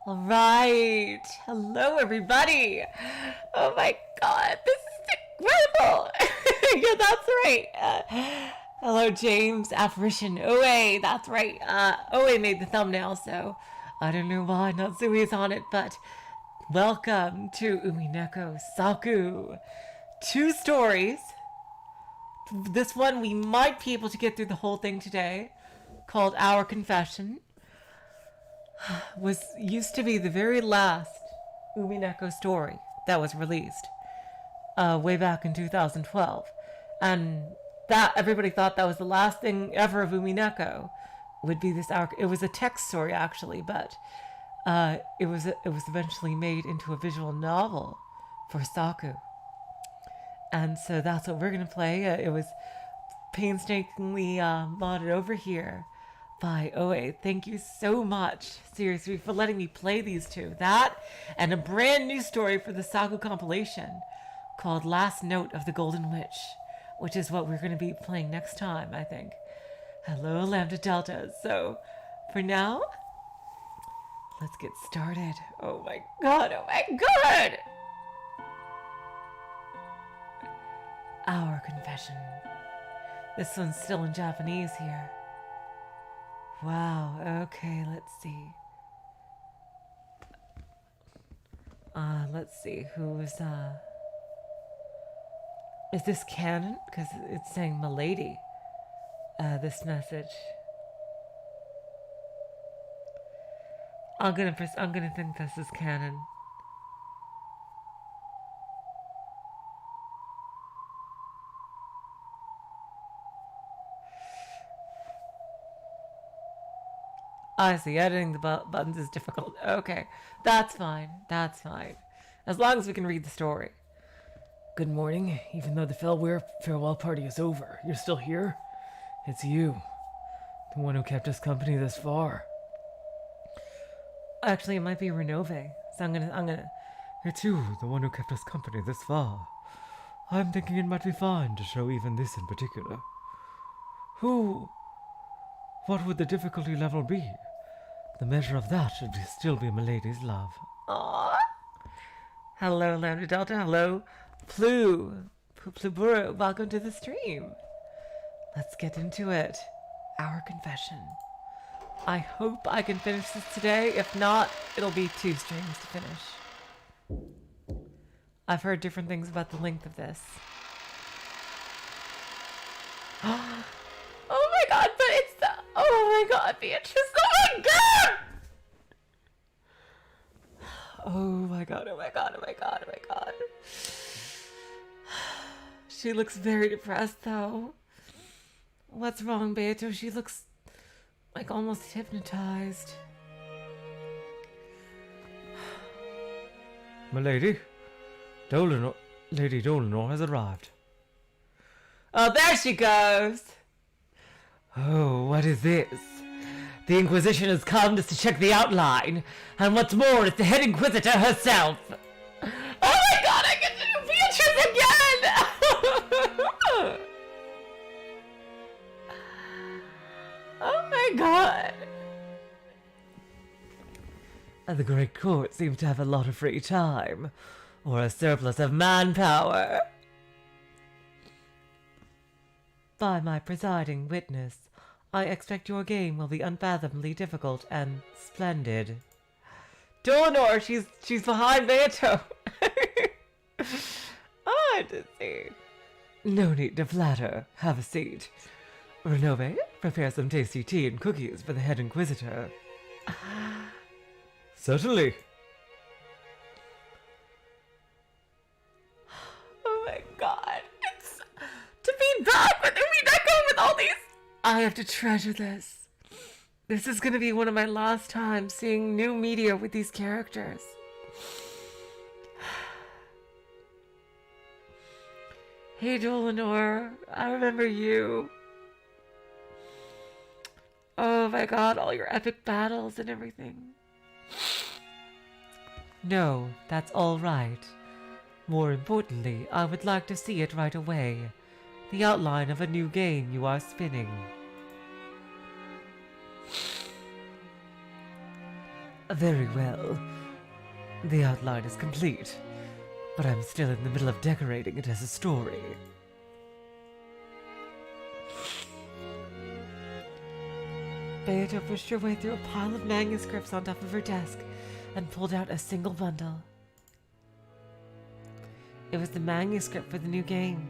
All right. Hello, everybody. Oh my God, this is incredible. Yeah, that's right. Hello, James. Apparition. Oe, that's right. Oe made the thumbnail, so I don't know why Natsui's on it, but welcome to Umineko Saku. 2 stories. This one we might be able to get through the whole thing today, called Our Confession. Was used to be the very last Umineko story that was released way back in 2012, and that everybody thought that was the last thing ever of Umineko. Would be this hour. It was a text story actually, but it was eventually made into a visual novel for Saku, and so that's what we're gonna play. It was painstakingly modded over here by Oe. Thank you so much, seriously, for letting me play these two. That and a brand new story for the Saku compilation called Last Note of the Golden Witch, which is what we're going to be playing next time, I think. Hello, Lambda Delta. So, for now, let's get started. Oh my God, oh my God! Our Confession. This one's still in Japanese here. Wow, okay, let's see. Let's see, who's, is this Canon? Because it's saying Milady, this message. I'm gonna think this is Canon. I see, editing the buttons is difficult. Okay, that's fine, that's fine. As long as we can read the story. Good morning. Even though the farewell party is over, you're still here? It's you. The one who kept us company this far. Actually, it might be Renove. So I'm gonna... It's you, the one who kept us company this far. I'm thinking it might be fine to show even this in particular. What would the difficulty level be? The measure of that should still be Milady's love. Aww. Hello, Lambda Delta. Hello, Pluburu. Welcome to the stream. Let's get into it. Our Confession. I hope I can finish this today. If not, it'll be 2 streams to finish. I've heard different things about the length of this. Oh my God, but it's the... Oh my God, Beatrice. Oh my God! Oh my God, oh my God, oh my God, oh my God. She looks very depressed though. What's wrong, Beato? She looks like almost hypnotized. Milady, Lady Dlanor has arrived. Oh, there she goes. Oh, what is this? The Inquisition has come just to check the outline. And what's more, it's the head Inquisitor herself. Oh my God, I get to do Beatrice again! Oh my God. The Great Court seems to have a lot of free time. Or a surplus of manpower. By my presiding witness, I expect your game will be unfathomably difficult and splendid. Dlanor, she's behind Beato. I have to see. No need to flatter. Have a seat. Renove, prepare some tasty tea and cookies for the head Inquisitor. Certainly. Oh my God. It's to be back with Umineko with all these. I have to treasure this. This is going to be one of my last times seeing new media with these characters. Hey, Dlanor, I remember you. Oh my God, all your epic battles and everything. No, that's all right. More importantly, I would like to see it right away. The outline of a new game you are spinning. Very well. The outline is complete, but I'm still in the middle of decorating it as a story. Beatrice pushed her way through a pile of manuscripts on top of her desk and pulled out a single bundle. It was the manuscript for the new game.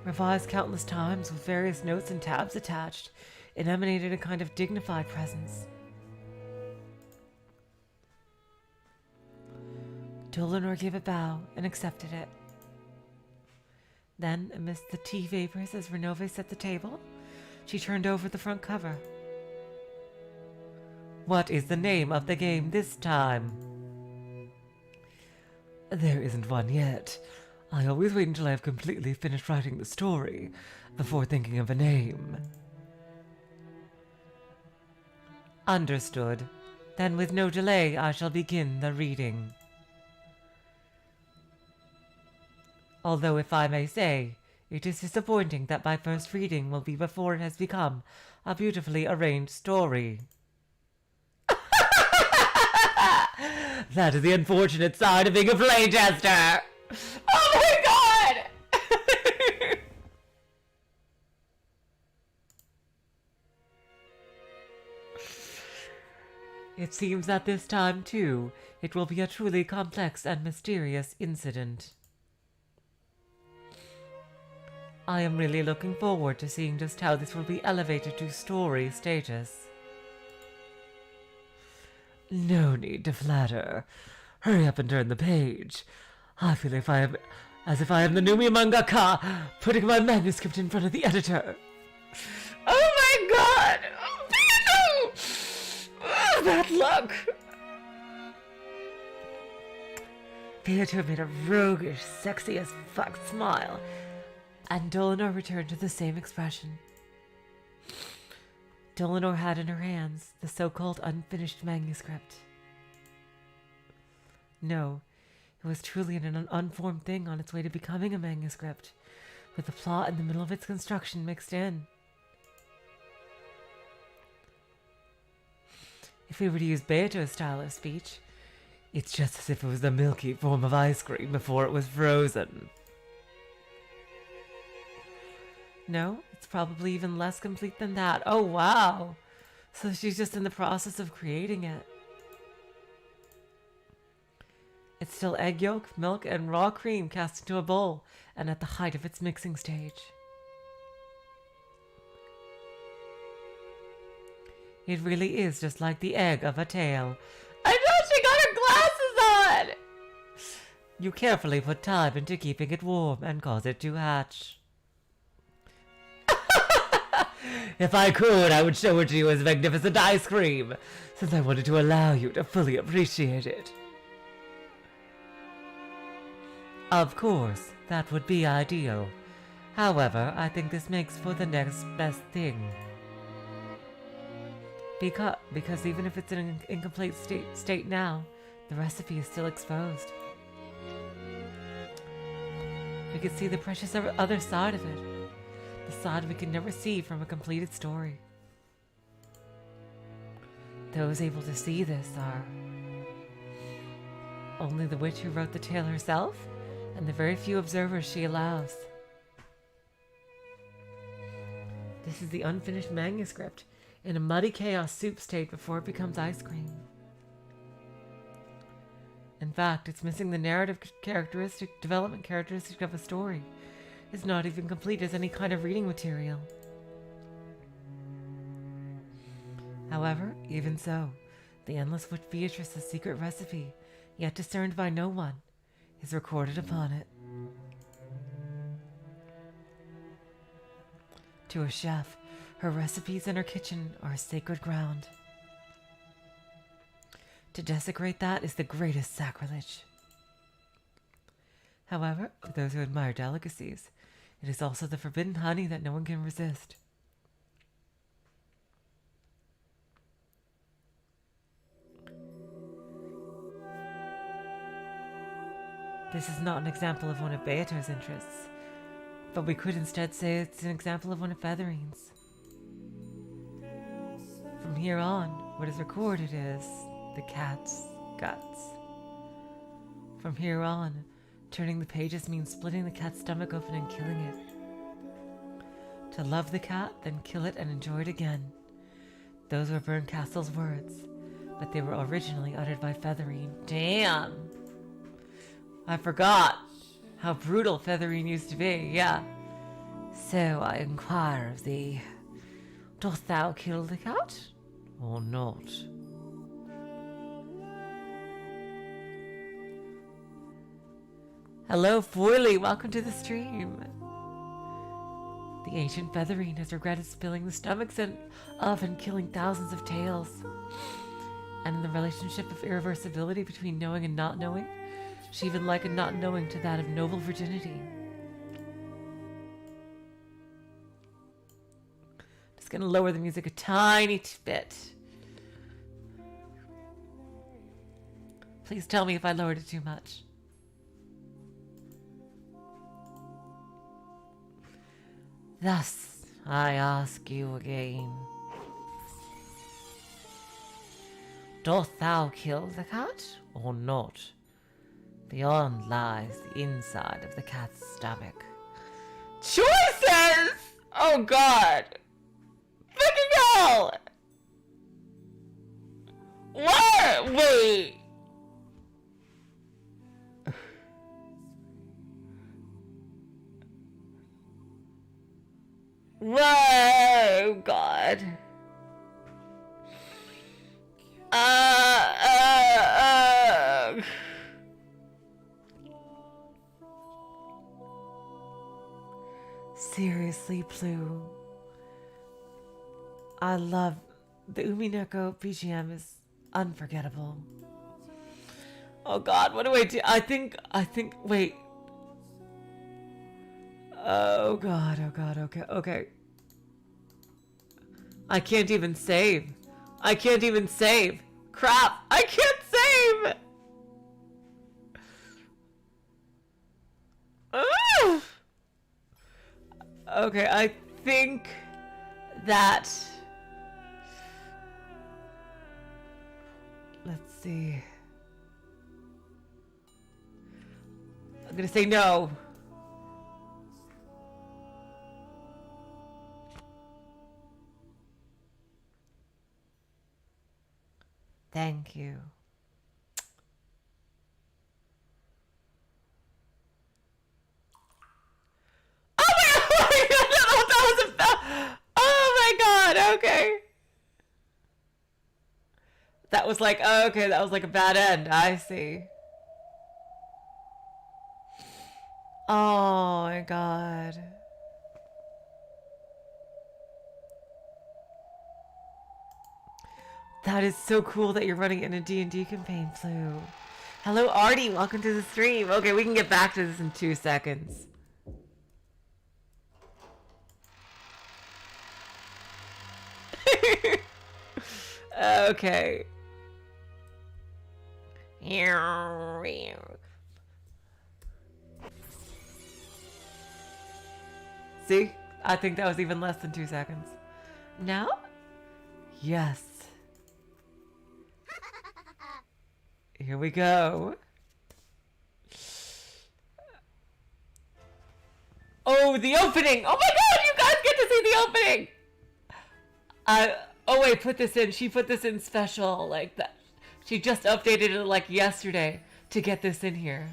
Revised countless times with various notes and tabs attached, it emanated a kind of dignified presence. Dlanor gave a bow and accepted it. Then, amidst the tea vapors as Renove set the table, she turned over the front cover. What is the name of the game this time? There isn't one yet. I always wait until I have completely finished writing the story before thinking of a name. Understood. Then with no delay I shall begin the reading. Although if I may say, it is disappointing that my first reading will be before it has become a beautifully arranged story. That is the unfortunate side of being a playtester! Oh my god! It seems that this time, too, it will be a truly complex and mysterious incident. I am really looking forward to seeing just how this will be elevated to story status. No need to flatter. Hurry up and turn the page. I feel as if I am the new mangaka, putting my manuscript in front of the editor. Oh my god! Oh, oh, bad luck! Beatrice made a roguish, sexy as fuck smile, and Dlanor returned to the same expression. Dlanor had in her hands the so-called unfinished manuscript. No, it was truly an unformed thing on its way to becoming a manuscript, with the plot in the middle of its construction mixed in. If we were to use Beatrice's style of speech, it's just as if it was the milky form of ice cream before it was frozen. No, it's probably even less complete than that. Oh, wow. So she's just in the process of creating it. It's still egg yolk, milk, and raw cream cast into a bowl and at the height of its mixing stage. It really is just like the egg of a tale. I know she got her glasses on! You carefully put time into keeping it warm and cause it to hatch. If I could, I would show it to you as magnificent ice cream, since I wanted to allow you to fully appreciate it. Of course, that would be ideal. However, I think this makes for the next best thing. Because even if it's in an incomplete state now, the recipe is still exposed. We can see the precious other side of it. The side we can never see from a completed story. Those able to see this are only the witch who wrote the tale herself, and the very few observers she allows. This is the unfinished manuscript, in a muddy chaos soup state before it becomes ice cream. In fact, it's missing the narrative development characteristic of a story. It's not even complete as any kind of reading material. However, even so, the endless witch Beatrice's secret recipe, yet discerned by no one, is recorded upon it. To a chef, her recipes and her kitchen are sacred ground. To desecrate that is the greatest sacrilege. However, for those who admire delicacies, it is also the forbidden honey that no one can resist. This is not an example of one of Beatrice's interests, but we could instead say it's an example of one of Featherine's. From here on, what is recorded is the cat's guts. From here on, turning the pages means splitting the cat's stomach open and killing it. To love the cat, then kill it and enjoy it again. Those were Berncastle's words, but they were originally uttered by Featherine. Damn! I forgot how brutal Featherine used to be, yeah. So I inquire of thee, dost thou kill the cat, or not? Hello, Foily, welcome to the stream. The ancient Featherine has regretted spilling the stomachs of and killing thousands of tales. And in the relationship of irreversibility between knowing and not knowing, she even likened not knowing to that of noble virginity. Just gonna lower the music a tiny bit. Please tell me if I lowered it too much. Thus, I ask you again. Dost thou kill the cat, or not? Beyond lies the inside of the cat's stomach. Choices! Oh god. Fucking hell! What? Wait. Whoa, God. Seriously, Blue. I love the Umineko BGM is unforgettable. Oh God, what do I do? I think, wait. Oh God, okay. I can't even save. Crap, I can't save! Ugh. Okay, I think that... Let's see. I'm gonna say no. Thank you. Oh my god, okay. That was like, oh, okay, that was like a bad end. I see. Oh my god. That is so cool that you're running in a D&D campaign, Flu. Hello, Artie. Welcome to the stream. Okay, we can get back to this in 2 seconds. Okay. See? I think that was even less than 2 seconds. Now? Yes. Here we go. Oh, the opening! Oh my god, you guys get to see the opening! Oh wait, put this in. She put this in special, like that. She just updated it like yesterday to get this in here.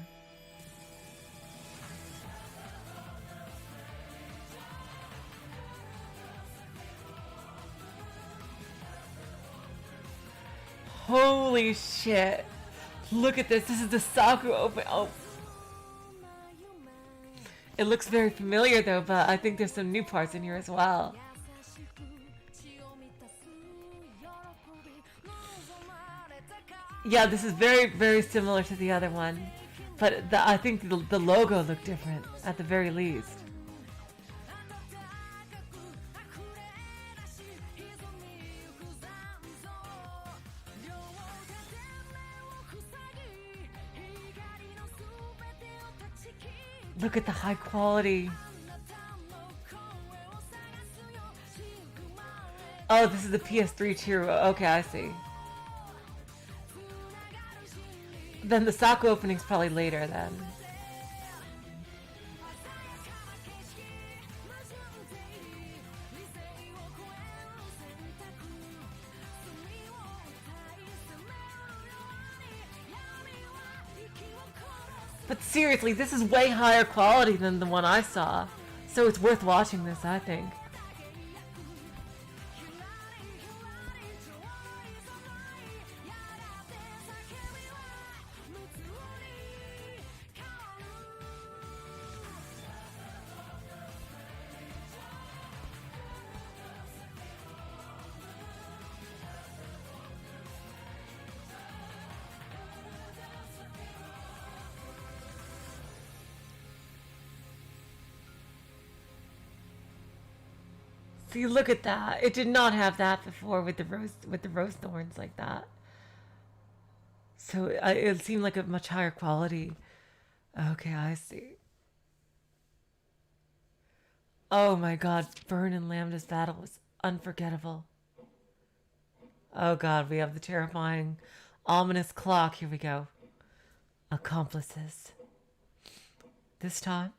Holy shit. Look at this. This is the Saku open. Oh. It looks very familiar though, but I think there's some new parts in here as well. Yeah, this is very, very similar to the other one. But I think the logo looked different at the very least. Look at the high quality. Oh, this is the PS3 tier. Okay, I see. Then the Saku opening's probably later then. But seriously, this is way higher quality than the one I saw. So it's worth watching this, I think. See, look at that. It did not have that before with the rose thorns like that. So it seemed like a much higher quality. Okay, I see. Oh my god, Fern and Lambda's battle was unforgettable. Oh god, we have the terrifying, ominous clock. Here we go. Accomplices. This time,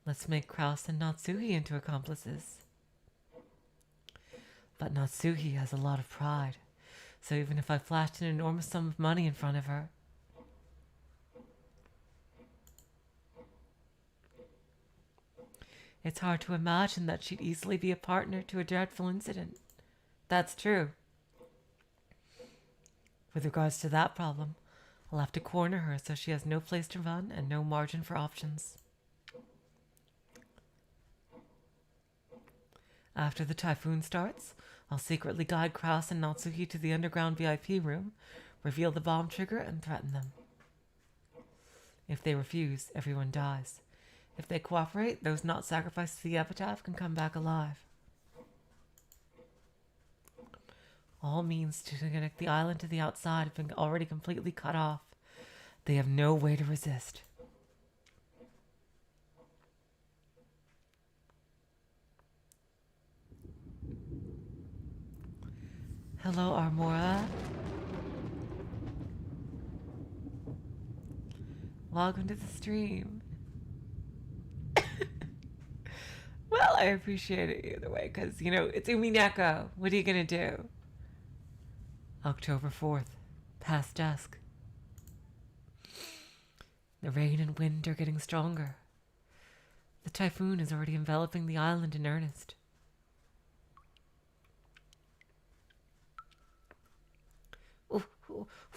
let's make Krauss and Natsuhi into accomplices. But Natsuhi has a lot of pride, so even if I flashed an enormous sum of money in front of her, it's hard to imagine that she'd easily be a partner to a dreadful incident. That's true. With regards to that problem, I'll have to corner her so she has no place to run and no margin for options. After the typhoon starts, I'll secretly guide Krauss and Natsuhi to the underground VIP room, reveal the bomb trigger, and threaten them. If they refuse, everyone dies. If they cooperate, those not sacrificed to the epitaph can come back alive. All means to connect the island to the outside have been already completely cut off. They have no way to resist. Hello, Armora. Welcome to the stream. Well, I appreciate it either way, because, you know, it's Umineko. What are you going to do? October 4th, past dusk. The rain and wind are getting stronger. The typhoon is already enveloping the island in earnest.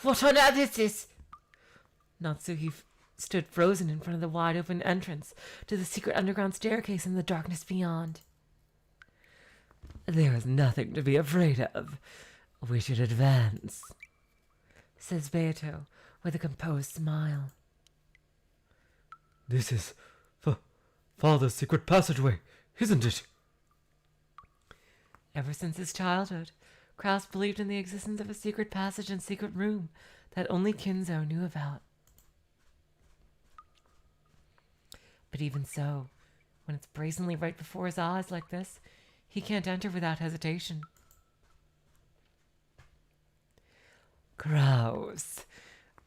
What on earth is this? Natsuhi stood frozen in front of the wide-open entrance to the secret underground staircase in the darkness beyond. There is nothing to be afraid of. We should advance, says Beato with a composed smile. This is Father's secret passageway, isn't it? Ever since his childhood, Krauss believed in the existence of a secret passage and secret room that only Kinzo knew about. But even so, when it's brazenly right before his eyes like this, he can't enter without hesitation. Krauss,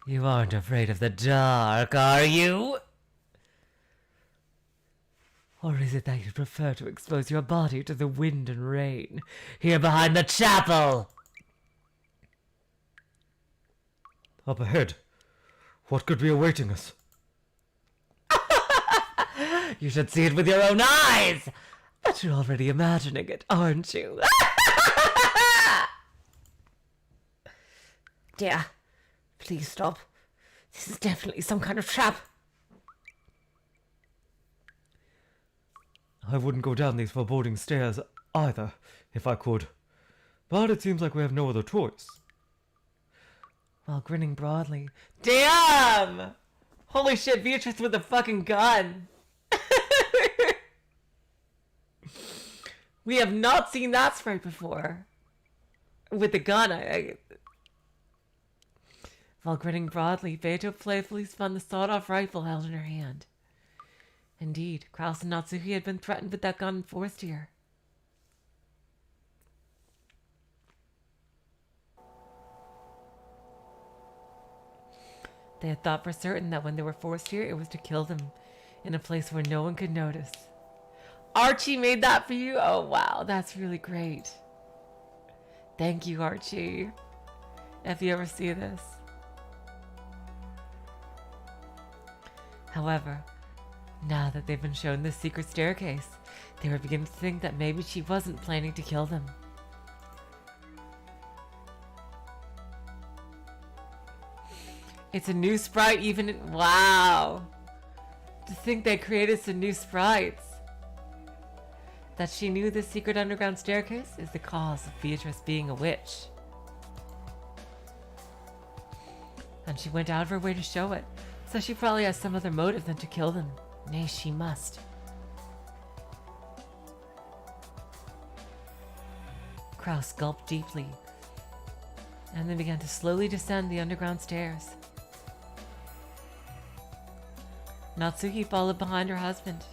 you aren't afraid of the dark, are you? Or is it that you prefer to expose your body to the wind and rain here behind the chapel? Up ahead, what could be awaiting us? You should see it with your own eyes! But you're already imagining it, aren't you? Dear, please stop. This is definitely some kind of trap. I wouldn't go down these foreboding stairs either, if I could. But it seems like we have no other choice. While grinning broadly, damn! Holy shit, Beatrice with a fucking gun. We have not seen that sprite before. With the gun, While grinning broadly, Beato playfully spun the sawed-off rifle held in her hand. Indeed, Krauss and Natsuhi had been threatened with that gun in fourth year. They had thought for certain that when they were forced here, it was to kill them in a place where no one could notice. Archie made that for you? Oh, wow. That's really great. Thank you, Archie. If you ever see this. However, now that they've been shown this secret staircase, they were beginning to think that maybe she wasn't planning to kill them. It's a new sprite even in... Wow! To think they created some new sprites. That she knew this secret underground staircase is the cause of Beatrice being a witch. And she went out of her way to show it, so she probably has some other motive than to kill them. Nay, she must. Krauss gulped deeply, and then began to slowly descend the underground stairs. Natsuki followed behind her husband.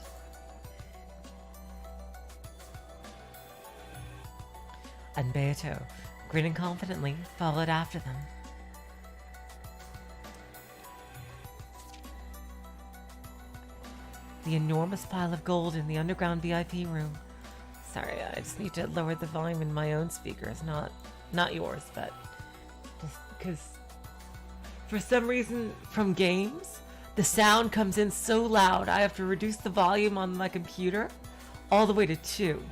And Beato, grinning confidently, followed after them. The enormous pile of gold in the underground VIP room. Sorry, I just need to lower the volume in my own speakers, not yours, but just because for some reason from games, the sound comes in so loud, I have to reduce the volume on my computer all the way to 2.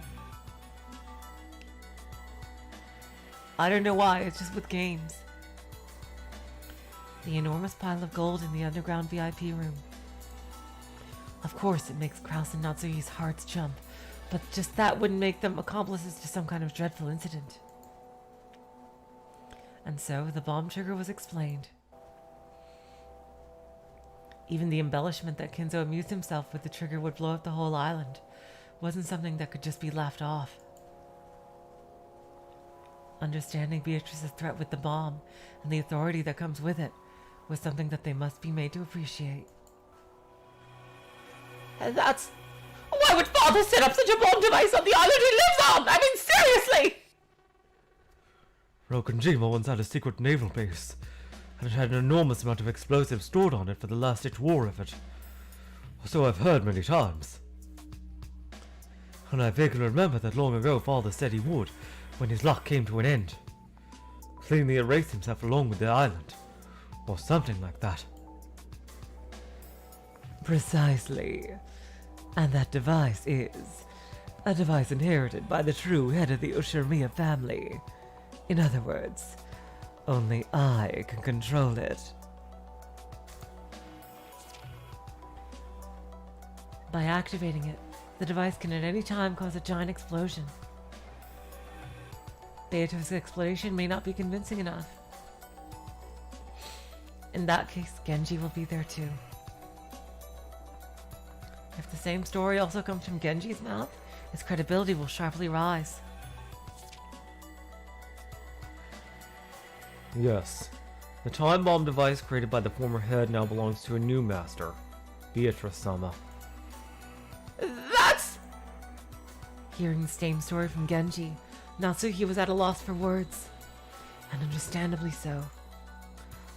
I don't know why, it's just with games. The enormous pile of gold in the underground VIP room. Of course, it makes Krauss and Natsuki's hearts jump, but just that wouldn't make them accomplices to some kind of dreadful incident. And so, the bomb trigger was explained. Even the embellishment that Kinzo amused himself with the trigger would blow up the whole island wasn't something that could just be laughed off. Understanding Beatrice's threat with the bomb and the authority that comes with it was something that they must be made to appreciate. And that's... Why would Father set up such a bomb device on the island he lives on? I mean, seriously! Rokonjima once had a secret naval base, and it had an enormous amount of explosives stored on it for the last-ditch war effort. So I've heard many times. And I vaguely remember that long ago Father said he would, when his luck came to an end, cleanly erase himself along with the island, or something like that. Precisely. And that device is a device inherited by the true head of the Ushirmiya family. In other words, only I can control it. By activating it, the device can at any time cause a giant explosion. Beato's explanation may not be convincing enough. In that case, Genji will be there too. If the same story also comes from Genji's mouth, his credibility will sharply rise. Yes. The time bomb device created by the former head now belongs to a new master, Beatrice-sama. That's... Hearing the same story from Genji, Natsuki was at a loss for words. And understandably so.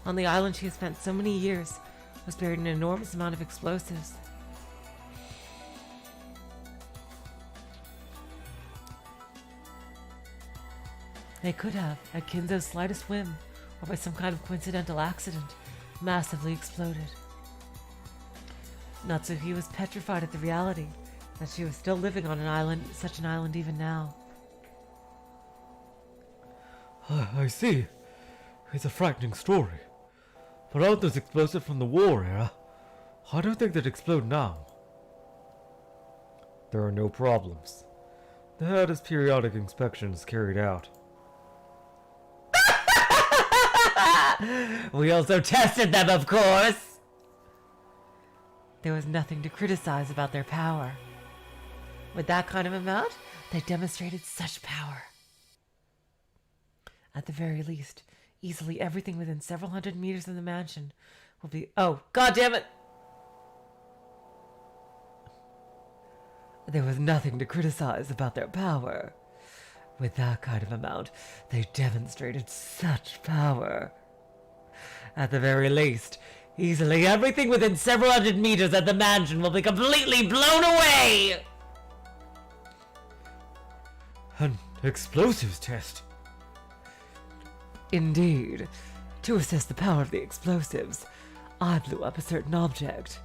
On the island she had spent so many years was buried an enormous amount of explosives. They could have, at Kinzo's slightest whim, or by some kind of coincidental accident, massively exploded. Natsuki was petrified at the reality that she was still living on an island, such an island even now. I see. It's a frightening story. But aren't those explosives from the war era? I don't think they'd explode now. There are no problems. The head has periodic inspections carried out. We also tested them, of course! There was nothing to criticize about their power. With that kind of amount, they demonstrated such power. At the very least, easily everything within several hundred meters of the mansion will be... Oh, God damn it! There was nothing to criticize about their power. With that kind of amount, they demonstrated such power. At the very least, Easily, everything within several hundred meters of the mansion will be completely blown away! An explosives test? Indeed. To assess the power of the explosives, I blew up a certain object.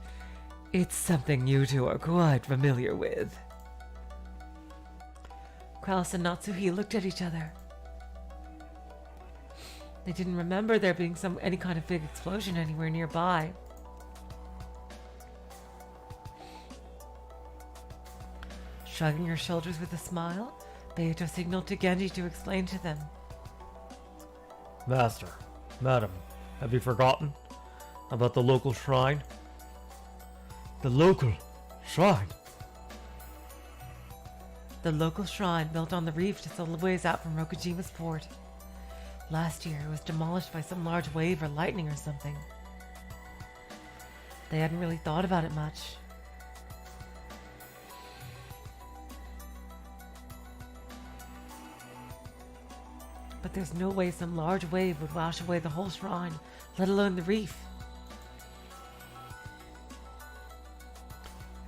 It's something you two are quite familiar with. Krauss and Natsuhi looked at each other. They didn't remember there being any kind of big explosion anywhere nearby. Shrugging her shoulders with a smile, Beatrice signaled to Genji to explain to them. Master, madam, have you forgotten about the local shrine? The local shrine? The local shrine built on the reef just a little ways out from Rokujima's port. Last year, it was demolished by some large wave or lightning or something. They hadn't really thought about it much. But there's no way some large wave would wash away the whole shrine, let alone the reef.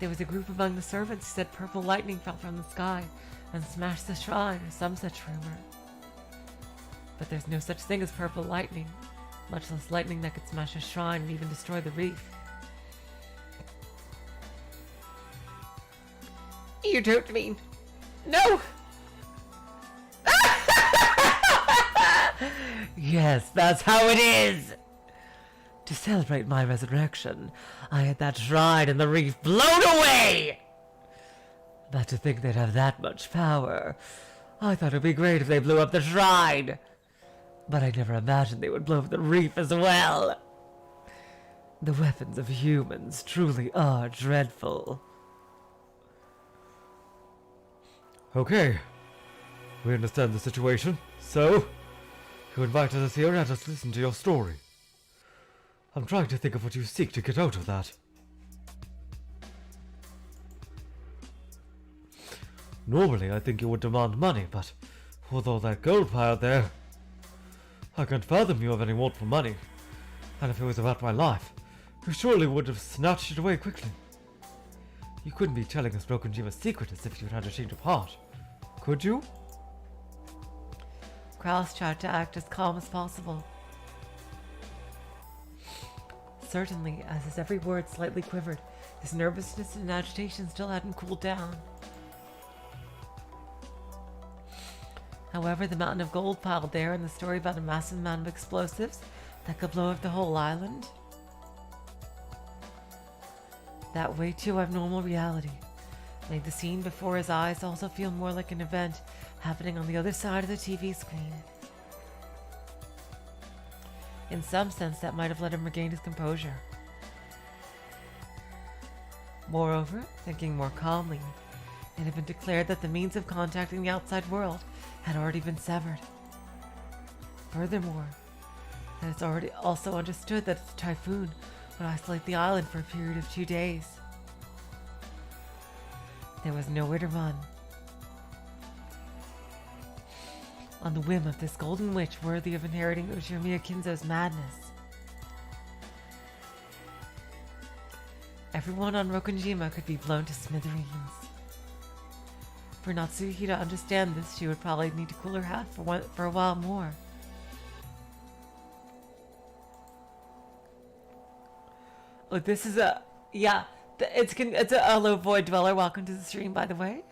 There was a group among the servants who said purple lightning fell from the sky and smashed the shrine, or some such rumor. But there's no such thing as purple lightning, much less lightning that could smash a shrine and even destroy the reef. You don't mean... No! Yes, that's how it is! To celebrate my resurrection, I had that shrine and the reef blown away! But to think they'd have that much power, I thought it'd be great if they blew up the shrine. But I never imagined they would blow up the reef as well. The weapons of humans truly are dreadful. Okay, we understand the situation, so you invited us here and let us listen to your story. I'm trying to think of what you seek to get out of that. Normally I think you would demand money, but with all that gold pile there, I can't fathom you have any want for money. And if it was about my life, you surely would have snatched it away quickly. You couldn't be telling us Rokujima's secret as if you'd had a change of heart, could you? Krauss tried to act as calm as possible. Certainly, as his every word slightly quivered, his nervousness and agitation still hadn't cooled down. However, the mountain of gold piled there and the story about a massive amount of explosives that could blow up the whole island. That way too abnormal reality made the scene before his eyes also feel more like an event happening on the other side of the TV screen. In some sense, that might have let him regain his composure. Moreover, thinking more calmly, it had been declared that the means of contacting the outside world had already been severed. Furthermore, that it's already also understood that the typhoon would isolate the island for a period of 2 days. There was nowhere to run. On the whim of this golden witch worthy of inheriting Uchinomiya Kinzo's madness, everyone on Rokunjima could be blown to smithereens. For Natsuhi to understand this, she would probably need to cool her hat for a while more. Oh, this is a... yeah, it's a low void dweller. Welcome to the stream, by the way.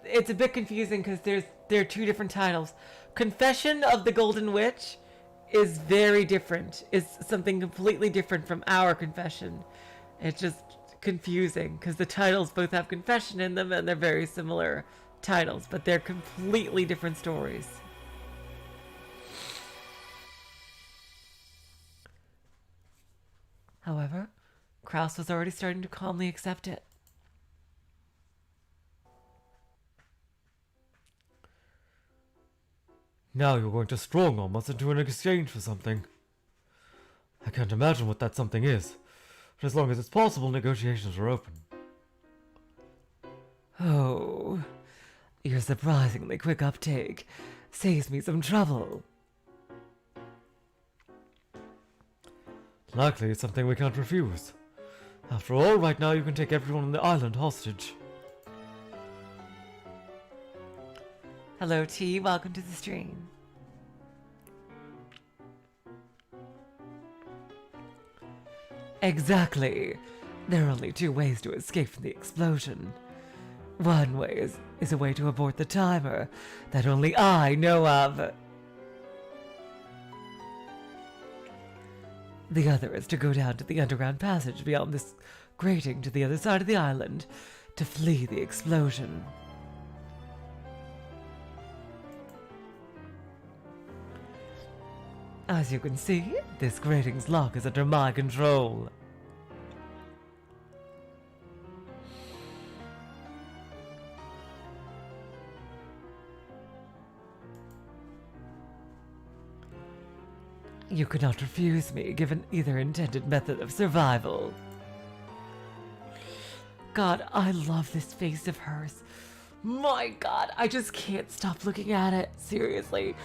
It's a bit confusing because there are two different titles. Confession of the Golden Witch is very different. It's something completely different from our confession. It's just confusing because the titles both have confession in them and they're very similar titles, but they're completely different stories. However, Krauss was already starting to calmly accept it. Now you're going to strong-arm us into an exchange for something. I can't imagine what that something is, but as long as it's possible, negotiations are open. Oh, your surprisingly quick uptake saves me some trouble. Likely it's something we can't refuse. After all, right now you can take everyone on the island hostage. Hello, T. Welcome to the stream. Exactly. There are only two ways to escape from the explosion. One way is a way to abort the timer that only I know of. The other is to go down to the underground passage beyond this grating to the other side of the island to flee the explosion. As you can see, this grating's lock is under my control. You cannot refuse me, given either intended method of survival. God, I love this face of hers. My God, I just can't stop looking at it. Seriously.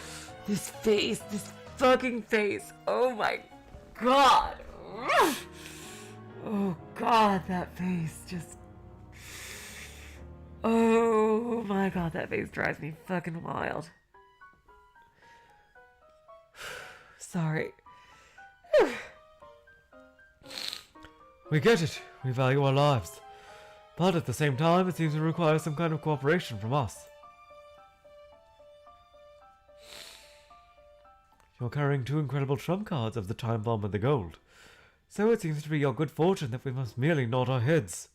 This face, this fucking face. Oh my God. Oh God, that face just... Oh my God, that face drives me fucking wild. Sorry. We get it. We value our lives. But at the same time, it seems to require some kind of cooperation from us. You're carrying two incredible trump cards of the time bomb and the gold. So it seems to be your good fortune that we must merely nod our heads.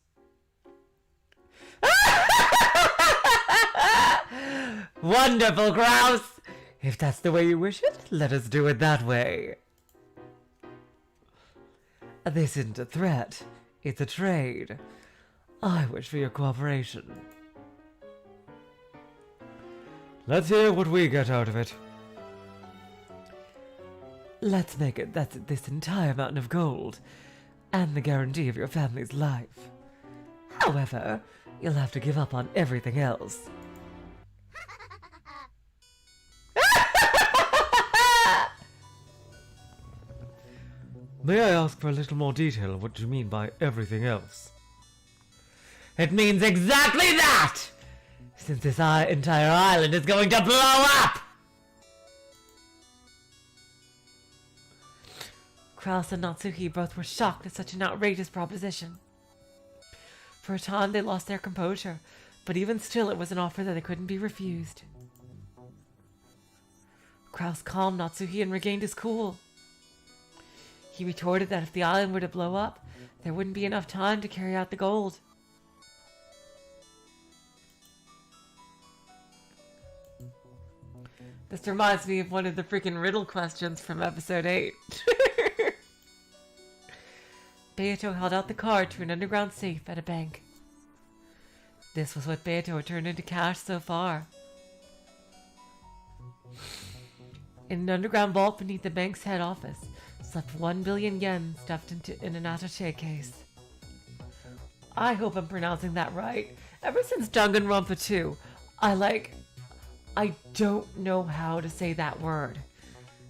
Wonderful, Krauss! If that's the way you wish it, let us do it that way. This isn't a threat, it's a trade. I wish for your cooperation. Let's hear what we get out of it. Let's make it that's this entire mountain of gold, and the guarantee of your family's life. However, you'll have to give up on everything else. May I ask for a little more detail on what you mean by everything else? It means exactly that! Since this entire island is going to blow up! Krauss and Natsuki both were shocked at such an outrageous proposition. For a time they lost their composure, but even still it was an offer that couldn't be refused. Krauss calmed Natsuki and regained his cool. He retorted that if the island were to blow up, there wouldn't be enough time to carry out the gold. This reminds me of one of the freaking riddle questions from episode 8. Beato held out the card to an underground safe at a bank. This was what Beato had turned into cash so far. In an underground vault beneath the bank's head office slept 1 billion yen stuffed in an attaché case. I hope I'm pronouncing that right. Ever since Danganronpa 2, I don't know how to say that word.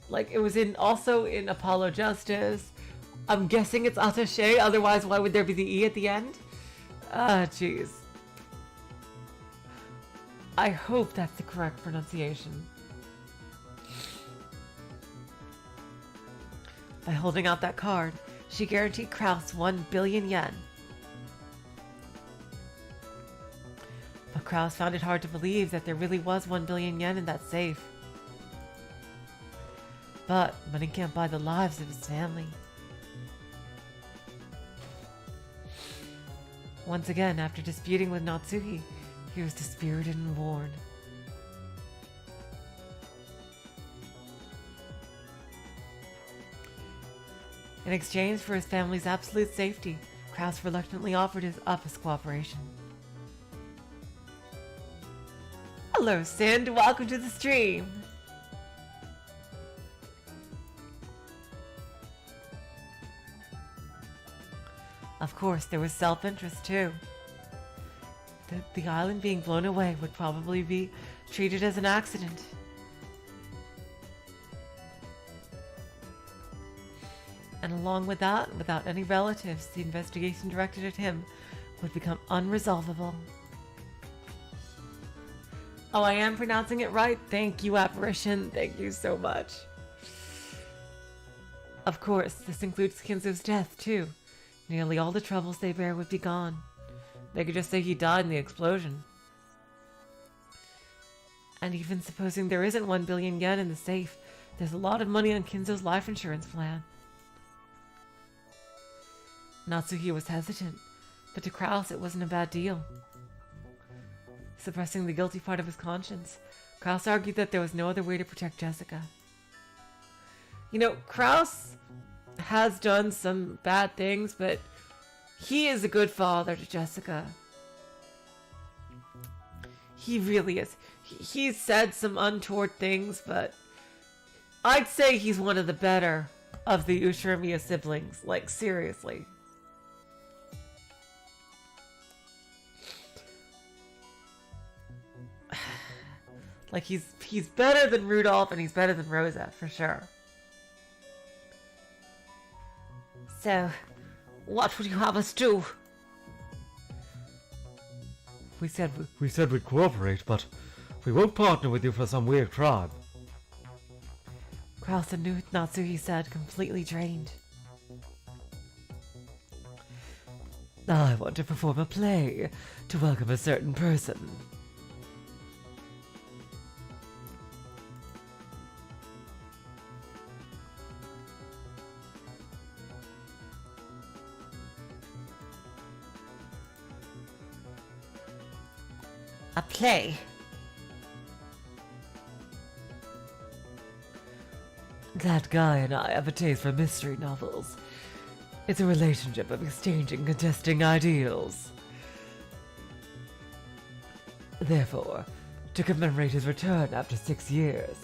Like, it was also in Apollo Justice. I'm guessing it's attaché, otherwise why would there be the E at the end? Jeez. I hope that's the correct pronunciation. By holding out that card, she guaranteed Krauss 1 billion yen. But Krauss found it hard to believe that there really was 1 billion yen in that safe. But money can't buy the lives of his family. Once again, after disputing with Natsuki, he was dispirited and worn. In exchange for his family's absolute safety, Krauss reluctantly offered his cooperation. Hello, Sind. Welcome to the stream. Of course, there was self-interest too. The island being blown away would probably be treated as an accident. And along with that, without any relatives, the investigation directed at him would become unresolvable. Oh, I am pronouncing it right. Thank you, Apparition. Thank you so much. Of course, this includes Kinzo's death, too. Nearly all the troubles they bear would be gone. They could just say he died in the explosion. And even supposing there isn't 1 billion yen in the safe, there's a lot of money on Kinzo's life insurance plan. Natsuki was hesitant, but to Krauss it wasn't a bad deal. Suppressing the guilty part of his conscience, Krauss argued that there was no other way to protect Jessica. You know, Krauss has done some bad things, but he is a good father to Jessica. He really is. He's said some untoward things, but I'd say he's one of the better of the Ushirimiya siblings. Like, seriously. Like, he's better than Rudolph, and he's better than Rosa, for sure. So, what would you have us do? We said we'd cooperate, but we won't partner with you for some weird crime. Krauss and Natsuki said, completely drained. I want to perform a play to welcome a certain person. A play? That guy and I have a taste for mystery novels. It's a relationship of exchanging contesting ideals. Therefore, to commemorate his return after 6 years,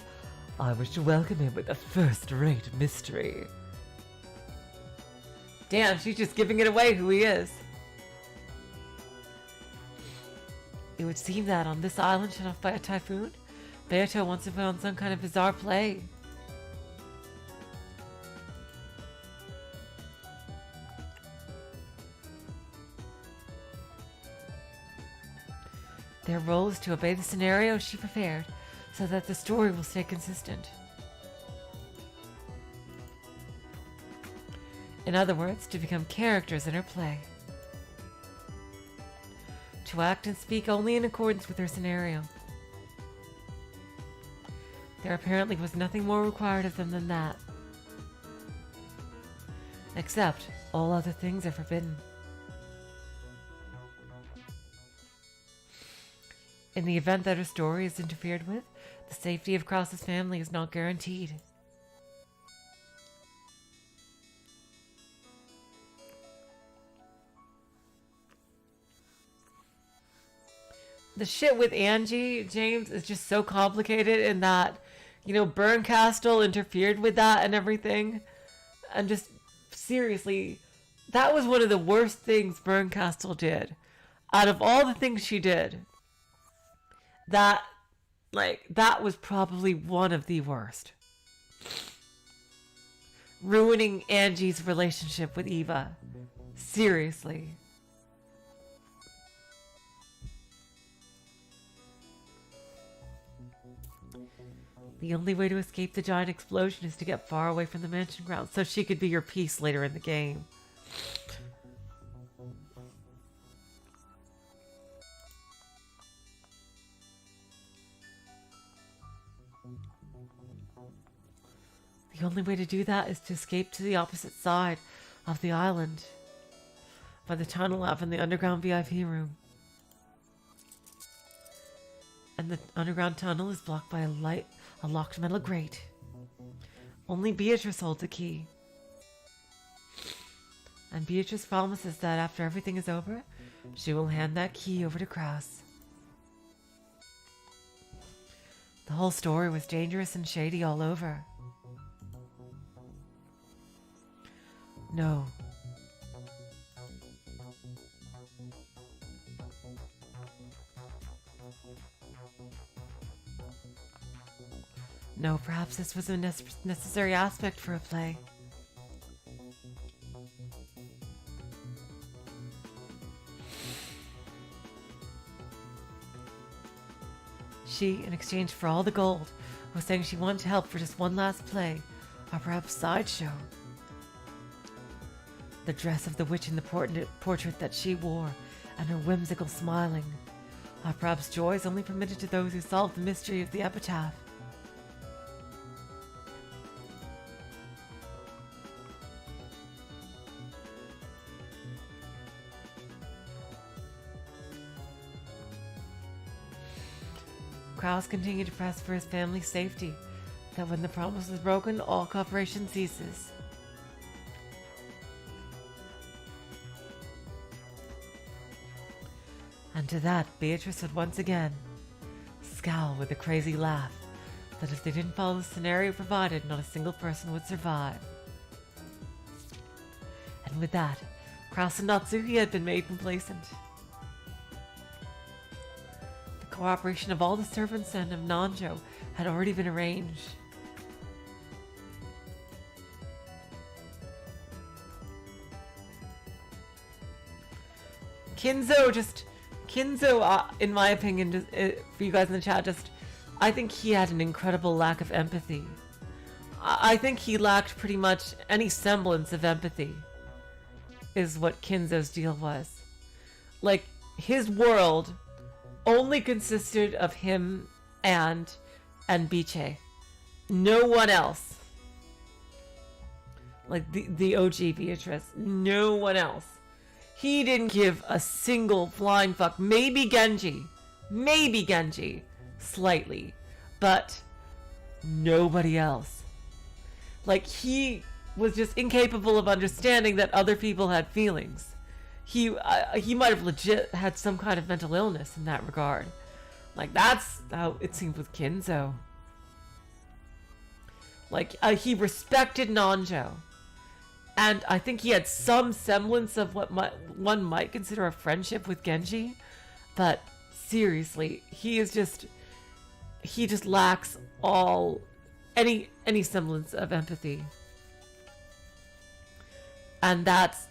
I wish to welcome him with a first-rate mystery. Damn, she's just giving it away who he is. It would seem that on this island shut off by a typhoon, Beato wants to put on some kind of bizarre play. Their role is to obey the scenario she prepared, so that the story will stay consistent. In other words, to become characters in her play. To act and speak only in accordance with her scenario. There apparently was nothing more required of them than that. Except, all other things are forbidden. In the event that her story is interfered with, the safety of Krauss's family is not guaranteed. The shit with Angie, James, is just so complicated in that, you know, Bernkastel interfered with that and everything. And just, seriously, that was one of the worst things Bernkastel did. Out of all the things she did, that was probably one of the worst. Ruining Angie's relationship with Eva. Seriously. The only way to escape the giant explosion is to get far away from the mansion grounds so she could be your piece later in the game. The only way to do that is to escape to the opposite side of the island by the tunnel out from the underground VIP room. And the underground tunnel is blocked by a locked metal grate. Only Beatrice holds the key. And Beatrice promises that after everything is over, she will hand that key over to Krauss. The whole story was dangerous and shady all over. No. No, perhaps this was a necessary aspect for a play. She, in exchange for all the gold, was saying she wanted to help for just one last play, or perhaps sideshow. The dress of the witch in the portrait that she wore, and her whimsical smiling, or perhaps joys only permitted to those who solved the mystery of the epitaph. Krauss continued to press for his family's safety, that when the promise is broken, all cooperation ceases. And to that, Beatrice would once again scowl with a crazy laugh that if they didn't follow the scenario provided, not a single person would survive. And with that, Krauss and Natsuki had been made complacent. The cooperation of all the servants and of Nanjo had already been arranged. Kinzo, in my opinion, for you guys in the chat, I think he had an incredible lack of empathy. I think he lacked pretty much any semblance of empathy, is what Kinzo's deal was. Like, his world only consisted of him and Biche. No one else. Like, the OG Beatrice. No one else. He didn't give a single flying fuck. Maybe Genji. Slightly. But nobody else. Like, he was just incapable of understanding that other people had feelings. He might have legit had some kind of mental illness in that regard. Like, that's how it seemed with Kinzo. Like, he respected Nanjo. And I think he had some semblance of what one might consider a friendship with Genji. But seriously, he just lacks any semblance of empathy. And that's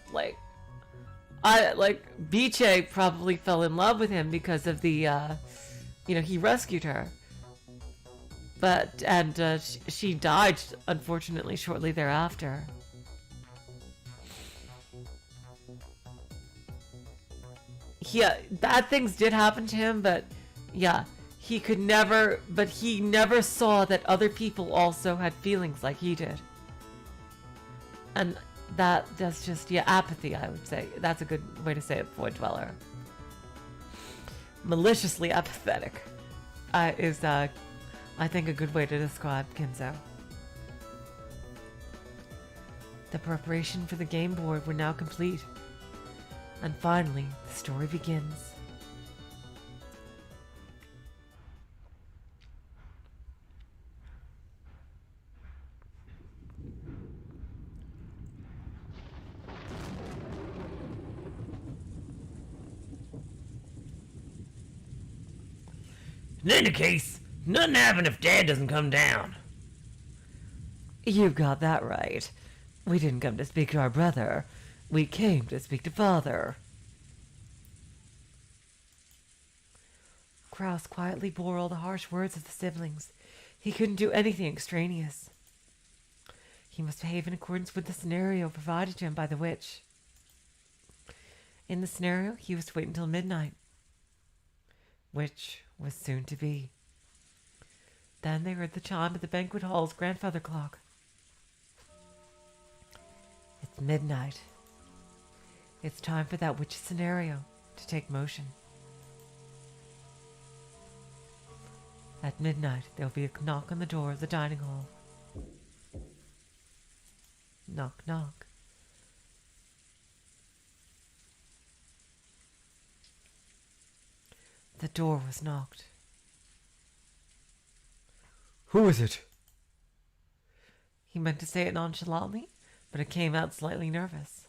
Biche probably fell in love with him because of the, he rescued her. But, she died, unfortunately, shortly thereafter. Yeah, bad things did happen to him, but yeah, he never saw that other people also had feelings like he did. And that's just, apathy, I would say. That's a good way to say it, Void Dweller. Maliciously apathetic is, I think, a good way to describe Kinzo. The preparation for the game board were now complete. And finally, the story begins. In any case, nothing happens if Dad doesn't come down. You've got that right. We didn't come to speak to our brother. We came to speak to Father. Krauss quietly bore all the harsh words of the siblings. He couldn't do anything extraneous. He must behave in accordance with the scenario provided to him by the witch. In the scenario, he was to wait until midnight, which was soon to be. Then they heard the chime of the banquet hall's grandfather clock. It's midnight. It's time for that witch scenario to take motion. At midnight, there will be a knock on the door of the dining hall. Knock, knock. The door was knocked. Who is it? He meant to say it nonchalantly, but it came out slightly nervous.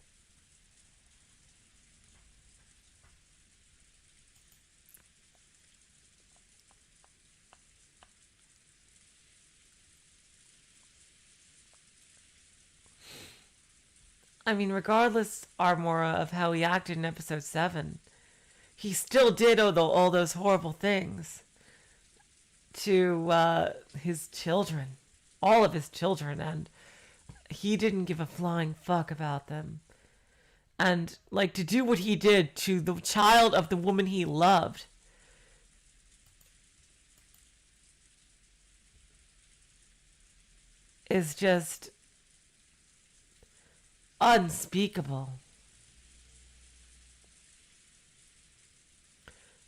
I mean, regardless, Armora, of how he acted in episode 7, he still did all those horrible things. to his children, all of his children, and he didn't give a flying fuck about them. And, like, to do what he did to the child of the woman he loved is just unspeakable.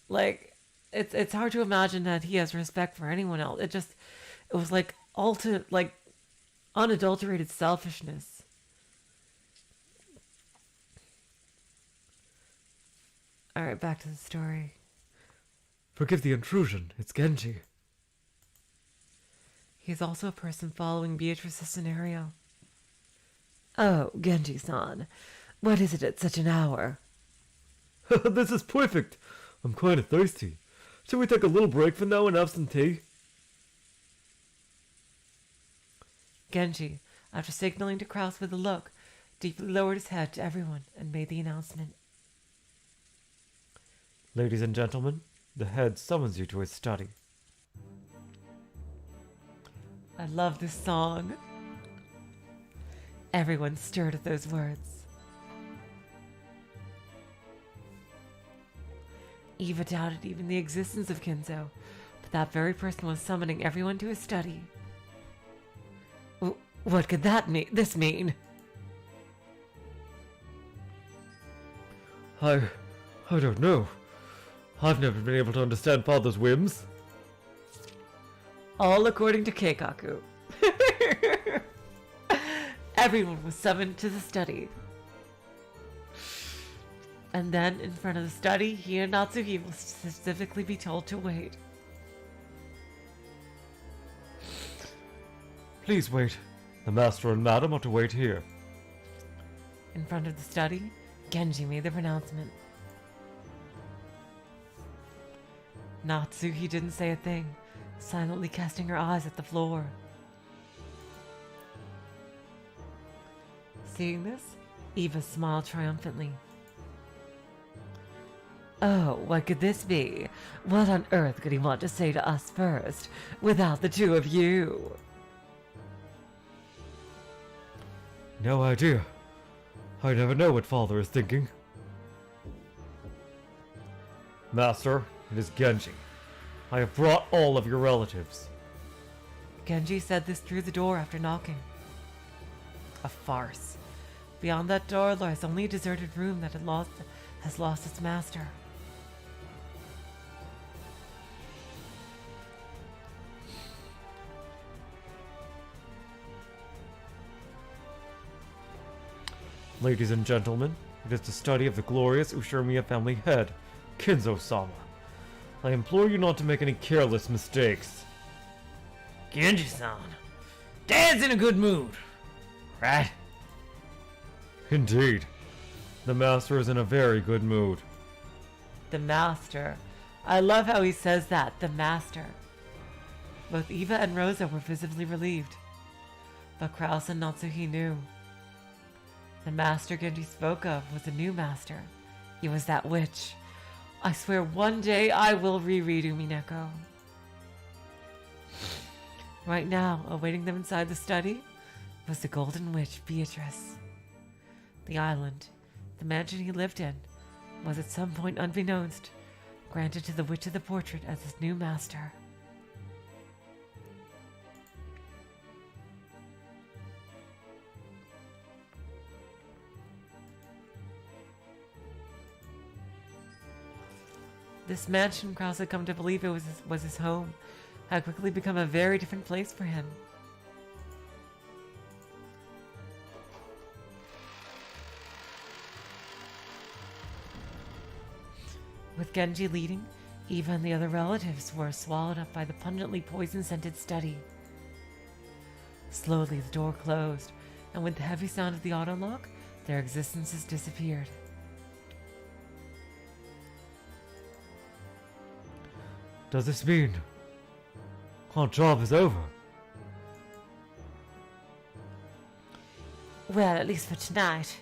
Like, it's hard to imagine that he has respect for anyone else. It was like unadulterated selfishness. Alright, back to the story. Forgive the intrusion. It's Genji. He's also a person following Beatrice's scenario. Oh, Genji-san. What is it at such an hour? This is perfect. I'm kind of thirsty. Shall we take a little break for now and have some tea? Genji, after signaling to Krauss with a look, deeply lowered his head to everyone and made the announcement. Ladies and gentlemen, the head summons you to his study. I love this song. Everyone stirred at those words. Eva doubted even the existence of Kinzo, but that very person was summoning everyone to his study. What could this mean? I don't know. I've never been able to understand father's whims. All according to Keikaku. Everyone was summoned to the study. And then, in front of the study, he and Natsuki will specifically be told to wait. Please wait. The master and madam are to wait here. In front of the study, Genji made the pronouncement. Natsuki didn't say a thing, silently casting her eyes at the floor. Seeing this, Eva smiled triumphantly. Oh, what could this be? What on earth could he want to say to us first, without the two of you? No idea. I never know what father is thinking. Master, it is Genji. I have brought all of your relatives. Genji said this through the door after knocking. A farce. Beyond that door lies only a deserted room that has lost its master. Ladies and gentlemen, it is the study of the glorious Ushiromiya family head, Kinzo-sama. I implore you not to make any careless mistakes. Genji-san, Dad's in a good mood, right? Indeed. The master is in a very good mood. The master. I love how he says that, the master. Both Eva and Rosa were visibly relieved. But Krauss and Natsuki knew. The master Genji spoke of was a new master. He was that witch. I swear one day I will reread Umineko. Right now, awaiting them inside the study, was the golden witch Beatrice. The island, the mansion he lived in, was at some point unbeknownst granted to the witch of the portrait as his new master. This mansion, Krauss had come to believe it was his home, had quickly become a very different place for him. With Genji leading, Eva and the other relatives were swallowed up by the pungently poison-scented study. Slowly the door closed, and with the heavy sound of the auto lock, their existences disappeared. Does this mean our job is over? Well, at least for tonight.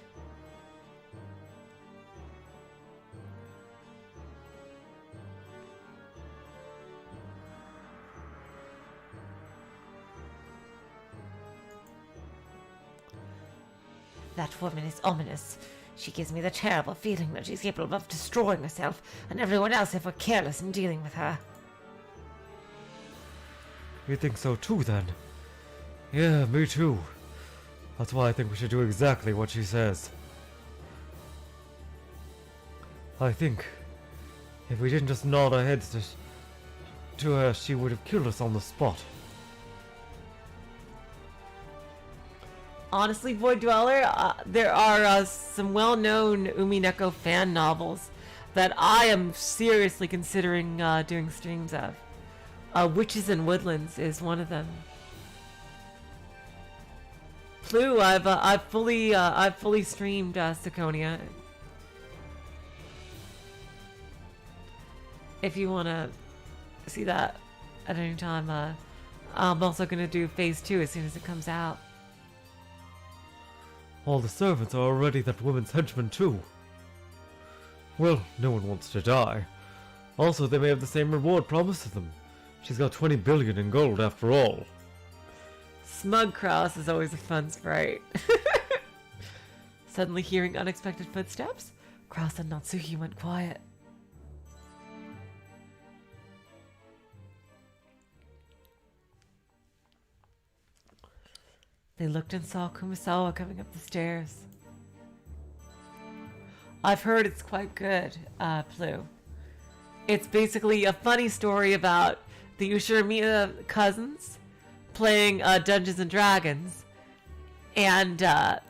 That woman is ominous. She gives me the terrible feeling that she's capable of destroying herself and everyone else if we're careless in dealing with her. You think so too, then? Yeah, me too. That's why I think we should do exactly what she says. I think if we didn't just nod our heads to her, she would have killed us on the spot. Honestly, Void Dweller, there are some well-known Umineko fan novels that I am seriously considering doing streams of. Witches and Woodlands is one of them. Plu, I've fully streamed Sakonia. If you want to see that at any time, I'm also going to do Phase 2 as soon as it comes out. All the servants are already that woman's henchmen too. Well, no one wants to die. Also, they may have the same reward promised to them. She's got 20 billion in gold after all. Smug Krauss is always a fun sprite. Suddenly hearing unexpected footsteps, Krauss and Natsuki went quiet. They looked and saw Kumasawa coming up the stairs. I've heard it's quite good, Plu. It's basically a funny story about the Ushiramiya cousins playing Dungeons and Dragons, and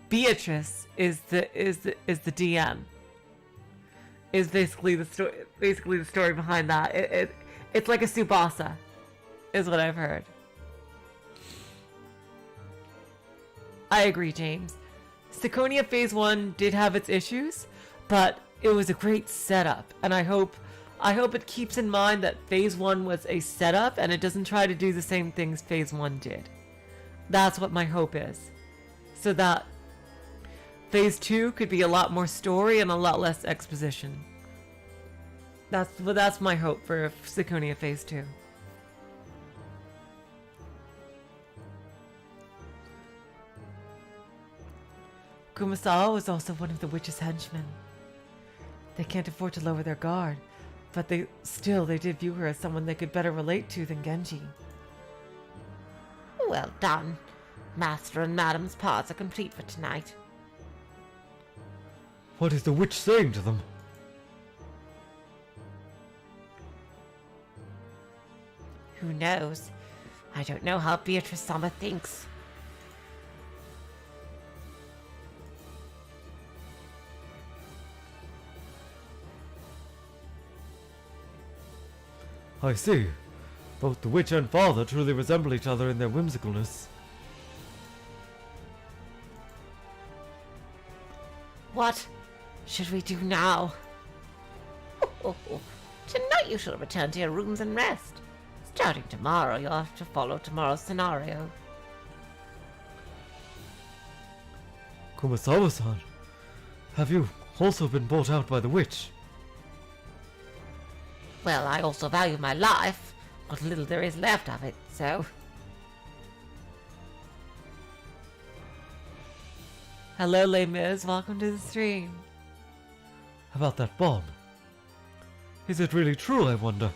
Beatrice is the DM. Is basically the story. Basically, the story behind that. It's like a Tsubasa, is what I've heard. I agree, James. Sakonia Phase 1 did have its issues, but it was a great setup, and I hope it keeps in mind that Phase 1 was a setup and it doesn't try to do the same things Phase 1 did. That's what my hope is. So that Phase 2 could be a lot more story and a lot less exposition. That's my hope for Sakonia Phase 2. Kumasawa was also one of the witch's henchmen. They can't afford to lower their guard, but they did view her as someone they could better relate to than Genji. Well done. Master and Madam's parts are complete for tonight. What is the witch saying to them? Who knows? I don't know how Beatrice Sama thinks. I see. Both the witch and father truly resemble each other in their whimsicalness. What should we do now? Tonight you shall return to your rooms and rest. Starting tomorrow, you'll have to follow tomorrow's scenario. Kumasawa-san, have you also been bought out by the witch? Well, I also value my life, what little there is left of it, so... Hello, Les Mis. Welcome to the stream. About that bomb. Is it really true, I wonder?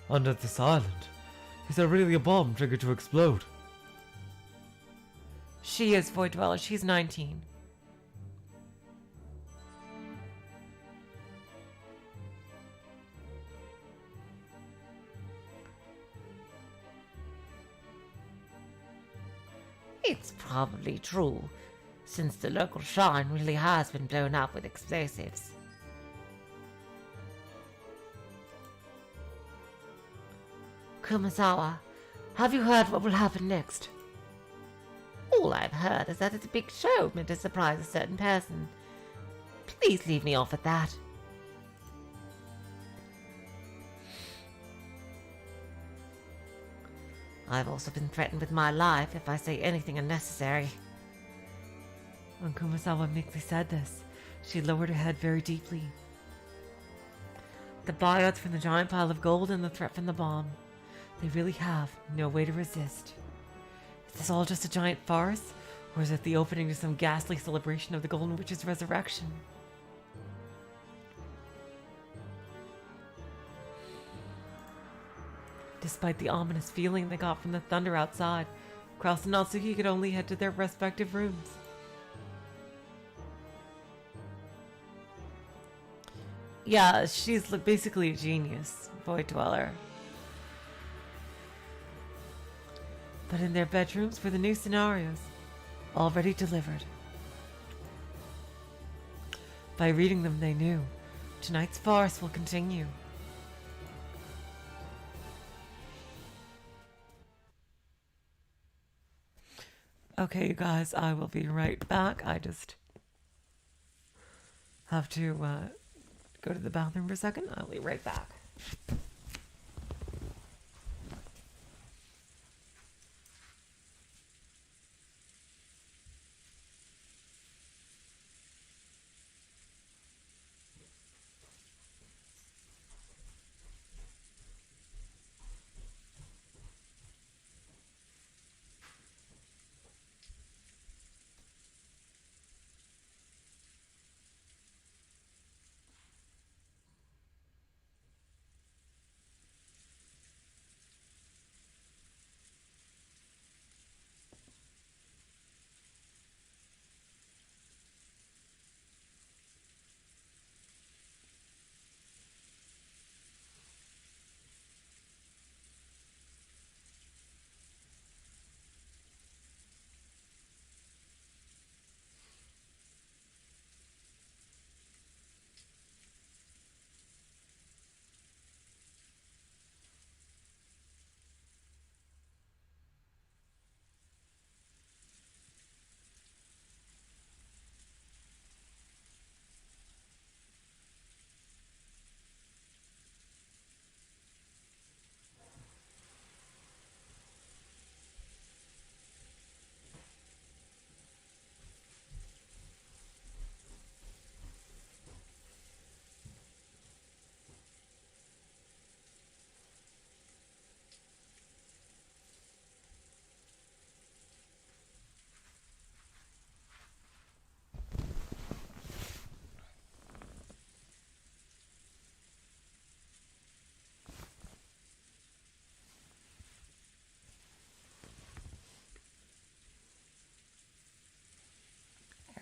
Under this island, is there really a bomb triggered to explode? She is Void Dweller. She's 19. It's probably true, since the local shrine really has been blown up with explosives. Kumasawa, have you heard what will happen next? All I've heard is that it's a big show meant to surprise a certain person. Please leave me off at that. I've also been threatened with my life if I say anything unnecessary. When Kumasawa meekly said this, she lowered her head very deeply. The buyouts from the giant pile of gold and the threat from the bomb. They really have no way to resist. Is this all just a giant farce? Or is it the opening to some ghastly celebration of the Golden Witch's resurrection? Despite the ominous feeling they got from the thunder outside, Krauss and Natsuki could only head to their respective rooms. Yeah, she's basically a genius, Void Dweller. But in their bedrooms were the new scenarios, already delivered. By reading them, they knew tonight's farce will continue. Okay, you guys, I will be right back. I just have to go to the bathroom for a second. I'll be right back.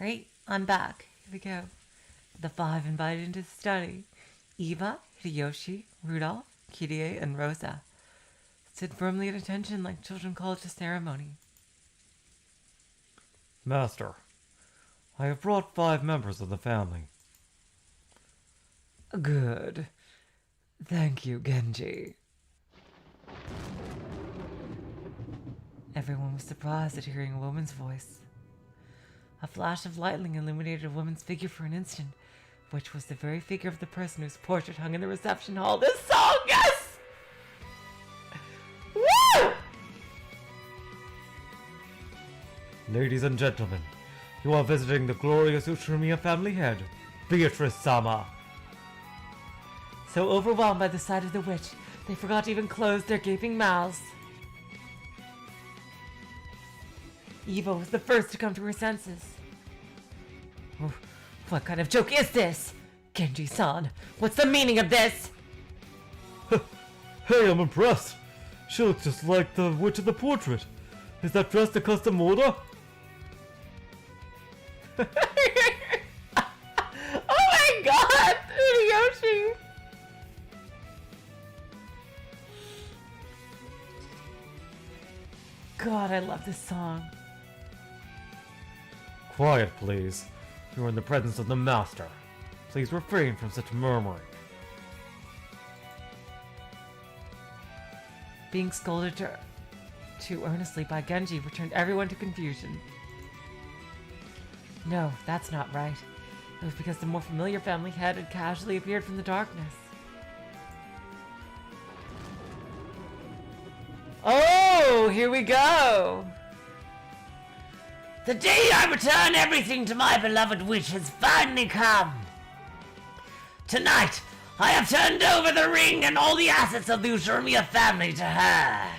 Alright, I'm back. Here we go. The 5 invited into the study. Eva, Hideyoshi, Rudolph, Kirie, and Rosa stood firmly at attention like children called to ceremony. Master, I have brought 5 members of the family. Good. Thank you, Genji. Everyone was surprised at hearing a woman's voice. A flash of lightning illuminated a woman's figure for an instant, which was the very figure of the person whose portrait hung in the reception hall. This song, yes! Woo! Ladies and gentlemen, you are visiting the glorious Utsunomiya family head, Beatrice-sama. So overwhelmed by the sight of the witch, they forgot to even close their gaping mouths. Eva was the first to come to her senses. Oh, what kind of joke is this? Genji-san, what's the meaning of this? Hey, I'm impressed. She looks just like the witch of the portrait. Is that dress a custom order? Oh my god, Hideyoshi! God, I love this song. Quiet, please. You are in the presence of the master. Please refrain from such murmuring. Being scolded too earnestly by Genji returned everyone to confusion. No, that's not right. It was because the more familiar family head had casually appeared from the darkness. Oh, here we go! The day I return everything to my beloved witch has finally come. Tonight, I have turned over the ring and all the assets of the Ushurmiya family to her.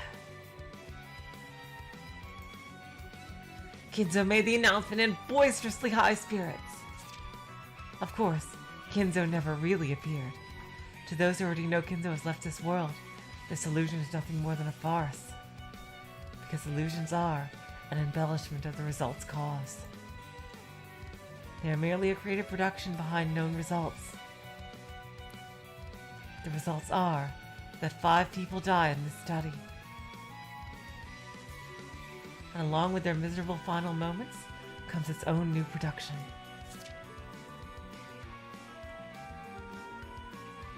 Kinzo made the announcement in boisterously high spirits. Of course, Kinzo never really appeared. To those who already know Kinzo has left this world, this illusion is nothing more than a farce. Because illusions are an embellishment of the results caused. They are merely a creative production behind known results. The results are that 5 people die in this study. And along with their miserable final moments comes its own new production.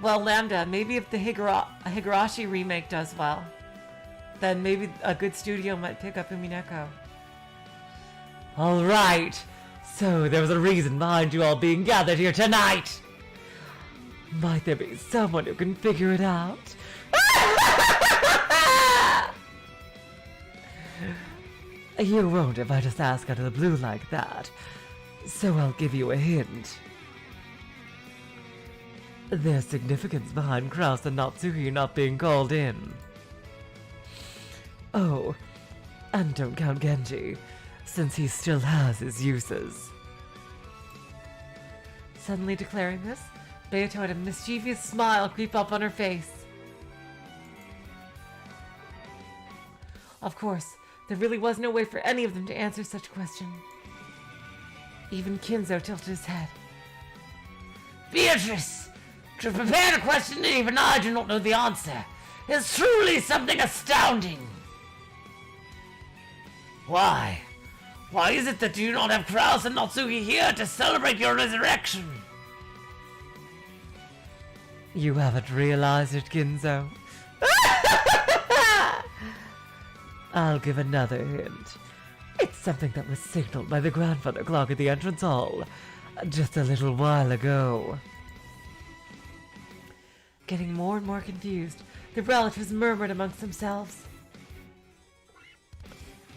Well, Lambda, maybe if the Higurashi remake does well, then maybe a good studio might pick up Umineko. Alright, so there was a reason behind you all being gathered here tonight. Might there be someone who can figure it out? You won't if I just ask out of the blue like that, so I'll give you a hint. There's significance behind Krauss and Natsuki not being called in. Oh, and don't count Genji, since he still has his uses. Suddenly declaring this, Beato had a mischievous smile creep up on her face. Of course, there really was no way for any of them to answer such a question. Even Kinzo tilted his head. Beatrice, to prepare a question that even I do not know the answer is truly something astounding. Why? Why is it that you do not have Krauss and Natsuki here to celebrate your resurrection? You haven't realized it, Kinzo. I'll give another hint. It's something that was signaled by the grandfather clock at the entrance hall just a little while ago. Getting more and more confused, the relatives murmured amongst themselves.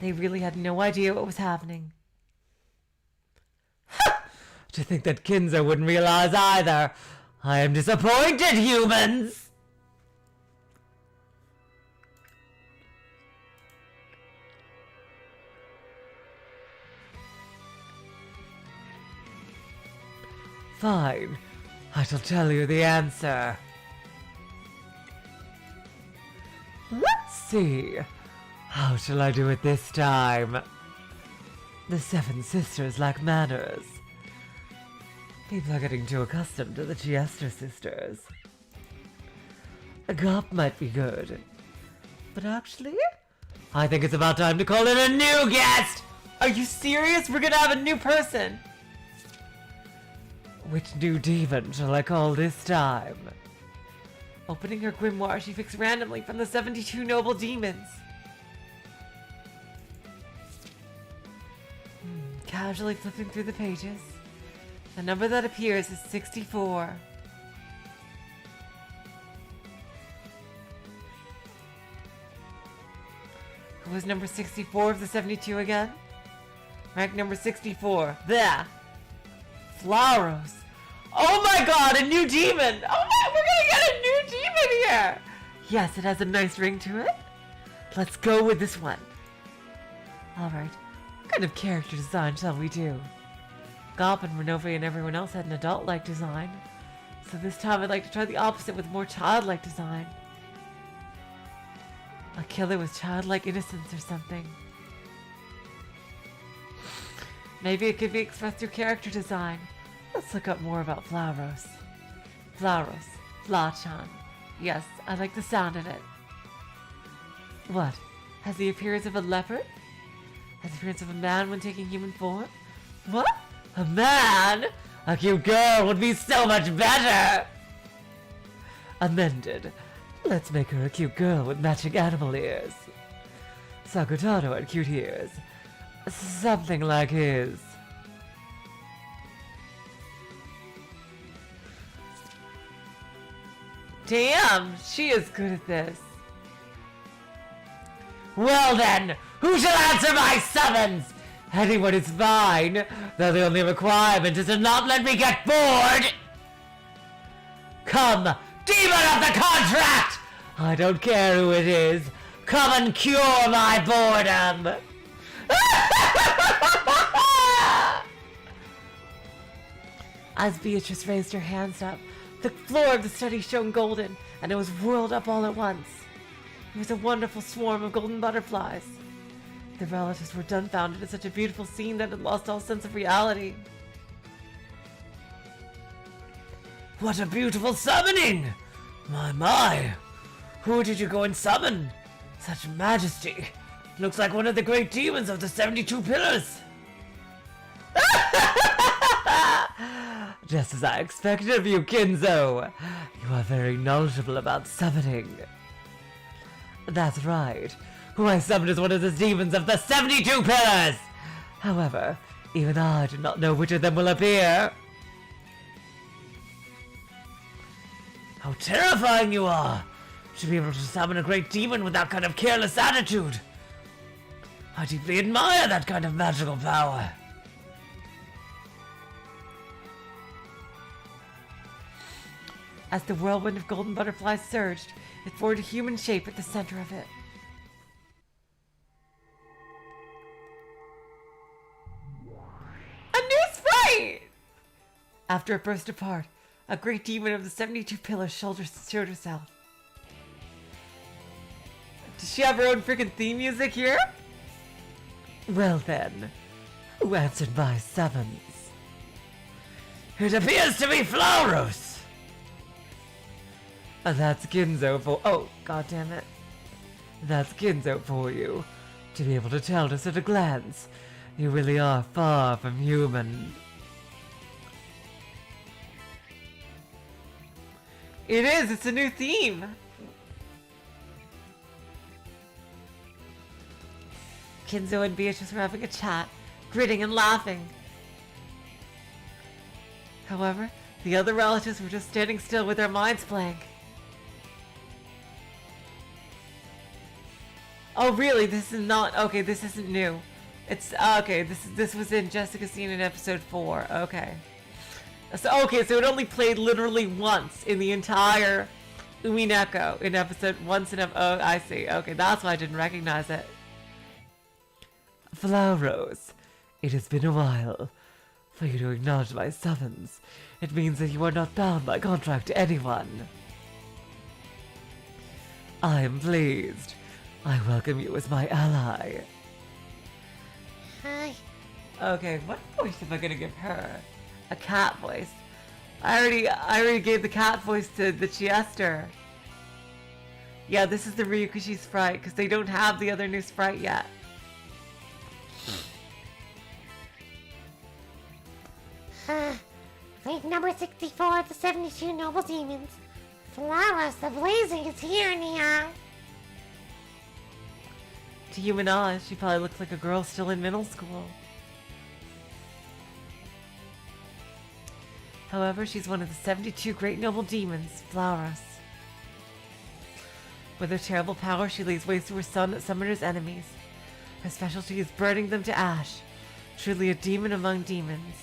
They really had no idea what was happening. To think that Kinzo wouldn't realize either. I am disappointed, humans! Fine. I shall tell you the answer. Let's see. How shall I do it this time? The 7 sisters lack manners. People are getting too accustomed to the Chiester sisters. A gop might be good. But actually, I think it's about time to call in a new guest! Are you serious? We're gonna have a new person! Which new demon shall I call this time? Opening her grimoire, she picks randomly from the 72 noble demons. Casually flipping through the pages. The number that appears is 64. Who was number 64 of the 72 again? Rank number 64. There! Flauros. Oh my god, a new demon! Oh my, we're gonna get a new demon here! Yes, it has a nice ring to it. Let's go with this one. Alright, what kind of character design shall we do? Gop and Renove and everyone else had an adult-like design. So this time I'd like to try the opposite with more childlike design. A killer with childlike innocence or something. Maybe it could be expressed through character design. Let's look up more about Flauros. Flauros. Flachan. Yes, I like the sound of it. What? Has the appearance of a leopard? Has the appearance of a man when taking human form? What? A man? A cute girl would be so much better! Amended. Let's make her a cute girl with matching animal ears. Sakutaro had cute ears. Something like his. Damn, she is good at this. Well then, who shall answer my summons? Anyone is fine, though the only requirement is to not let me get bored! Come, demon of the contract! I don't care who it is. Come and cure my boredom. As Beatrice raised her hands up, the floor of the study shone golden, and it was whirled up all at once. It was a wonderful swarm of golden butterflies. The relatives were dumbfounded at such a beautiful scene that it lost all sense of reality. What a beautiful summoning! My. Who did you go and summon? Such majesty. Looks like one of the great demons of the 72 Pillars. Just as I expected of you, Kinzo. You are very knowledgeable about summoning. That's right. Who I summoned is one of the demons of the 72 Pillars! However, even I do not know which of them will appear. How terrifying you are! To be able to summon a great demon with that kind of careless attitude. I deeply admire that kind of magical power. As the whirlwind of golden butterflies surged, it formed a human shape at the center of it. A new sprite! After it burst apart, a great demon of the 72 Pillars showed herself. Does she have her own freaking theme music here? Well then, who answered my summons? It appears to be Flauros. That's Ginzo for— oh, god damn it. That's Ginzo for you. To be able to tell just at a glance, you really are far from human. It is, it's a new theme. Kinzo and Beatrice were having a chat, grinning and laughing. However, the other relatives were just standing still with their minds blank. Oh really, this is not— okay, this isn't new. It's— okay, this was in Jessica's scene in episode 4, okay. So it only played literally once in the entire Umineko in episode— oh, I see, okay, that's why I didn't recognize it. Flauros, it has been a while. For you to acknowledge my summons, it means that you are not bound by contract to anyone. I am pleased. I welcome you as my ally. Hi. Okay, what voice am I gonna give her? A cat voice. I already gave the cat voice to the Chiester. Yeah, this is the Ryukushi sprite, because they don't have the other new sprite yet. Raid number 64 of the 72 Noble Demons. Flowers the Blazing is here, Nia. To human eyes, she probably looks like a girl still in middle school. However, she's one of the 72 great noble demons, Flauros. With her terrible power, she lays waste to her son that summoners enemies. Her specialty is burning them to ash. Truly a demon among demons.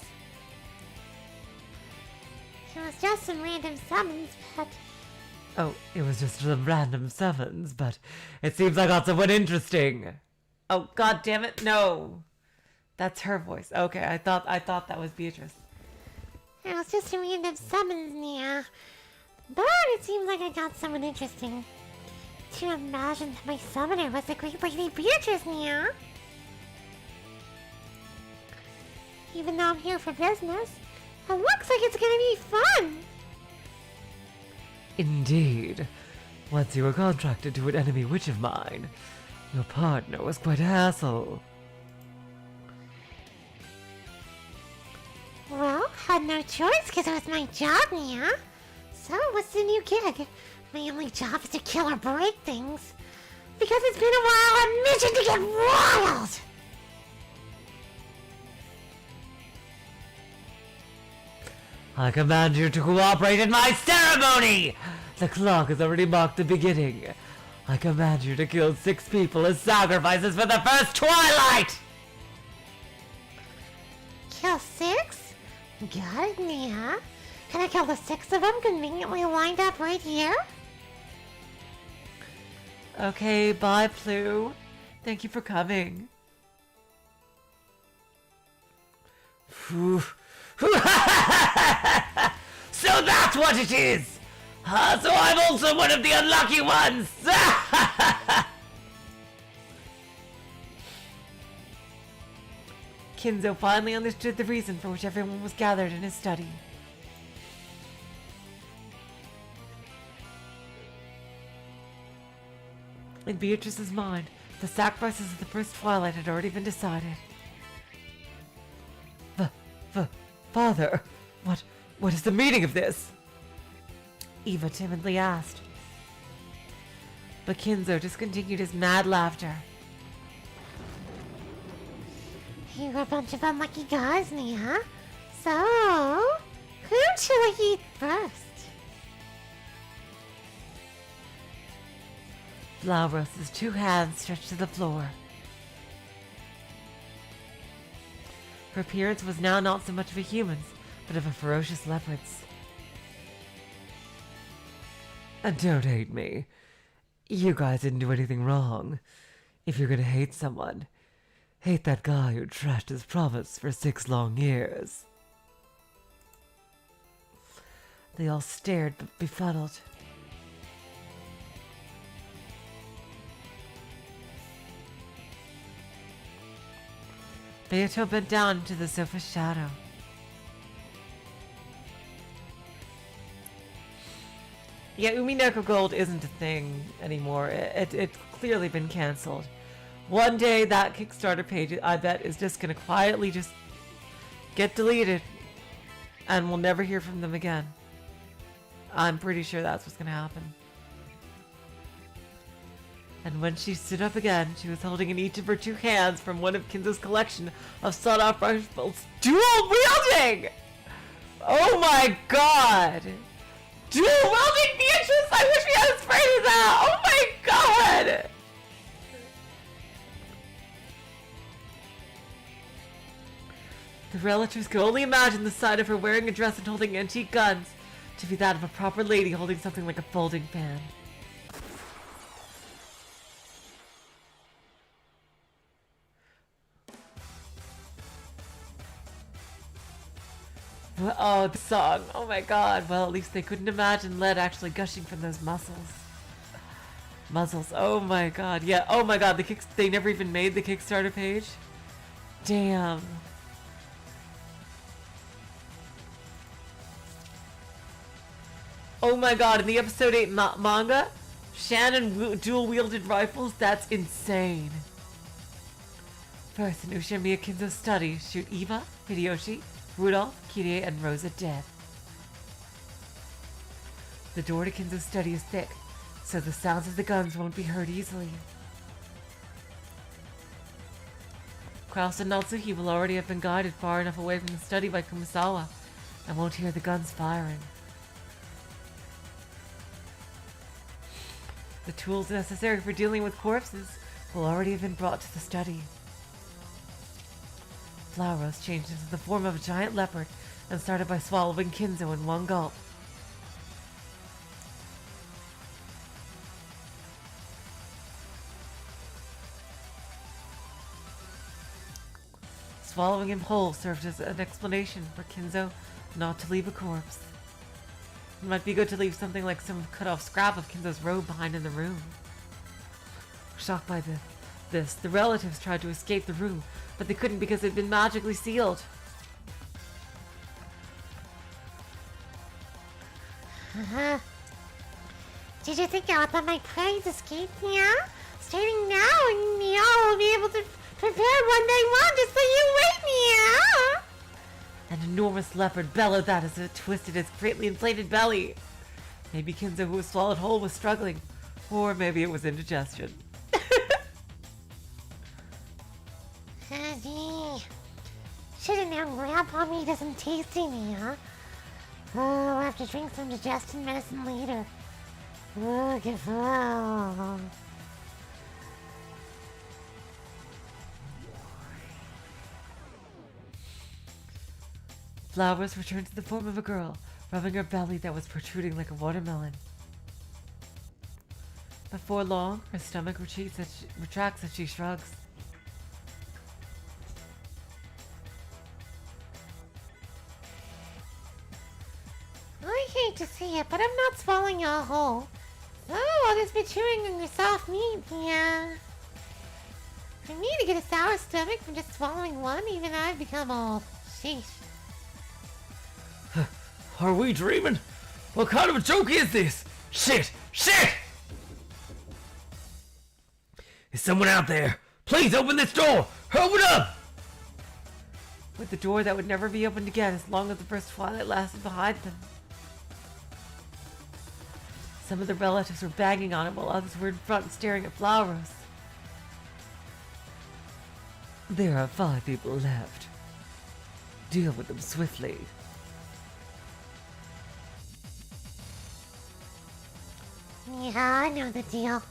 It was just some random summons, but... Oh, it was just some random summons, but it seems I got someone interesting. Oh, god damn it, no. That's her voice. Okay, I thought that was Beatrice. It was just a random summons, Nia. But it seems like I got someone interesting. To imagine that my summoner was the great lady Beatrice, Nia. Even though I'm here for business, it looks like it's gonna be fun. Indeed. Once you were contracted to an enemy witch of mine, your partner was quite a hassle. Well, had no choice because it was my job, Nia. So, what's the new gig? My only job is to kill or break things. Because it's been a while, I'm itching to get wild! I command you to cooperate in my ceremony! The clock has already marked the beginning. I command you to kill 6 people as sacrifices for the first twilight! Kill 6? Got it, Nia. Can I kill the 6 of them conveniently lined up right here? Okay, bye, Plu. Thank you for coming. So that's what it is! So I'm also one of the unlucky ones! Kinzo finally understood the reason for which everyone was gathered in his study. In Beatrice's mind, the sacrifices of the first twilight had already been decided. Father, what is the meaning of this? Eva timidly asked. But Kinzo just continued his mad laughter. You're a bunch of unlucky guys, Nia. So, who shall I eat first? Flauros' 2 hands stretched to the floor. Her appearance was now not so much of a human's, but of a ferocious leopard's. Don't hate me. You guys didn't do anything wrong. If you're gonna hate someone, hate that guy who trashed his promise for 6 long years. They all stared, befuddled. Beato bent down into the sofa's shadow. Yeah, Umineko Gold isn't a thing anymore. It's clearly been cancelled. One day that Kickstarter page, I bet, is just going to quietly just get deleted. And we'll never hear from them again. I'm pretty sure that's what's going to happen. And when she stood up again, she was holding in each of her 2 hands from one of Kinzo's collection of sawed-off rifles, dual-wielding! Oh my god! Dual-wielding Beatrice! I wish we had a spray of that! Oh my god! The relatives could only imagine the sight of her wearing a dress and holding antique guns to be that of a proper lady holding something like a folding fan. Oh, the song. Oh my god. Well, at least they couldn't imagine lead actually gushing from those muscles. Muzzles. Oh my god. Yeah. Oh my god. They never even made the Kickstarter page. Damn. Oh my god. In the episode 8 manga, Shannon dual-wielded rifles. That's insane. First, in Ushimiya Kinzo's study, shoot Eva, Hideyoshi, Rudolph, Kirie, and Rosa dead. The door to Kinzo's study is thick, so the sounds of the guns won't be heard easily. Krauss and Natsuhi will already have been guided far enough away from the study by Kumasawa and won't hear the guns firing. The tools necessary for dealing with corpses will already have been brought to the study. Flauros changed into the form of a giant leopard and started by swallowing Kinzo in one gulp. Swallowing him whole served as an explanation for Kinzo not to leave a corpse. It might be good to leave something like some cut-off scrap of Kinzo's robe behind in the room. Shocked by this, the relatives tried to escape the room, but they couldn't because it had been magically sealed. Did you think I would let my praise escape now? Starting now, and Nia will be able to prepare what they want just so you wait, Nia! An enormous leopard bellowed that as it twisted its greatly inflated belly. Maybe Kinzo, who was swallowed whole, was struggling. Or maybe it was indigestion. Should've known Grandpa meat isn't tasty, Nia. Oh, I'll have to drink some digestion medicine later. Oh, get full. Flowers returned to the form of a girl, rubbing her belly that was protruding like a watermelon. Before long, her stomach retracts as she shrugs. I hate to see it, but I'm not swallowing you all whole. So I'll just be chewing on your soft meat, yeah. For me to get a sour stomach from just swallowing one, even I've become old. Sheesh. Are we dreaming? What kind of a joke is this? Shit! Shit! Is someone out there? Please open this door! Open up! With the door that would never be opened again as long as the first twilight lasted behind them. Some of the relatives were banging on it while others were in front staring at flowers. There are 5 people left. Deal with them swiftly. Yeah, I know the deal.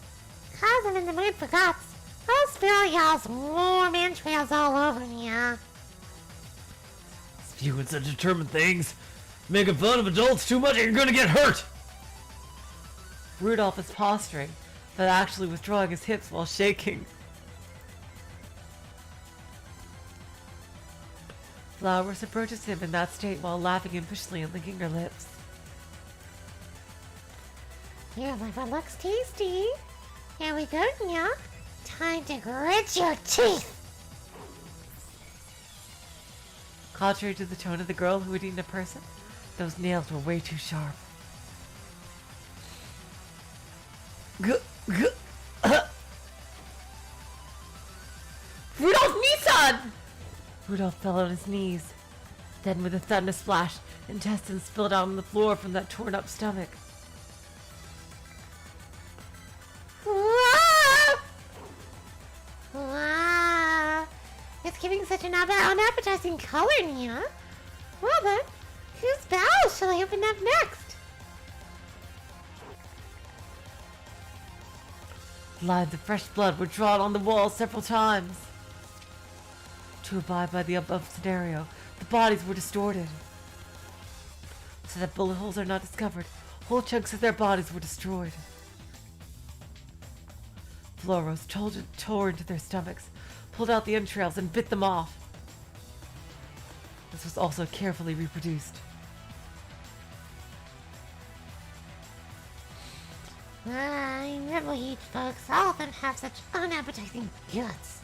Cause I'm in the mood for guts. I'll spill y'all's warm entrails all over me, yeah. Spewing such determined things. Making fun of adults too much and you're gonna get hurt! Rudolph is posturing, but actually withdrawing his hips while shaking. Flowers approaches him in that state while laughing impishly and licking her lips. Your liver looks tasty. Here we go, yeah. Time to grit your teeth. Contrary to the tone of the girl who had eaten a person, those nails were way too sharp. Rudolph Nissan! Rudolph fell on his knees. Then with a thunder splash, intestines spilled out on the floor from that torn up stomach. Wow. It's giving such an unappetizing color, Nia. Well then, whose bowels shall I open up next? Lines of fresh blood were drawn on the wall several times. To abide by the above scenario, the bodies were distorted. So that bullet holes are not discovered, whole chunks of their bodies were destroyed. Floros tore into their stomachs, pulled out the entrails, and bit them off. This was also carefully reproduced. I never eat, folks. All of them have such unappetizing guts.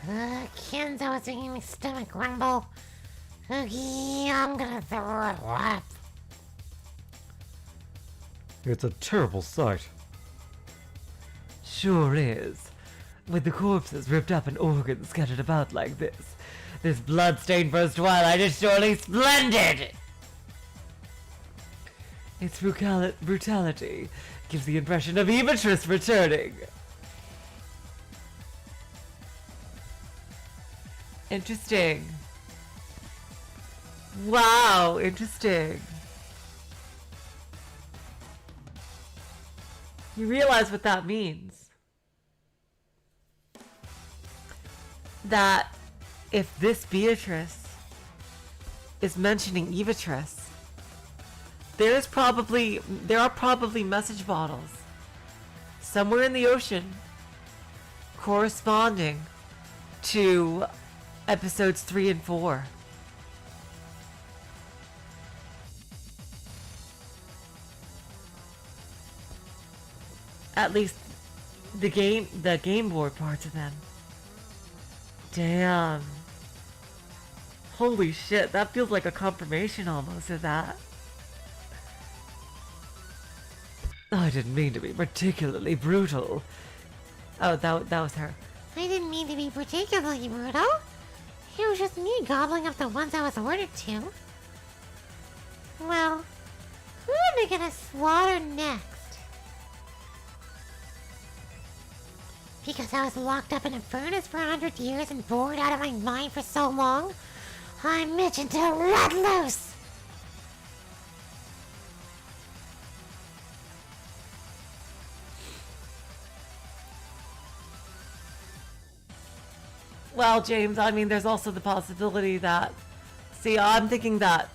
Kenzo is making my stomach rumble. Yeah, I'm gonna throw up. It's a terrible sight. Sure is. With the corpses ripped up and organs scattered about like this, This blood-stained first twilight is surely splendid! its brutality gives the impression of Beatrice returning. Interesting. Wow, interesting. You realize what that means? That if this Beatrice is mentioning Beatrice, there are probably message bottles somewhere in the ocean corresponding to episodes 3 and 4. At least the game board parts of them. Damn. Holy shit, that feels like a confirmation almost of that. I didn't mean to be particularly brutal. Oh, that was her. I didn't mean to be particularly brutal. It was just me gobbling up the ones I was ordered to. Well, who am I gonna slaughter next? Because I was locked up in a furnace for 100 years and bored out of my mind for so long, I'm itching to let loose. Well, James, I mean, there's also the possibility that... See, I'm thinking that,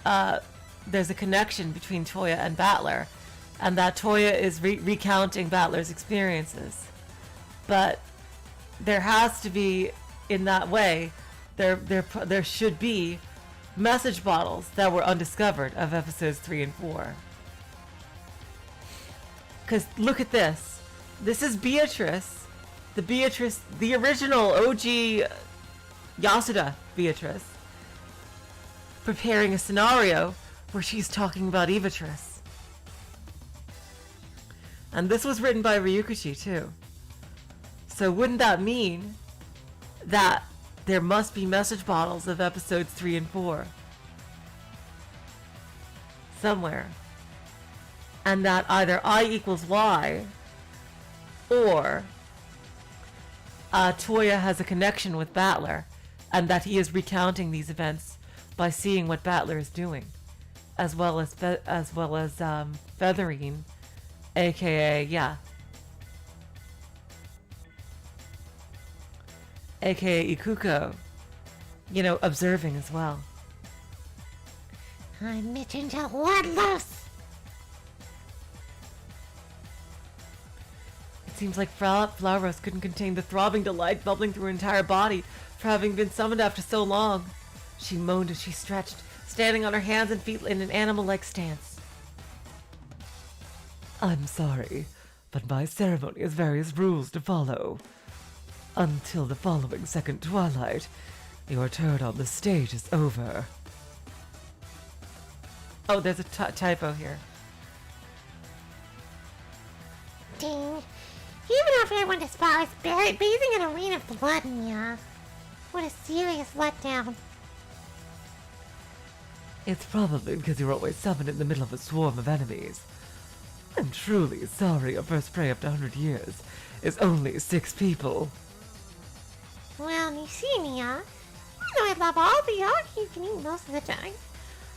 there's a connection between Toya and Battler, and that Toya is recounting Battler's experiences. But there has to be, in that way, there should be message bottles that were undiscovered of episodes 3 and 4. Because look at this. This is Beatrice. The original OG Yasuda Beatrice, preparing a scenario where she's talking about Evatrice. And this was written by Ryukishi too. So wouldn't that mean that there must be message bottles of episodes 3 and 4 somewhere? And that either I equals Y or Toya has a connection with Battler, and that he is recounting these events by seeing what Battler is doing, as well as Featherine, aka aka Ikuko, observing as well. I'm itching to let loose. It seems like Flower Rose couldn't contain the throbbing delight bubbling through her entire body for having been summoned after so long. She moaned as she stretched, standing on her hands and feet in an animal-like stance. I'm sorry, but my ceremony has various rules to follow. Until the following second twilight, your turn on the stage is over. Oh, there's a typo here. Ding. Even after I went as far as bathing in a rain of blood, Mia. What a serious letdown. It's probably because you're always summoned in the middle of a swarm of enemies. I'm truly sorry your first prey after 100 years is only 6 people. Well, you see, Mia, even though I love all the art you can eat most of the time,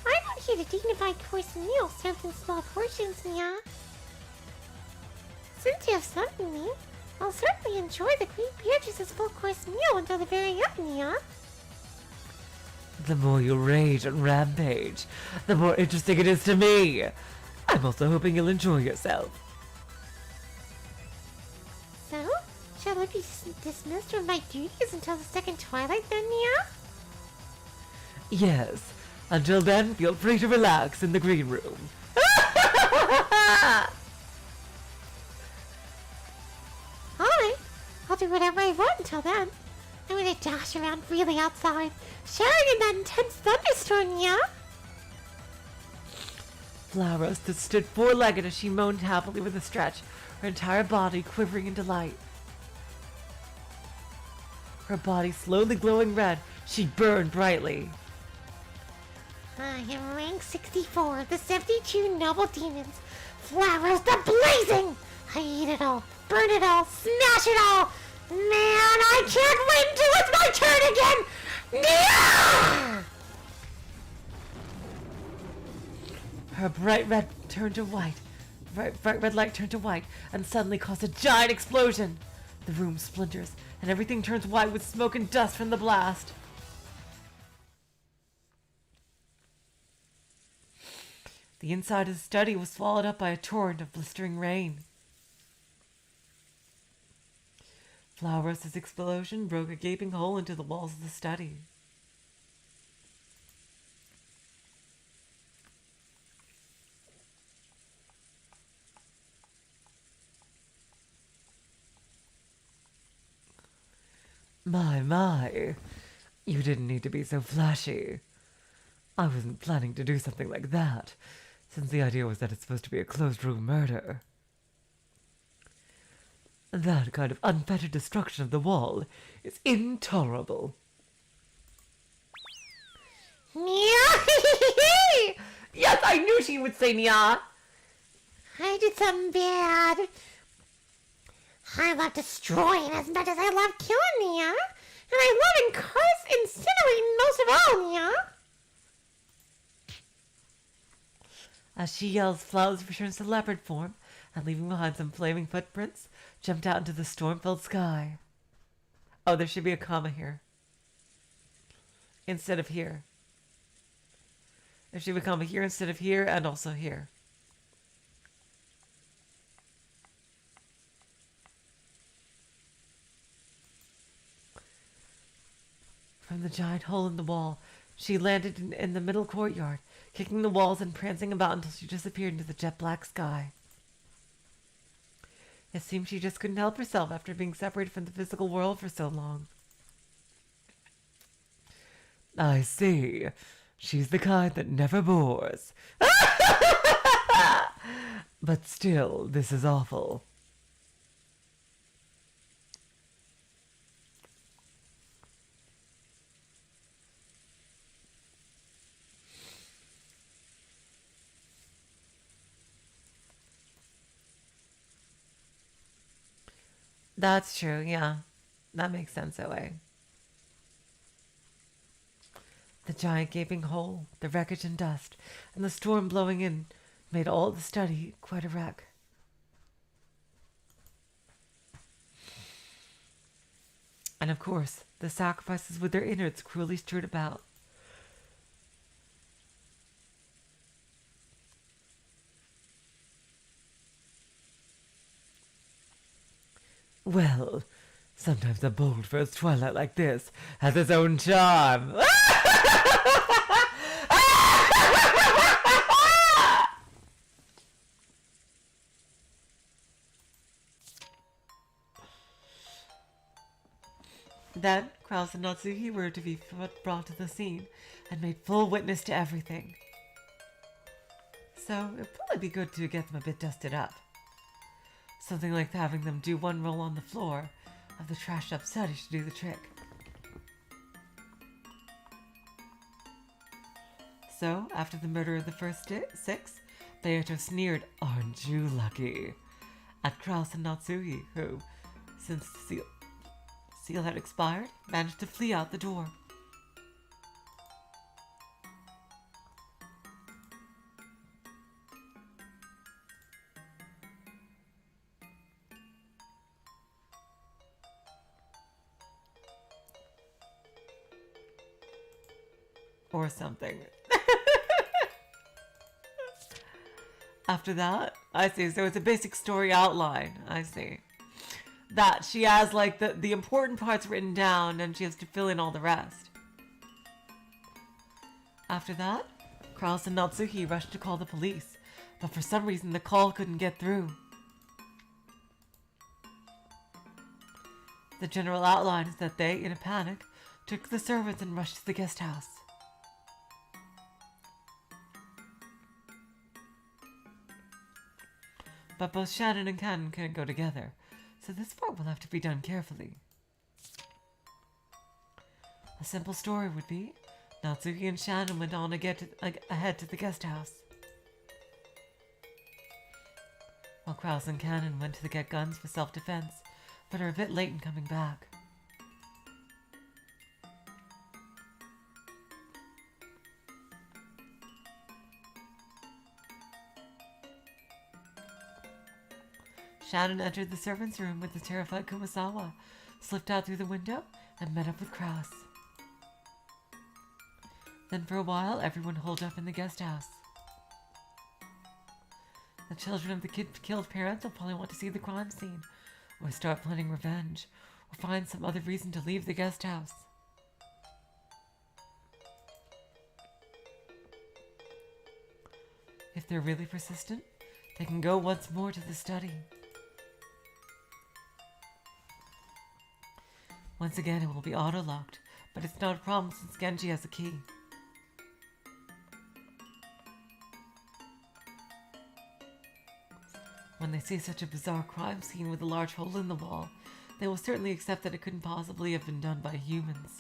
I'm not here to dignify course meals served in small portions, Mia. Since you have summoned me, I'll certainly enjoy the Great Beatrice's full-course meal until the very end, Mia. The more you rage and rampage, the more interesting it is to me. I'm also hoping you'll enjoy yourself. So, shall I be dismissed from my duties until the second twilight then, Mia? Yes. Until then, feel free to relax in the green room. Alright, I'll do whatever I want until then. I'm gonna dash around freely outside, sharing in that intense thunderstorm, yeah? Flower Rose stood four-legged as she moaned happily with a stretch, her entire body quivering in delight. Her body slowly glowing red, she burned brightly. I am rank 64 of the 72 noble demons. Flowers the blazing! I eat it all, burn it all, smash it all! Man, I can't wait until it's my turn again! Yeah! Her bright red turned to white. Bright red light turned to white and suddenly caused a giant explosion. The room splinters and everything turns white with smoke and dust from the blast. The inside of the study was swallowed up by a torrent of blistering rain. Flower Rose's explosion broke a gaping hole into the walls of the study. My. You didn't need to be so flashy. I wasn't planning to do something like that, since the idea was that it's supposed to be a closed-room murder. That kind of unfettered destruction of the wall is intolerable. Yeah! Yes, I knew she would say Nya! I did something bad. I love destroying as much as I love killing, Nia. And I love incinerating most of all, Nia. As she yells, Flowers returns to leopard form and, leaving behind some flaming footprints, jumped out into the storm-filled sky. Oh, there should be a comma here instead of here. if she would come here instead of here and also here. From the giant hole in the wall, she landed in the middle courtyard, kicking the walls and prancing about until she disappeared into the jet black sky. It seemed she just couldn't help herself after being separated from the physical world for so long. I see. She's the kind that never bores. But still, this is awful. That's true, yeah. That makes sense that way. The giant gaping hole, the wreckage and dust, and the storm blowing in made all the study quite a wreck. And of course, the sacrifices with their innards cruelly strewed about. Well, sometimes a bold first twilight like this has its own charm. Then Krauss and Natsuki were to be brought to the scene and made full witness to everything. So it'd probably be good to get them a bit dusted up. Something like having them do one roll on the floor of the trashed up study to do the trick. So, after the murder of the first 6, Beatrice sneered, "Aren't you lucky?" at Krauss and Natsuki, who, since the seal had expired, managed to flee out the door. Or something. After that, I see. So it's a basic story outline. I see. That she has like the important parts written down and she has to fill in all the rest. After that, Krauss and Natsuki rushed to call the police, but for some reason the call couldn't get through. The general outline is that they, in a panic, took the servants and rushed to the guest house. But both Shannon and Canon couldn't go together, so this part will have to be done carefully. A simple story would be, Natsuki and Shannon went on ahead to the guest house, while Krauss and Canon went to get guns for self-defense, but are a bit late in coming back. Shannon entered the servants' room with the terrified Kumasawa, slipped out through the window, and met up with Krauss. Then for a while, everyone holed up in the guest house. The children of the killed parents will probably want to see the crime scene, or start planning revenge, or find some other reason to leave the guest house. If they're really persistent, they can go once more to the study. Once again, it will be auto-locked, but it's not a problem since Genji has a key. When they see such a bizarre crime scene with a large hole in the wall, they will certainly accept that it couldn't possibly have been done by humans.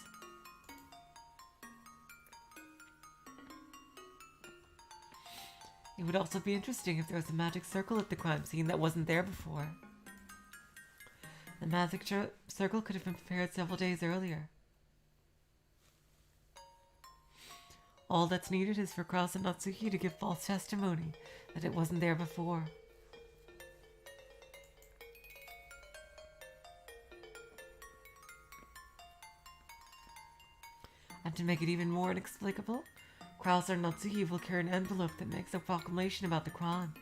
It would also be interesting if there was a magic circle at the crime scene that wasn't there before. The magic circle could have been prepared several days earlier. All that's needed is for Krauss and Natsuki to give false testimony that it wasn't there before. And to make it even more inexplicable, Krauss or Natsuki will carry an envelope that makes a proclamation about the crime.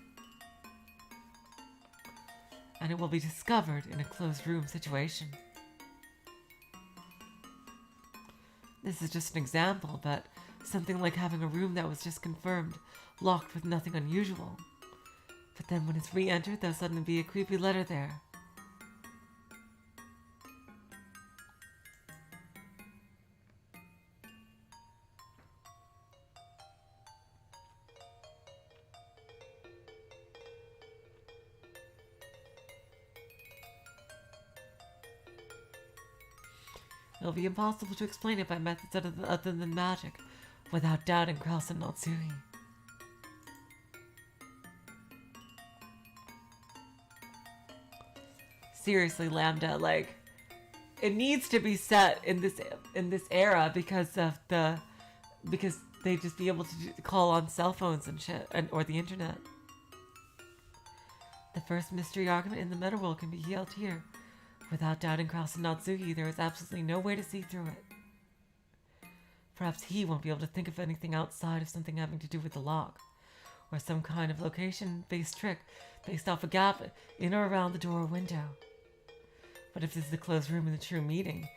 And it will be discovered in a closed room situation. This is just an example, but something like having a room that was just confirmed, locked with nothing unusual. But then when it's re-entered, there'll suddenly be a creepy letter there. It'll be impossible to explain it by methods other than magic, without doubting Krauss and Natsuki. Seriously, Lambda, like, it needs to be set in this era because they'd just be able to call on cell phones and shit, or the internet. The first mystery argument in the meta world can be healed here. Without doubting Krauss and Natsuki, there is absolutely no way to see through it. Perhaps he won't be able to think of anything outside of something having to do with the lock, or some kind of location-based trick based off a gap in or around the door or window. But if this is the closed room in the true meeting,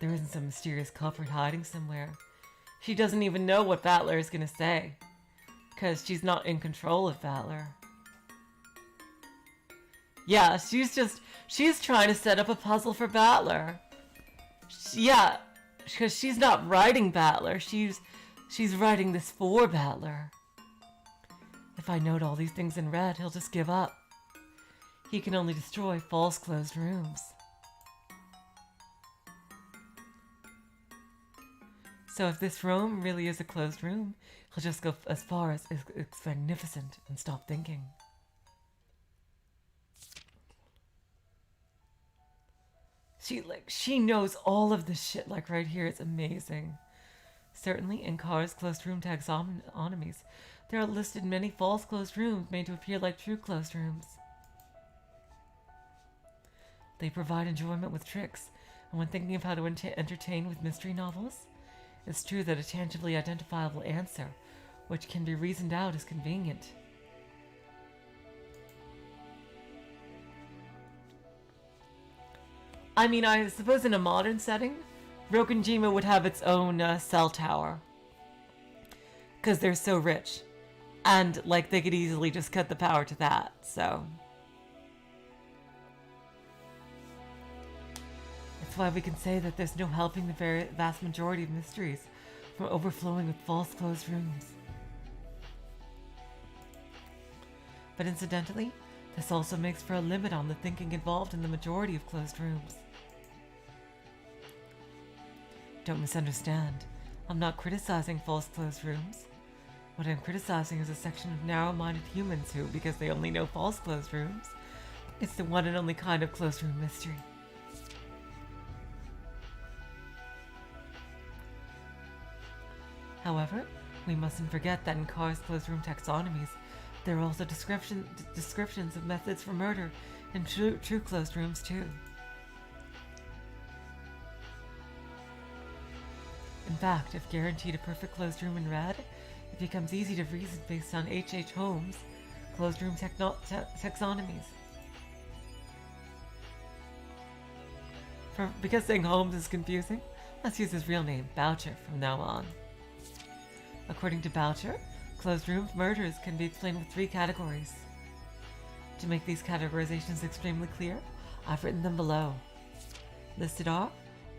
there isn't some mysterious culprit hiding somewhere. She doesn't even know what Battler is going to say, because she's not in control of Battler. Yeah, she's trying to set up a puzzle for Battler. Yeah, because she's not writing Battler, she's writing this for Battler. If I note all these things in red, he'll just give up. He can only destroy false closed rooms. So if this room really is a closed room, he'll just go as far as it's magnificent and stop thinking. She knows all of this shit, like right here. It's amazing. Certainly, in Car's closed room taxonomies, there are listed many false closed rooms made to appear like true closed rooms. They provide enjoyment with tricks, and when thinking of how to entertain with mystery novels, it's true that a tangibly identifiable answer, which can be reasoned out, is convenient. I mean, I suppose in a modern setting, Rokenjima would have its own cell tower. Because they're so rich. And, like, they could easily just cut the power to that, so. That's why we can say that there's no helping the vast majority of mysteries from overflowing with false closed rooms. But incidentally, this also makes for a limit on the thinking involved in the majority of closed rooms. Don't misunderstand. I'm not criticizing false closed rooms. What I'm criticizing is a section of narrow-minded humans who, because they only know false closed rooms, it's the one and only kind of closed room mystery. However, we mustn't forget that in Car's closed room taxonomies, there are also descriptions of methods for murder in true closed rooms too. In fact, if guaranteed a perfect closed room in red, it becomes easy to reason based on H.H. Holmes' closed room taxonomies. Because saying Holmes is confusing, let's use his real name, Boucher, from now on. According to Boucher, closed room murders can be explained with 3 categories. To make these categorizations extremely clear, I've written them below. Listed are: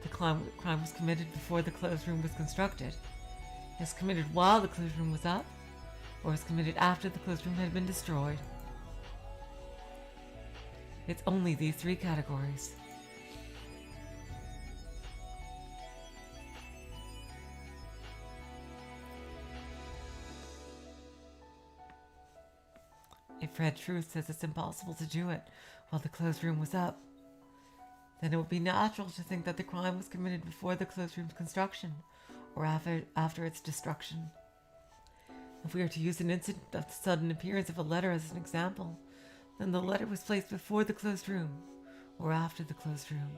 the crime was committed before the closed room was constructed, is committed while the closed room was up, or is committed after the closed room had been destroyed. It's only these 3 categories. If Red Truth says it's impossible to do it while the closed room was up, then it would be natural to think that the crime was committed before the closed room's construction, or after its destruction. If we are to use an incident of the sudden appearance of a letter as an example, then the letter was placed before the closed room, or after the closed room.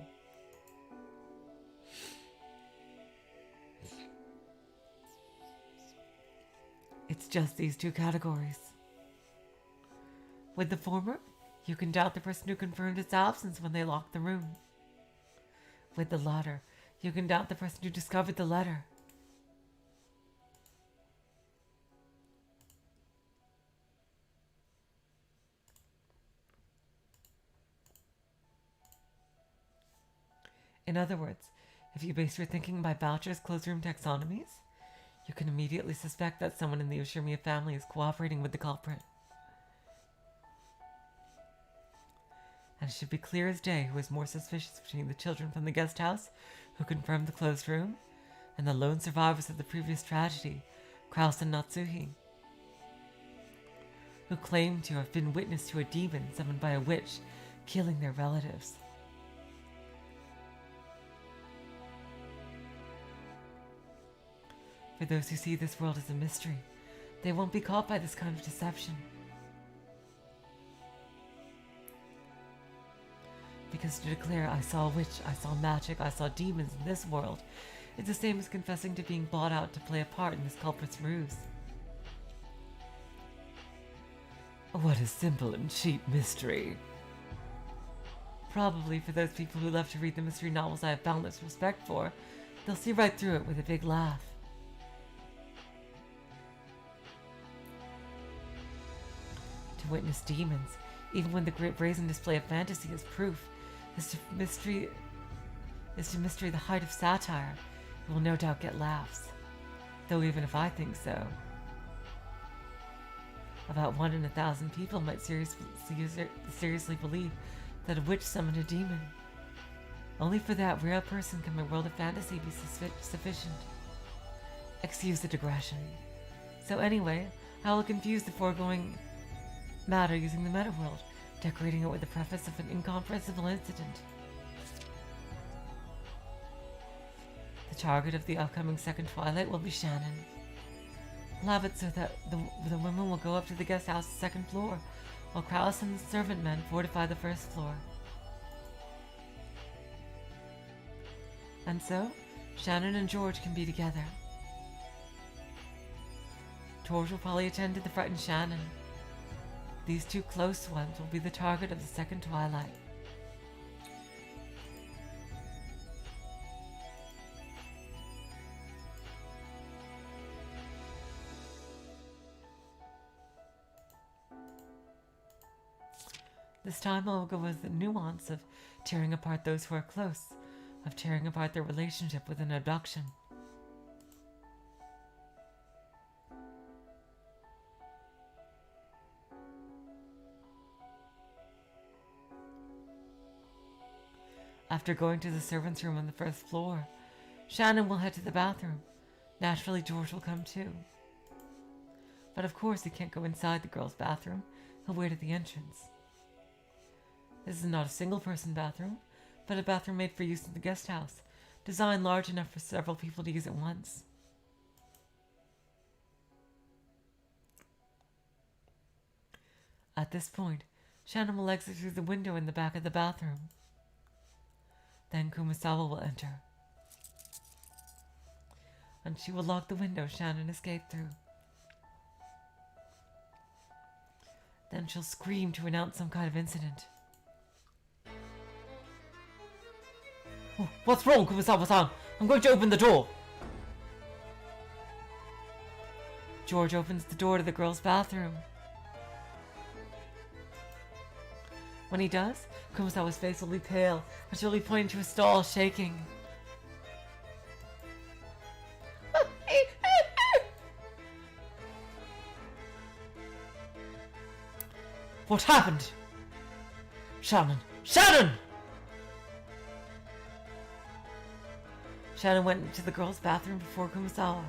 It's just these two categories. With the former, you can doubt the person who confirmed its absence when they locked the room. With the latter, you can doubt the person who discovered the letter. In other words, if you base your thinking by Boucher's closed room taxonomies, you can immediately suspect that someone in the Ushirmiya family is cooperating with the culprit. And it should be clear as day who is more suspicious between the children from the guest house, who confirmed the closed room, and the lone survivors of the previous tragedy, Krauss and Natsuhi, who claim to have been witness to a demon summoned by a witch killing their relatives. For those who see this world as a mystery, they won't be caught by this kind of deception. Because to declare I saw a witch, I saw magic, I saw demons in this world, is the same as confessing to being bought out to play a part in this culprit's ruse. What a simple and cheap mystery. Probably for those people who love to read the mystery novels I have boundless respect for, they'll see right through it with a big laugh. To witness demons, even when the great brazen display of fantasy is proof, is to mystery the height of satire. You will no doubt get laughs, though even if I think so, about 1 in 1,000 people might seriously believe that a witch summoned a demon. Only for that rare person can my world of fantasy be sufficient. Excuse the digression. So anyway, I will confuse the foregoing matter using the meta-world, decorating it with the preface of an incomprehensible incident. The target of the upcoming second Twilight will be Shannon. I'll have it so that the women will go up to the guest house's second floor, while Krauss and the servant men fortify the first floor. And so, Shannon and George can be together. George will probably attend to the frightened Shannon. These two close ones will be the target of the second Twilight. This time I will go with the nuance of tearing apart those who are close, of tearing apart their relationship with an abduction. After going to the servants' room on the first floor, Shannon will head to the bathroom. Naturally, George will come too. But of course he can't go inside the girls' bathroom. He'll wait at the entrance. This is not a single-person bathroom, but a bathroom made for use in the guest house, designed large enough for several people to use at once. At this point, Shannon will exit through the window in the back of the bathroom. Then Kumasawa will enter. And she will lock the window Shannon escaped through. Then she'll scream to announce some kind of incident. Oh, what's wrong, Kumasawa-san? I'm going to open the door. George opens the door to the girls' bathroom. When he does, Kumasawa's face will be pale, and she'll be pointing to a stall, shaking. What happened? Shannon! Shannon! Shannon went into the girls' bathroom before Kumasawa.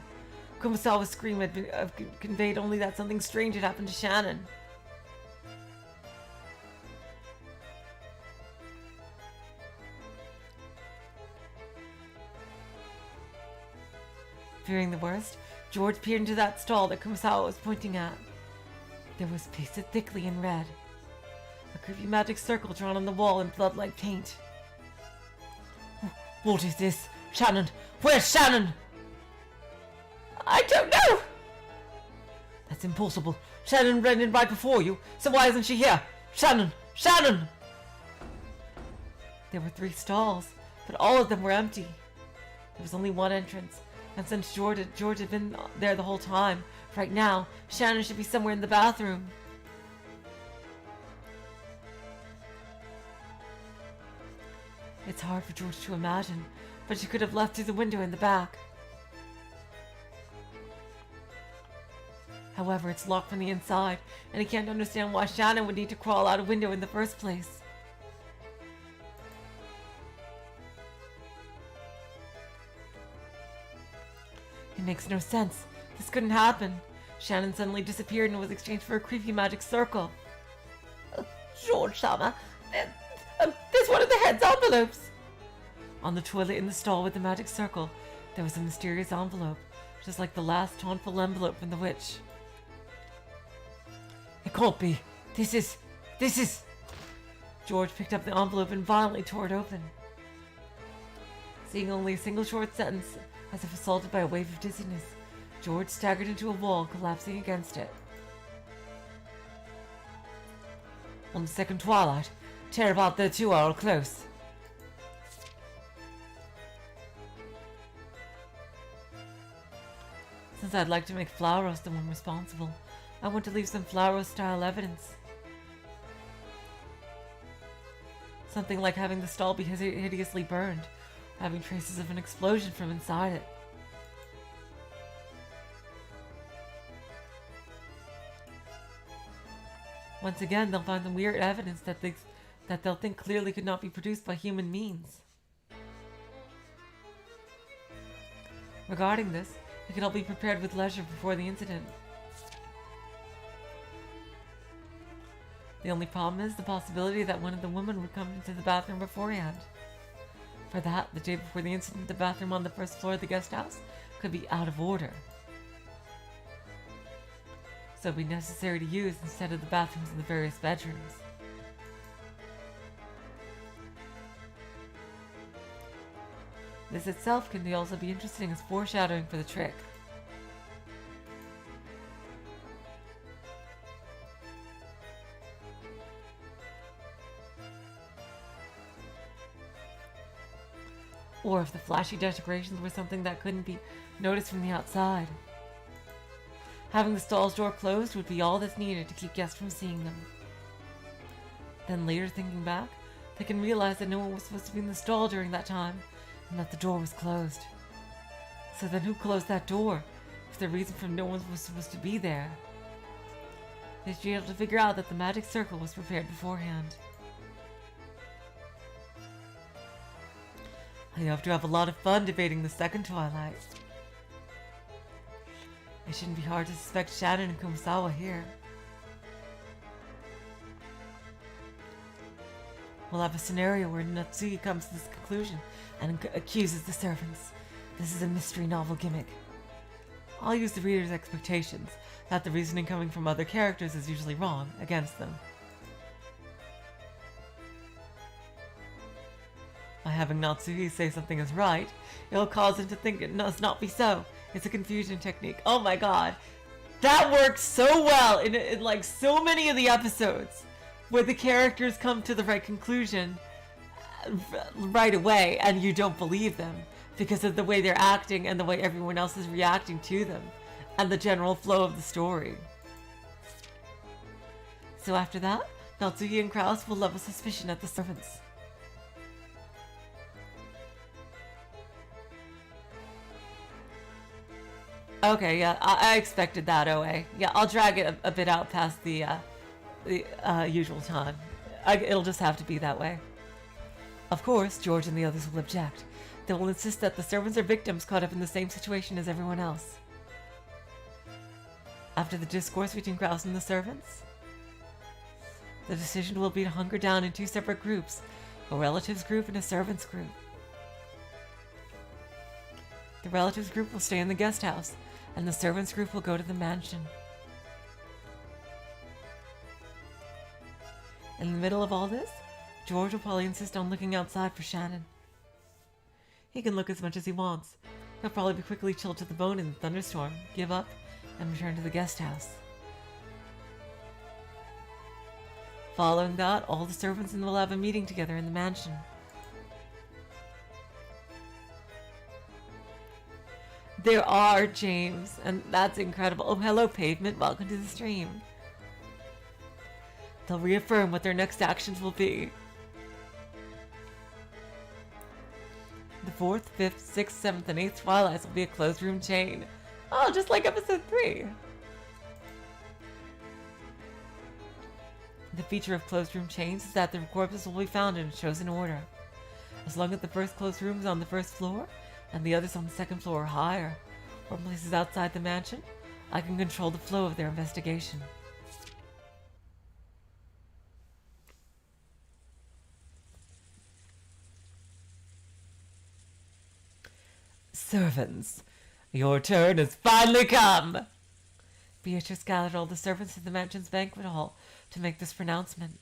Kumasawa's scream had conveyed only that something strange had happened to Shannon. Fearing the worst, George peered into that stall that Kumasawa was pointing at. There was pasted thickly in red. A creepy magic circle drawn on the wall in blood-like paint. What is this? Shannon! Where's Shannon? I don't know! That's impossible. Shannon ran in right before you, so why isn't she here? Shannon! Shannon! There were 3 stalls, but all of them were empty. There was only one entrance, and since George had been there the whole time, right now, Shannon should be somewhere in the bathroom. It's hard for George to imagine, but she could have left through the window in the back. However, it's locked from the inside, and he can't understand why Shannon would need to crawl out a window in the first place. It makes no sense. This couldn't happen. Shannon suddenly disappeared and was exchanged for a creepy magic circle. George Summer, there's one of the head's envelopes. On the toilet in the stall with the magic circle, there was a mysterious envelope, just like the last tauntful envelope from the witch. It can't be. This is... George picked up the envelope and violently tore it open. Seeing only a single short sentence, as if assaulted by a wave of dizziness, George staggered into a wall, collapsing against it. On the second twilight, tear about the 2 are all close. Since I'd like to make Flowros the one responsible, I want to leave some Flowros-style evidence. Something like having the stall be hideously burned, or having traces of an explosion from inside it. Once again, they'll find the weird evidence that they'll think clearly could not be produced by human means. Regarding this, we could all be prepared with leisure before the incident. The only problem is the possibility that one of the women would come into the bathroom beforehand. For that, the day before the incident, the bathroom on the first floor of the guest house could be out of order. So it would be necessary to use instead of the bathrooms in the various bedrooms. This itself can also be interesting as foreshadowing for the trick. Or if the flashy decorations were something that couldn't be noticed from the outside. Having the stall's door closed would be all that's needed to keep guests from seeing them. Then later, thinking back, they can realize that no one was supposed to be in the stall during that time, and that the door was closed. So then who closed that door, if the reason for no one was supposed to be there? They should be able to figure out that the magic circle was prepared beforehand. I hope to have a lot of fun debating the second Twilight. It shouldn't be hard to suspect Shannon and Kumasawa here. We'll have a scenario where Natsuki comes to this conclusion and accuses the servants. This is a mystery novel gimmick. I'll use the reader's expectations that the reasoning coming from other characters is usually wrong against them. By having Natsuki say something is right, it'll cause him to think it must not be so. It's a confusion technique. Oh my god. That works so well in like so many of the episodes where the characters come to the right conclusion right away and you don't believe them because of the way they're acting and the way everyone else is reacting to them and the general flow of the story. So after that, Natsuki and Krauss will level suspicion at the servants. Okay, yeah, I expected that, OA. Yeah, I'll drag it a bit out past the usual time. It'll just have to be that way. Of course, George and the others will object. They will insist that the servants are victims caught up in the same situation as everyone else. After the discourse between Krauss and the servants, the decision will be to hunker down in 2 separate groups, a relatives group and a servants group. The relatives group will stay in the guest house, and the servants group will go to the mansion. In the middle of all this, George will probably insist on looking outside for Shannon. He can look as much as he wants. He'll probably be quickly chilled to the bone in the thunderstorm, give up, and return to the guest house. Following that, all the servants will have a meeting together in the mansion. There are, James, and that's incredible. Oh, hello, Pavement. Welcome to the stream. They'll reaffirm what their next actions will be. The 4th, 5th, 6th, 7th, and 8th Twilights will be a closed room chain. Oh, just like episode 3. The feature of closed room chains is that the corpses will be found in a chosen order. As long as the first closed room is on the first floor, and the others on the second floor or higher, or places outside the mansion, I can control the flow of their investigation. Servants, your turn has finally come! Beatrice gathered all the servants in the mansion's banquet hall to make this pronouncement.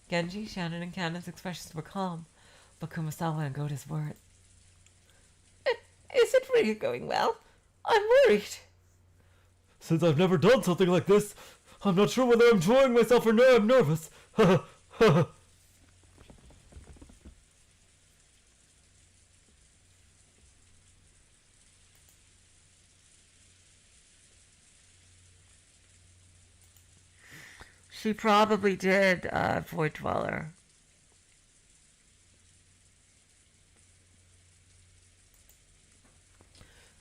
Genji, Shannon, and Canon's expressions were calm, but Kumasawa and Gota's weren't. Is it really going well? I'm worried. Since I've never done something like this, I'm not sure whether I'm enjoying myself or no, I'm nervous. She probably did, Void Dweller.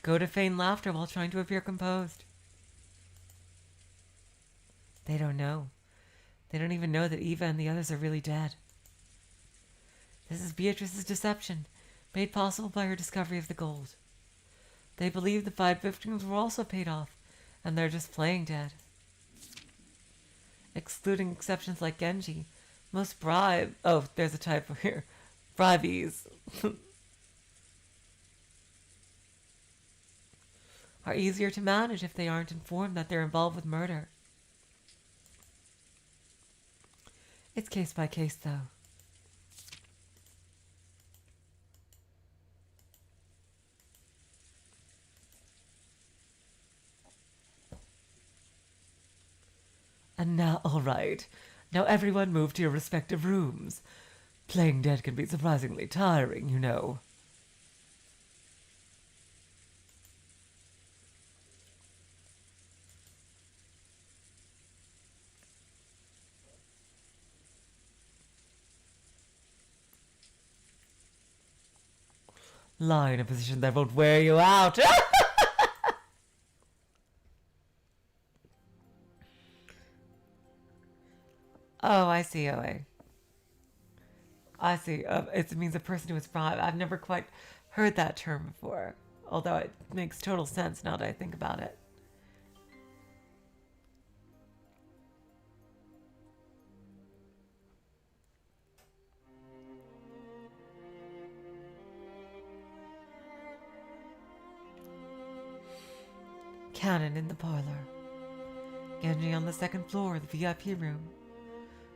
Gota feigned laughter while trying to appear composed. They don't know. They don't even know that Eva and the others are really dead. This is Beatrice's deception, made possible by her discovery of the gold. They believe the 5 victims were also paid off, and they're just playing dead. Excluding exceptions like Genji, most oh, there's a typo here. Bribees are easier to manage if they aren't informed that they're involved with murder. It's case by case, though. And now, all right. Now everyone move to your respective rooms. Playing dead can be surprisingly tiring, you know. Lie in a position that won't wear you out. Oh, I see, OA. I see. It means a person who is bribed. I've never quite heard that term before, although it makes total sense now that I think about it. Canon in the parlor. Genji on the second floor, the VIP room.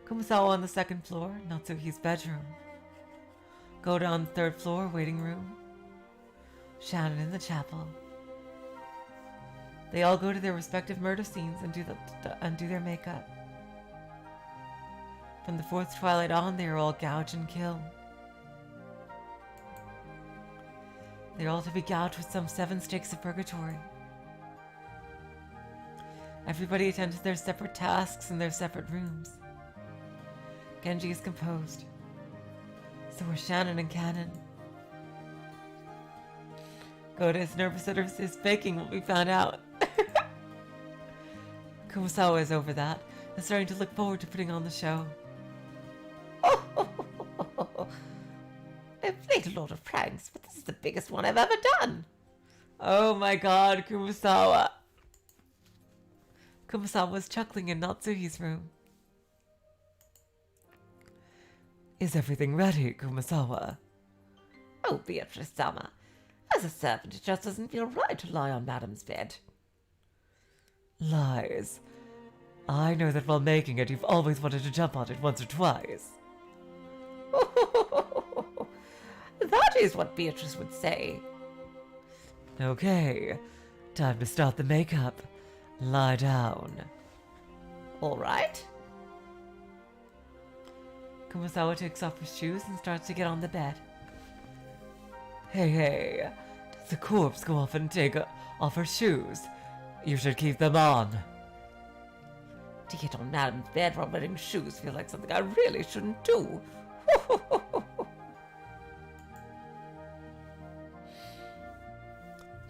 Kumasawa on the second floor, Natsuhi's bedroom. Gota on the third floor, waiting room. Shannon in the chapel. They all go to their respective murder scenes and do their makeup. From the 4th Twilight on, they are all gouge and kill. They're all to be gouged with some 7 stakes of purgatory. Everybody attends to their separate tasks in their separate rooms. Genji is composed. So are Shannon and Canon. Gota is nervous that his faking will be found out. Kumasawa is over that and starting to look forward to putting on the show. I've played a lot of pranks, but this is the biggest one I've ever done. Oh my god, Kumasawa. Kumasawa was chuckling in Natsuhi's room. Is everything ready, Kumasawa? Oh, Beatrice-sama. As a servant, it just doesn't feel right to lie on Madam's bed. Lies. I know that while making it, you've always wanted to jump on it once or twice. That is what Beatrice would say. Okay, time to start the makeup. Lie down. All right. Kumasawa takes off his shoes and starts to get on the bed. Hey, does the corpse go off and take off her shoes? You should keep them on. To get on Madam's bed while wearing shoes feels like something I really shouldn't do.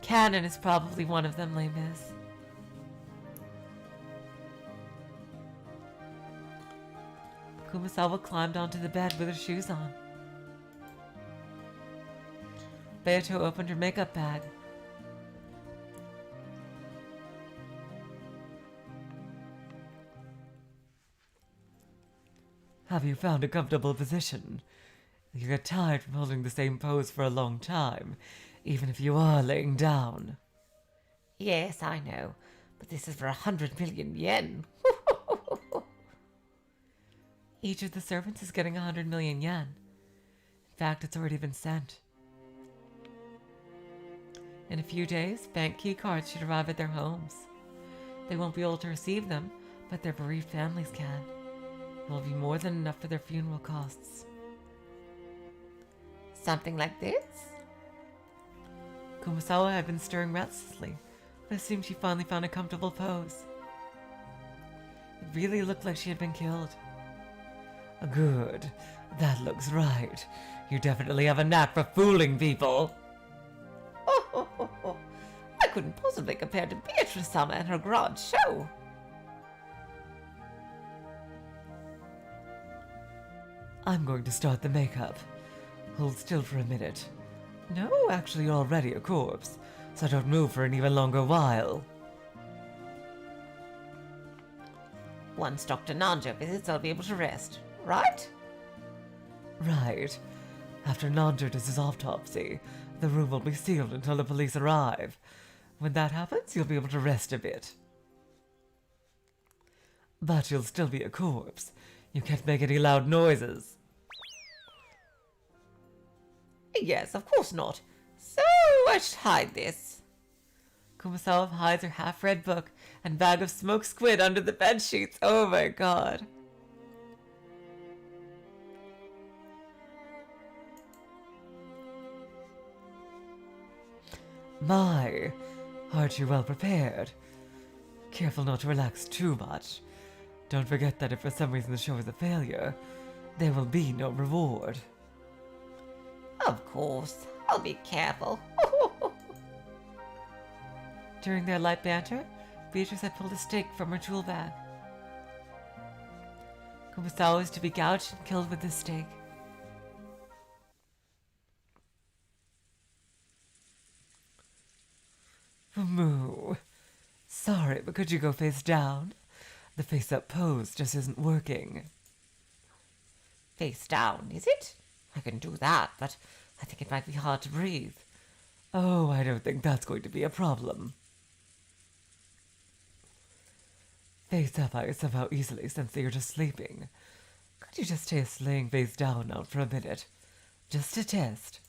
Canon is probably one of them, Les Mis. Kumasawa climbed onto the bed with her shoes on. Beato opened her makeup bag. Have you found a comfortable position? You get tired from holding the same pose for a long time, even if you are laying down. Yes, I know, but this is for 100 million yen. Each of the servants is getting 100 million yen. In fact, it's already been sent. In a few days, bank key cards should arrive at their homes. They won't be able to receive them, but their bereaved families can. It will be more than enough for their funeral costs. Something like this? Kumasawa had been stirring restlessly, but it seemed she finally found a comfortable pose. It really looked like she had been killed. Good. That looks right. You definitely have a knack for fooling people. I couldn't possibly compare to Beatrice-sama and her grand show. I'm going to start the makeup. Hold still for a minute. No, actually, you're already a corpse, so don't move for an even longer while. Once Dr. Nanjo visits, I'll be able to rest, right? Right. After Nanjo does his autopsy, the room will be sealed until the police arrive. When that happens, you'll be able to rest a bit. But you'll still be a corpse. You can't make any loud noises. Yes, of course not. So I should hide this. Kumasawa hides her half-read book and bag of smoked squid under the bed sheets. Oh my god. My, aren't you well prepared? Careful not to relax too much. Don't forget that if for some reason the show is a failure, there will be no reward. Of course, I'll be careful. During their light banter, Beatrice had pulled a stake from her tool bag. Kumasawa is to be gouged and killed with this stake. Moo. Sorry, but could you go face down? The face-up pose just isn't working. Face down, is it? I can do that, but I think it might be hard to breathe. Oh, I don't think that's going to be a problem. Face up I somehow easily since you're just sleeping. Could you just test laying face down now for a minute? Just to test.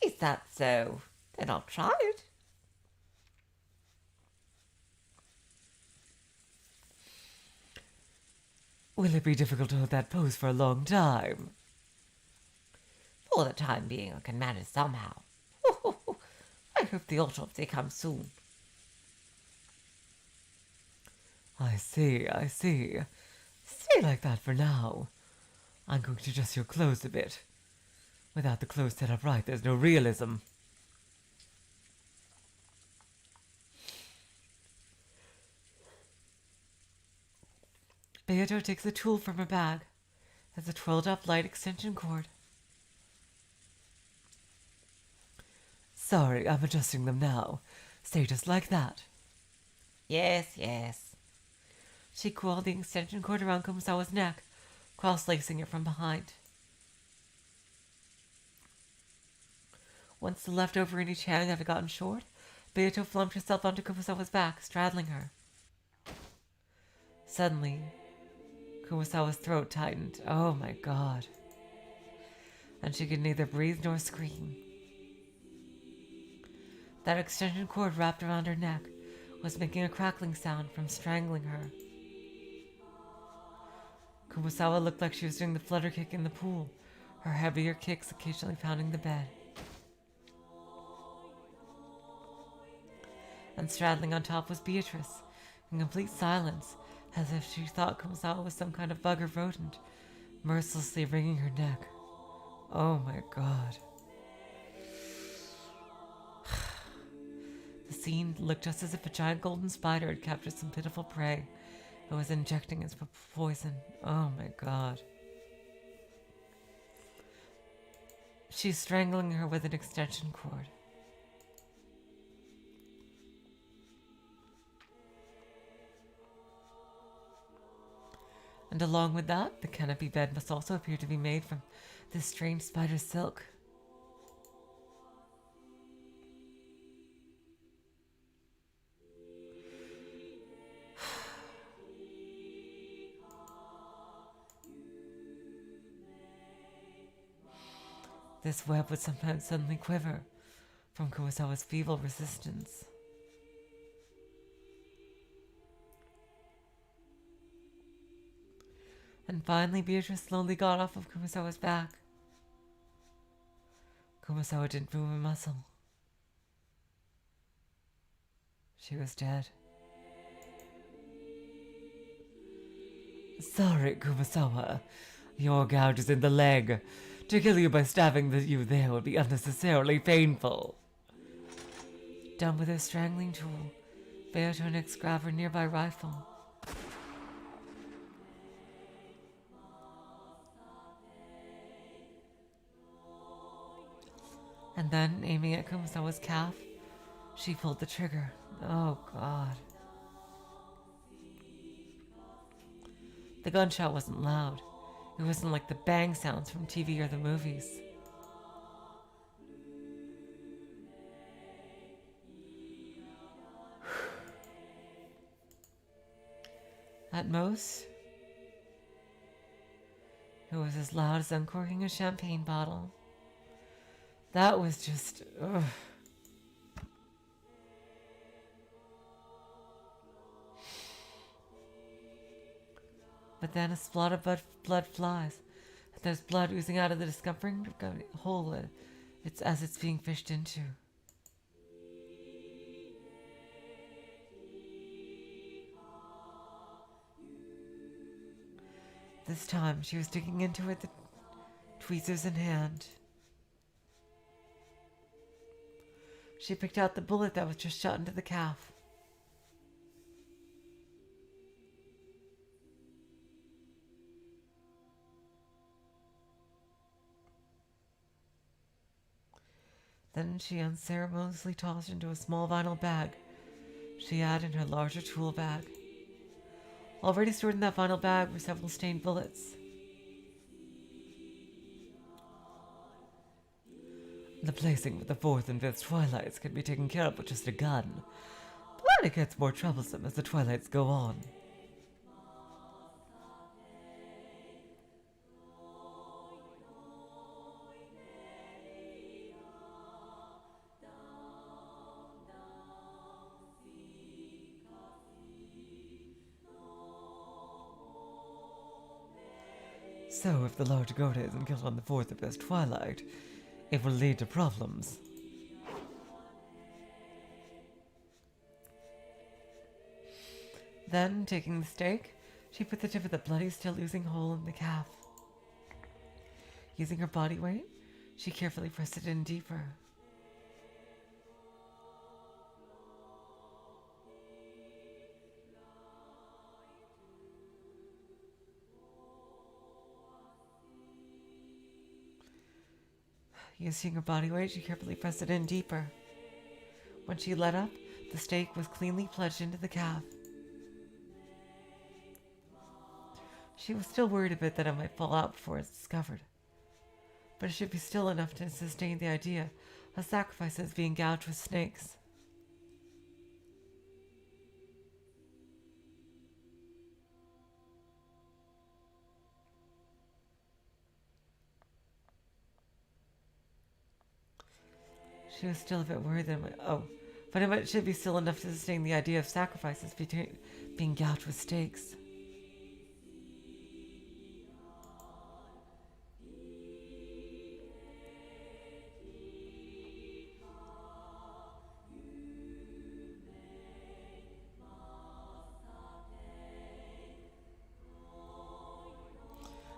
Is that so? Then I'll try it. Will it be difficult to hold that pose for a long time? For the time being, I can manage somehow. I hope the autopsy comes soon. I see. Stay like that for now. I'm going to adjust your clothes a bit. Without the clothes set up right, there's no realism. Beato takes a tool from her bag. There's a twirled-up light extension cord. Sorry, I'm adjusting them now. Stay just like that. Yes. She coiled the extension cord around Kumasawa's neck, cross-lacing it from behind. Once the leftover in each hand had gotten short, Beato flumped herself onto Kumasawa's back, straddling her. Suddenly, Kumasawa's throat tightened. Oh my god. And she could neither breathe nor scream. That extension cord wrapped around her neck was making a crackling sound from strangling her. Kumasawa looked like she was doing the flutter kick in the pool, her heavier kicks occasionally pounding the bed. And straddling on top was Beatrice, in complete silence, as if she thought Kumasawa was some kind of bug or rodent, mercilessly wringing her neck. Oh my god. The scene looked just as if a giant golden spider had captured some pitiful prey and was injecting its poison. Oh my god. She's strangling her with an extension cord. And along with that, the canopy bed must also appear to be made from this strange spider silk. This web would sometimes suddenly quiver from Kumasawa's feeble resistance. And finally, Beatrice slowly got off of Kumasawa's back. Kumasawa didn't move a muscle. She was dead. Sorry, Kumasawa. Your gouge is in the leg. To kill you by stabbing you there would be unnecessarily painful. Done with her strangling tool, Beatrix grabbed her nearby rifle. And then, aiming at Kumasawa's calf, she pulled the trigger. Oh, God. The gunshot wasn't loud. It wasn't like the bang sounds from TV or the movies. At most, it was as loud as uncorking a champagne bottle. That was just... ugh. But then a splot of blood flies. And there's blood oozing out of the discomforting hole as it's being fished into. This time she was digging into it, the tweezers in hand. She picked out the bullet that was just shot into the calf. Then she unceremoniously tossed into a small vinyl bag she had in her larger tool bag. Already stored in that vinyl bag were several stained bullets. The placing with the 4th and 5th twilights can be taken care of with just a gun, but it gets more troublesome as the twilights go on. So if the large goat isn't killed on the 4th or 5th twilight, it will lead to problems. Then, taking the stake, she put the tip of the bloody, still oozing hole in the calf. Using her body weight, she carefully pressed it in deeper. Using her body weight, she carefully pressed it in deeper. When she let up, the stake was cleanly plunged into the calf. She was still worried a bit that it might fall out before it's discovered, but it should be still enough to sustain the idea of sacrifices being gouged with snakes. She was still a bit worried that but it should be still enough to sustain the idea of sacrifices being gouged with stakes.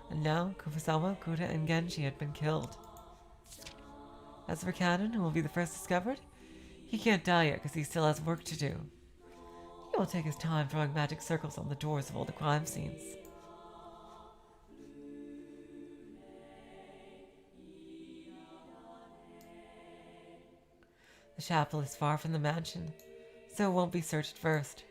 And now, Kufusawa, Kuta, and Genji had been killed. As for Canon, who will be the first discovered, he can't die yet because he still has work to do. He will take his time drawing magic circles on the doors of all the crime scenes. The chapel is far from the mansion, so it won't be searched first.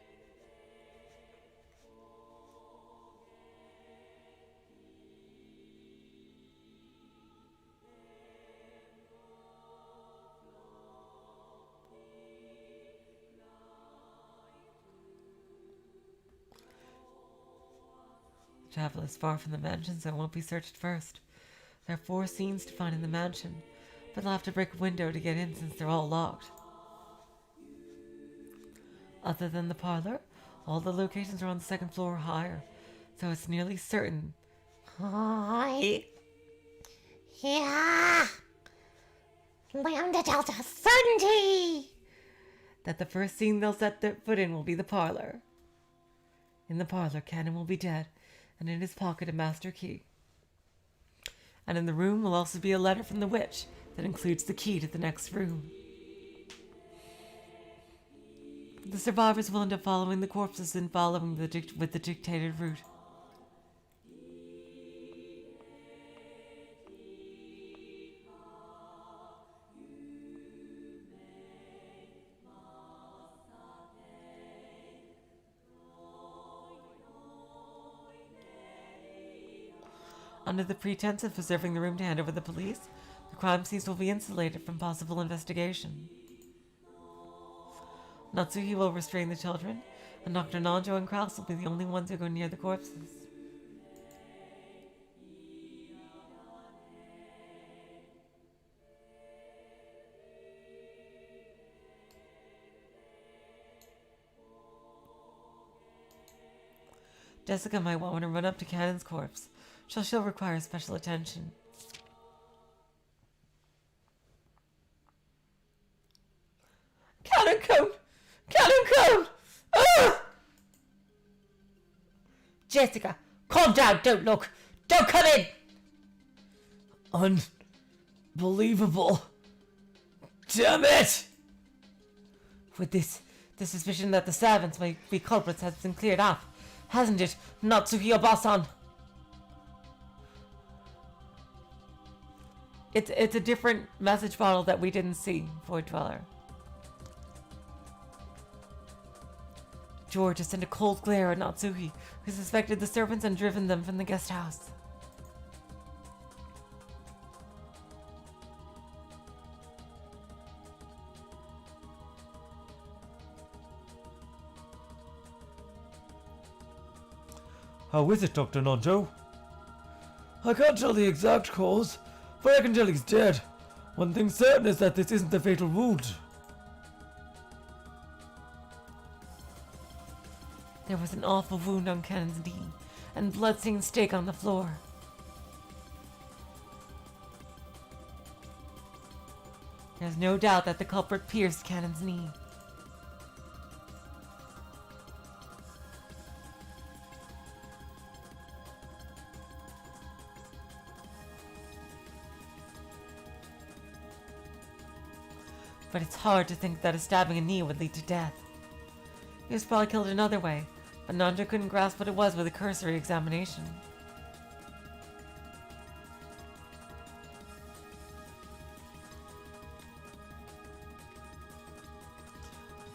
The chapel is far from the mansion, so it won't be searched first. There are 4 scenes to find in the mansion, but they'll have to break a window to get in since they're all locked. Other than the parlor, all the locations are on the 2nd floor or higher, so it's nearly certain. Hi. Yeah. Lambda Delta certainty. That the first scene they'll set their foot in will be the parlor. In the parlor, Canon will be dead, and in his pocket a master key. And in the room will also be a letter from the witch that includes the key to the next room. The survivors will end up following the corpses and following with the dictated route. Under the pretense of preserving the room to hand over the police, the crime scenes will be insulated from possible investigation. Natsuhi will restrain the children, and Dr. Nanjo and Krauss will be the only ones who go near the corpses. Jessica might want to run up to Canon's corpse. She'll require special attention. Canon cone! Canon cone! Ah! Jessica, calm down, don't look. Don't come in! Unbelievable. Damn it! With the suspicion that the servants may be culprits has been cleared up, hasn't it, Natsuhi Obasan? It's a different message bottle that we didn't see, Void Dweller. George has sent a cold glare at Natsuhi, who suspected the servants and driven them from the guest house. How is it, Dr. Nanjo? I can't tell the exact cause, but I can tell he's dead. One thing certain is that this isn't a fatal wound. There was an awful wound on Canon's knee, and blood-stained steak on the floor. There's no doubt that the culprit pierced Canon's knee. But it's hard to think that a stabbing a knee would lead to death. He was probably killed another way, but Nanjo couldn't grasp what it was with a cursory examination.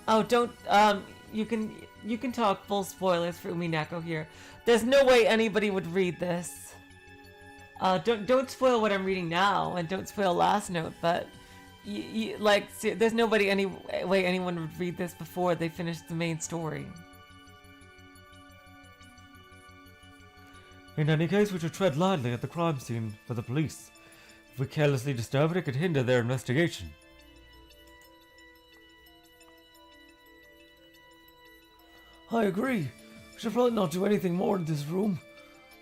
Oh, don't, you can talk full spoilers for Umineko here. There's no way anybody would read this. Don't spoil what I'm reading now, and don't spoil Last Note, but there's nobody any way anyone would read this before they finish the main story. In any case, we should tread lightly at the crime scene for the police. If we carelessly disturb it, it could hinder their investigation. I agree. We should probably not do anything more in this room.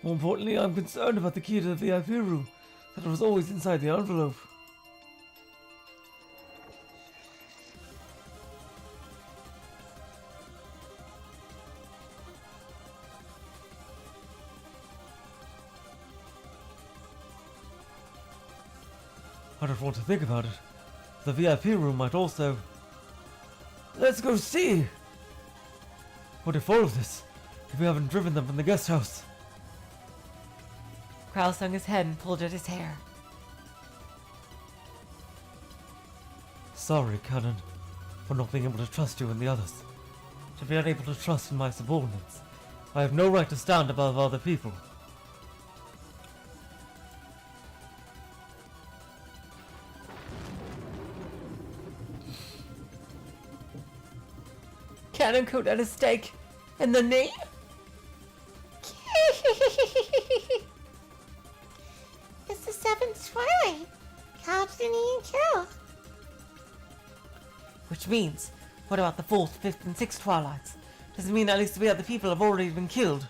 More importantly, I'm concerned about the key to the VIP room. That it was always inside the envelope. I don't want to think about it. The VIP room might also... Let's go see! What if all of this? If we haven't driven them from the guest house? Krauss hung his head and pulled at his hair. Sorry, Canon, for not being able to trust you and the others. To be unable to trust in my subordinates. I have no right to stand above other people. Canon coat at a stake. In the knee? It's the seventh twilight. Couched in Umienko. Which means, what about the fourth, fifth, and sixth twilights? Does it mean at least the other people have already been killed?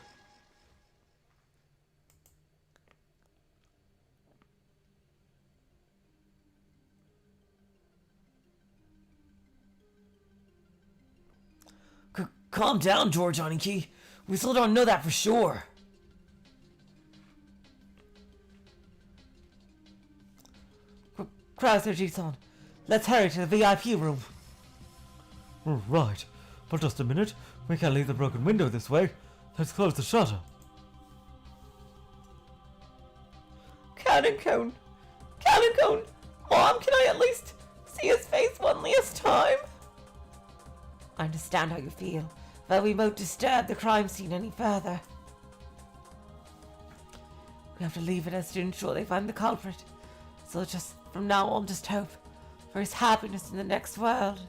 Calm down, George Aniki. We still don't know that for sure. Krauss, Ji-san, let's hurry to the VIP room. Right, but just a minute. We can't leave the broken window this way. Let's close the shutter. Canon Cone! Canon Cone! Mom, can I at least see his face one last time? I understand how you feel, but we won't disturb the crime scene any further. We have to leave it as to ensure they find the culprit. So just from now on, just hope for his happiness in the next world.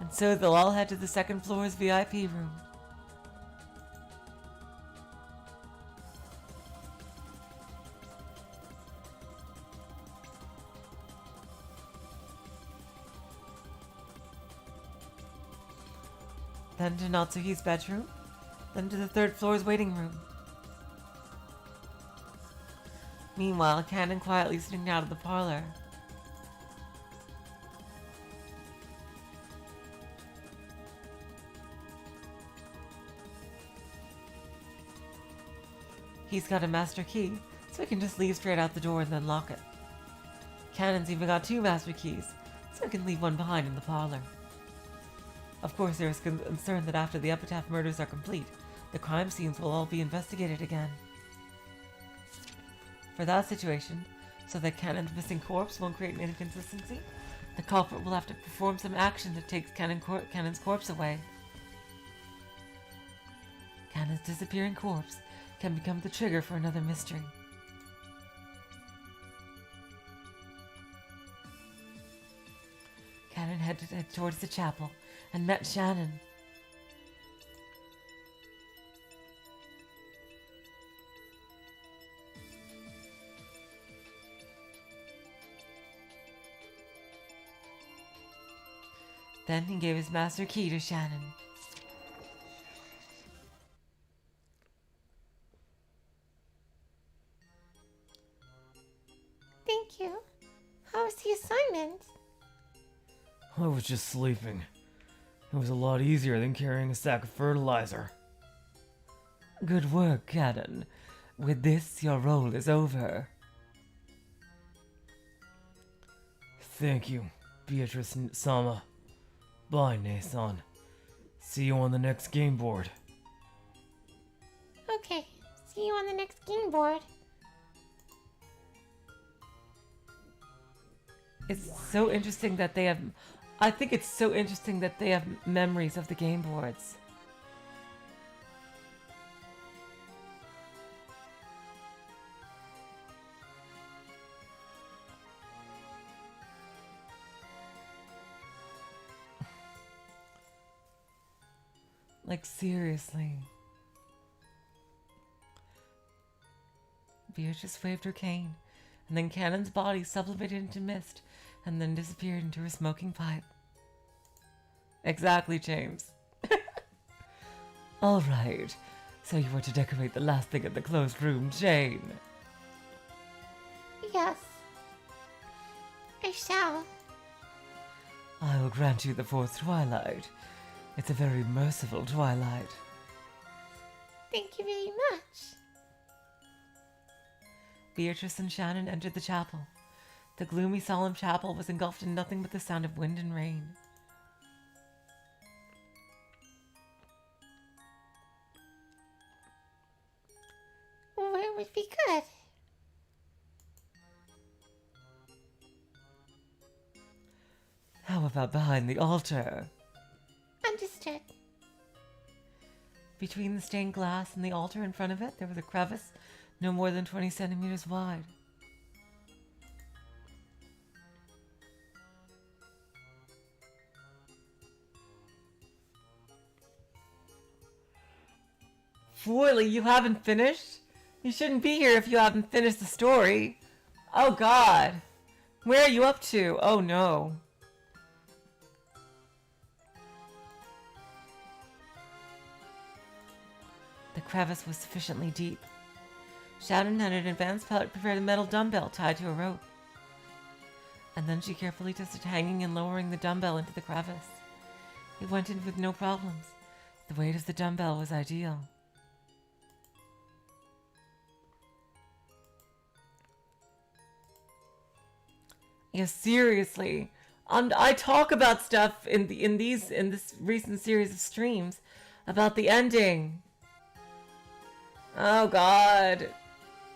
And so they'll all head to the second floor's VIP room. Then to Natsuhi's bedroom, then to the third floor's waiting room. Meanwhile, Canon quietly sneaked out of the parlor. He's got a master key, so he can just leave straight out the door and then lock it. Canon's even got 2 master keys, so he can leave one behind in the parlor. Of course, there is concern that after the epitaph murders are complete, the crime scenes will all be investigated again. For that situation, so that Canon's missing corpse won't create an inconsistency, the culprit will have to perform some action that takes Canon's corpse away. Canon's disappearing corpse can become the trigger for another mystery. Canon headed towards the chapel and met Shannon. Then he gave his master key to Shannon. Thank you. How was the assignment? I was just sleeping. It was a lot easier than carrying a sack of fertilizer. Good work, Canon. With this, your role is over. Thank you, Beatrice-sama. Bye, Nason. See you on the next game board. Okay, see you on the next game board. It's so interesting that they have... I think it's so interesting that they have memories of the game boards. Like, seriously. Beatrice waved her cane, and then Canon's body sublimated into mist and then disappeared into her smoking pipe. Exactly, James. All right, so you were to decorate the last thing in the closed room, Jane. Yes. I shall. I will grant you the fourth twilight. It's a very merciful twilight. Thank you very much. Beatrice and Shannon entered the chapel. The gloomy, solemn chapel was engulfed in nothing but the sound of wind and rain. Where would be good? How about behind the altar? Understood. Between the stained glass and the altar in front of it, there was a crevice no more than 20 centimeters wide. Foily, you haven't finished? You shouldn't be here if you haven't finished the story. Oh God. Where are you up to? Oh no. The crevice was sufficiently deep. Shannon had an advanced pilot prepared a metal dumbbell tied to a rope. And then she carefully tested hanging and lowering the dumbbell into the crevice. It went in with no problems. The weight of the dumbbell was ideal. Yeah, seriously. I talk about stuff in this recent series of streams about the ending. Oh God.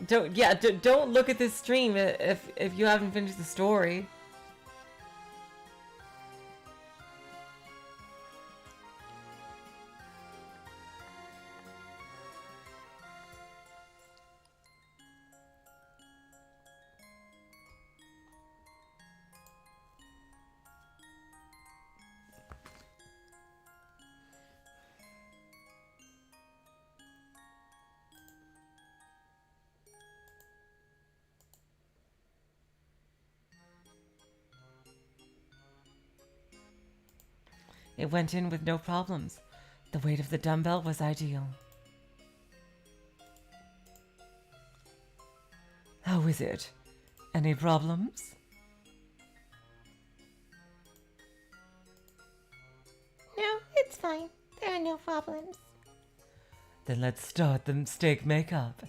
Don't look at this stream if you haven't finished the story. It went in with no problems. The weight of the dumbbell was ideal. How is it? Any problems? No, it's fine. There are no problems. Then let's start the steak makeup.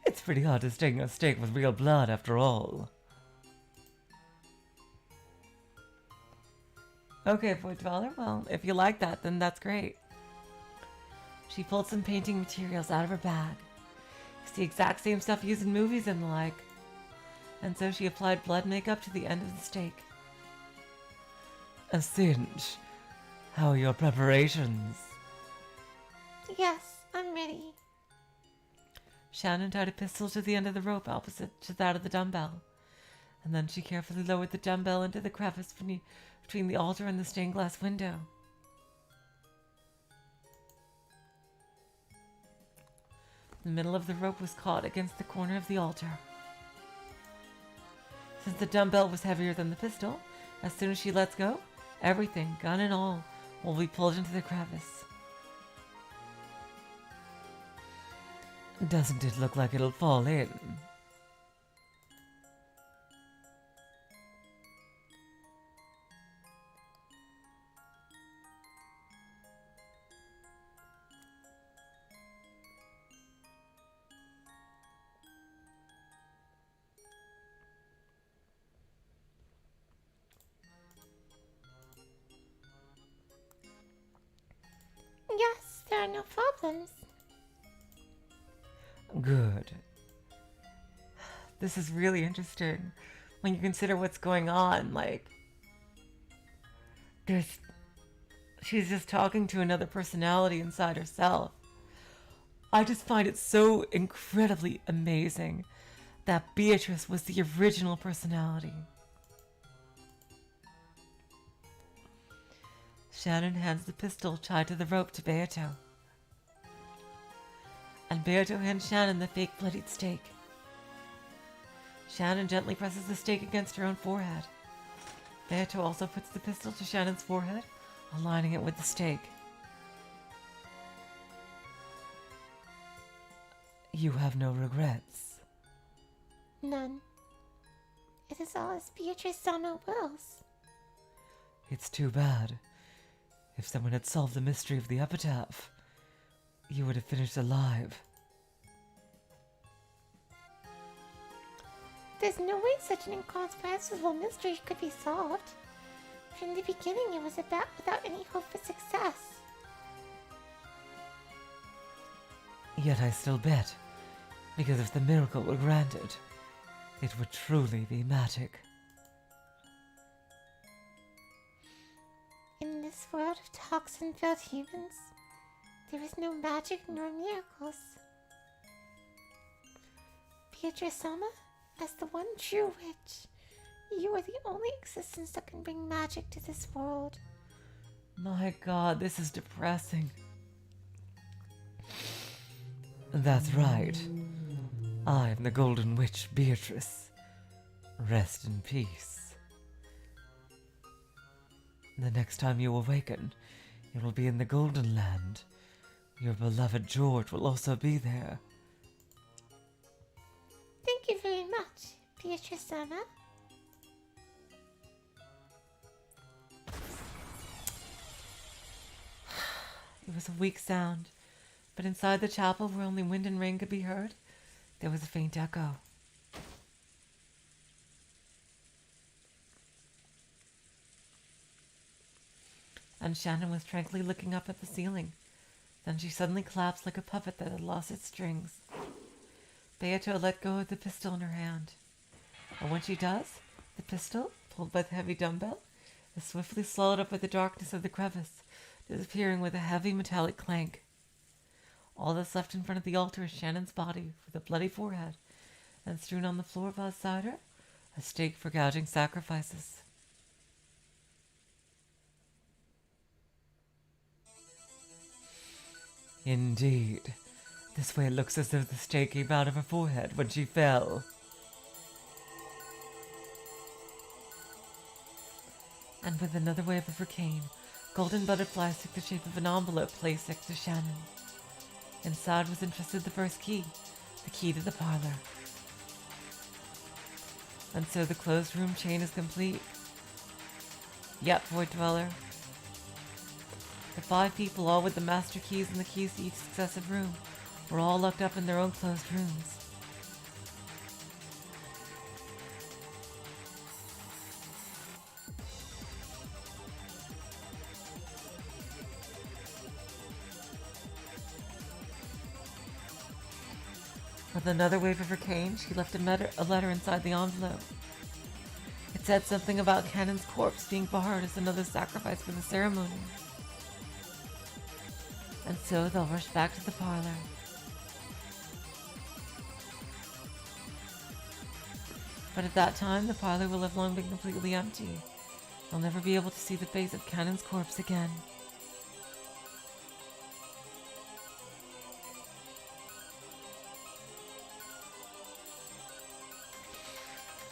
It's pretty hard to stain a steak with real blood after all. Okay, $4. Well, if you like that, then that's great. She pulled some painting materials out of her bag. It's the exact same stuff used in movies and the like. And so she applied blood makeup to the end of the steak. A cinch. How are your preparations? Yes, I'm ready. Shannon tied a pistol to the end of the rope opposite to that of the dumbbell. And then she carefully lowered the dumbbell into the crevice between the altar and the stained glass window. The middle of the rope was caught against the corner of the altar. Since the dumbbell was heavier than the pistol, as soon as she lets go, everything, gun and all, will be pulled into the crevice. Doesn't it look like it'll fall in? Yes, there are no problems. Good. This is really interesting when you consider what's going on. Like, she's just talking to another personality inside herself. I just find it so incredibly amazing that Beatrice was the original personality. Shannon hands the pistol tied to the rope to Beato. And Beato hands Shannon the fake bloodied steak. Shannon gently presses the stake against her own forehead. Beato also puts the pistol to Shannon's forehead, aligning it with the stake. You have no regrets. None. It is all as Beatrice Sama wills. It's too bad. If someone had solved the mystery of the epitaph, you would have finished alive. There's no way such an incomprehensible mystery could be solved. From the beginning, it was about without any hope for success. Yet I still bet, because if the miracle were granted, it would truly be magic. In this world of toxin-filled humans, there is no magic nor miracles. Beatrice Sama, as the one true witch, you are the only existence that can bring magic to this world. My God, this is depressing. That's right. I am the Golden Witch Beatrice. Rest in peace. The next time you awaken, it will be in the Golden Land. Your beloved George will also be there. Thank you very much, Beatrice Sama. It was a weak sound, but inside the chapel where only wind and rain could be heard, there was a faint echo. And Shannon was tranquilly looking up at the ceiling. Then she suddenly collapsed like a puppet that had lost its strings. Beato let go of the pistol in her hand. And when she does, the pistol, pulled by the heavy dumbbell, is swiftly swallowed up by the darkness of the crevice, disappearing with a heavy metallic clank. All that's left in front of the altar is Shannon's body with a bloody forehead, and strewn on the floor beside her, a stake for gouging sacrifices. Indeed. This way it looks as though the stake came out of her forehead when she fell. And with another wave of her cane, golden butterflies took the shape of an envelope placed next to Shannon. Inside was entrusted the first key, the key to the parlor. And so the closed room chain is complete. Yep, Void Dweller. The 5 people, all with the master keys and the keys to each successive room, were all locked up in their own closed rooms. With another wave of her cane, she left a letter inside the envelope. It said something about Canon's corpse being borrowed as another sacrifice for the ceremony. And so they'll rush back to the parlor. But at that time, the parlor will have long been completely empty. They'll never be able to see the face of Canon's corpse again.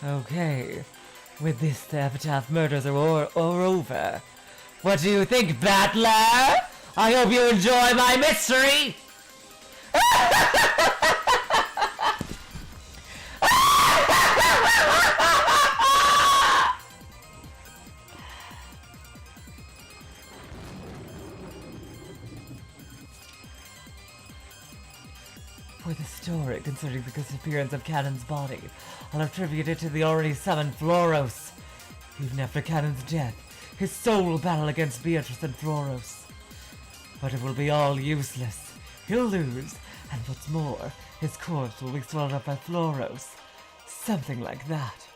Okay, with this, the epitaph murders are over. What do you think, Battler? I hope you enjoy my mystery! For the story concerning the disappearance of Canon's body, I'll attribute it to the already summoned Floros. Even after Canon's death, his soul will battle against Beatrice and Floros. But it will be all useless. He'll lose, and what's more, his corpse will be swallowed up by Floros. Something like that.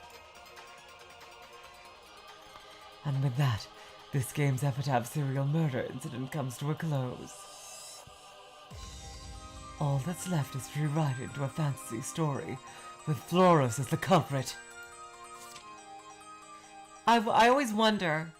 And with that, this game's epitaph serial murder incident comes to a close. All that's left is to rewrite it into a fantasy story, with Floros as the culprit. I always wonder...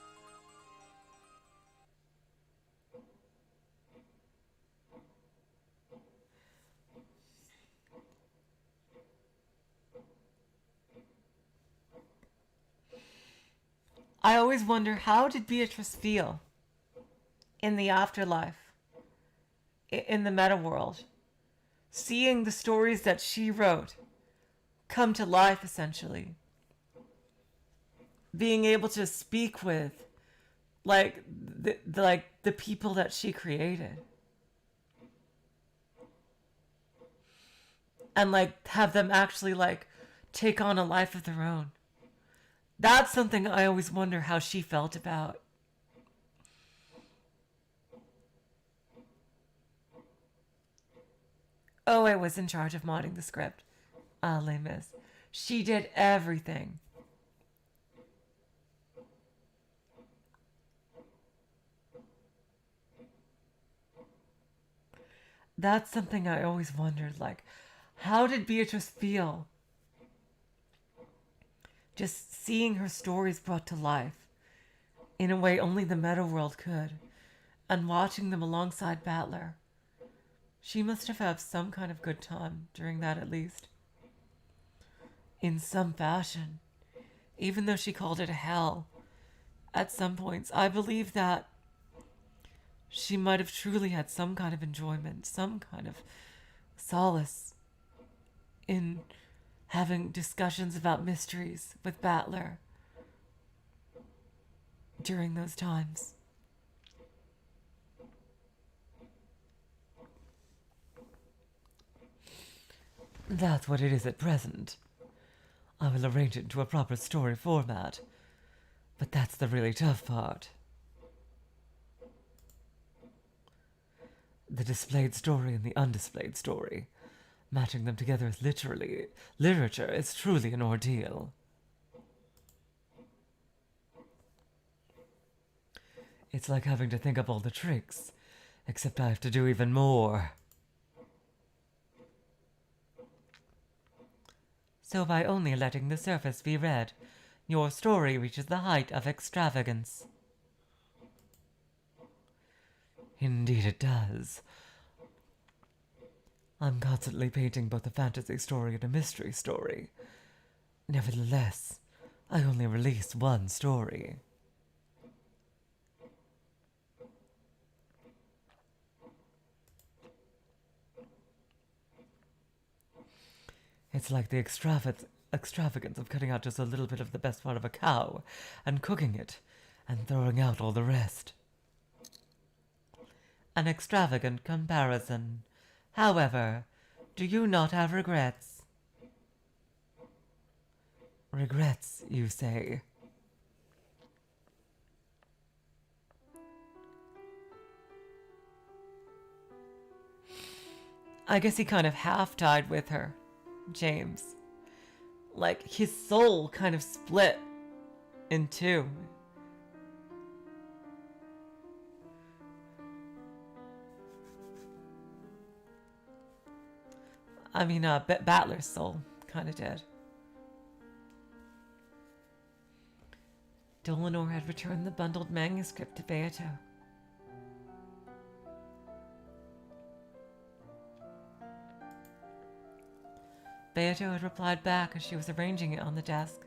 I always wonder, how did Beatrice feel in the afterlife, in the meta world, seeing the stories that she wrote come to life, essentially, being able to speak with like the people that she created, and like have them actually like take on a life of their own. That's something I always wonder how she felt about. Oh, I was in charge of modding the script. Ah, Les Mis. She did everything. That's something I always wondered, like, how did Beatrice feel just seeing her stories brought to life in a way only the meta world could, and watching them alongside Battler? She must have had some kind of good time during that, at least, in some fashion, even though she called it a hell at some points. I believe that she might have truly had some kind of enjoyment, some kind of solace in having discussions about mysteries with Battler during those times. That's what it is at present. I will arrange it into a proper story format, but that's the really tough part. The displayed story and the undisplayed story, matching them together as literature is truly an ordeal. It's like having to think up all the tricks, except I have to do even more. So by only letting the surface be read, your story reaches the height of extravagance. Indeed it does. I'm constantly painting both a fantasy story and a mystery story. Nevertheless, I only release one story. It's like the extravagance of cutting out just a little bit of the best part of a cow and cooking it and throwing out all the rest. An extravagant comparison. However, do you not have regrets? Regrets, you say? I guess he kind of half died with her, James. Like, his soul kind of split in two. I mean, Battler's soul kind of did. Dlanor had returned the bundled manuscript to Beato. Beato had replied back as she was arranging it on the desk.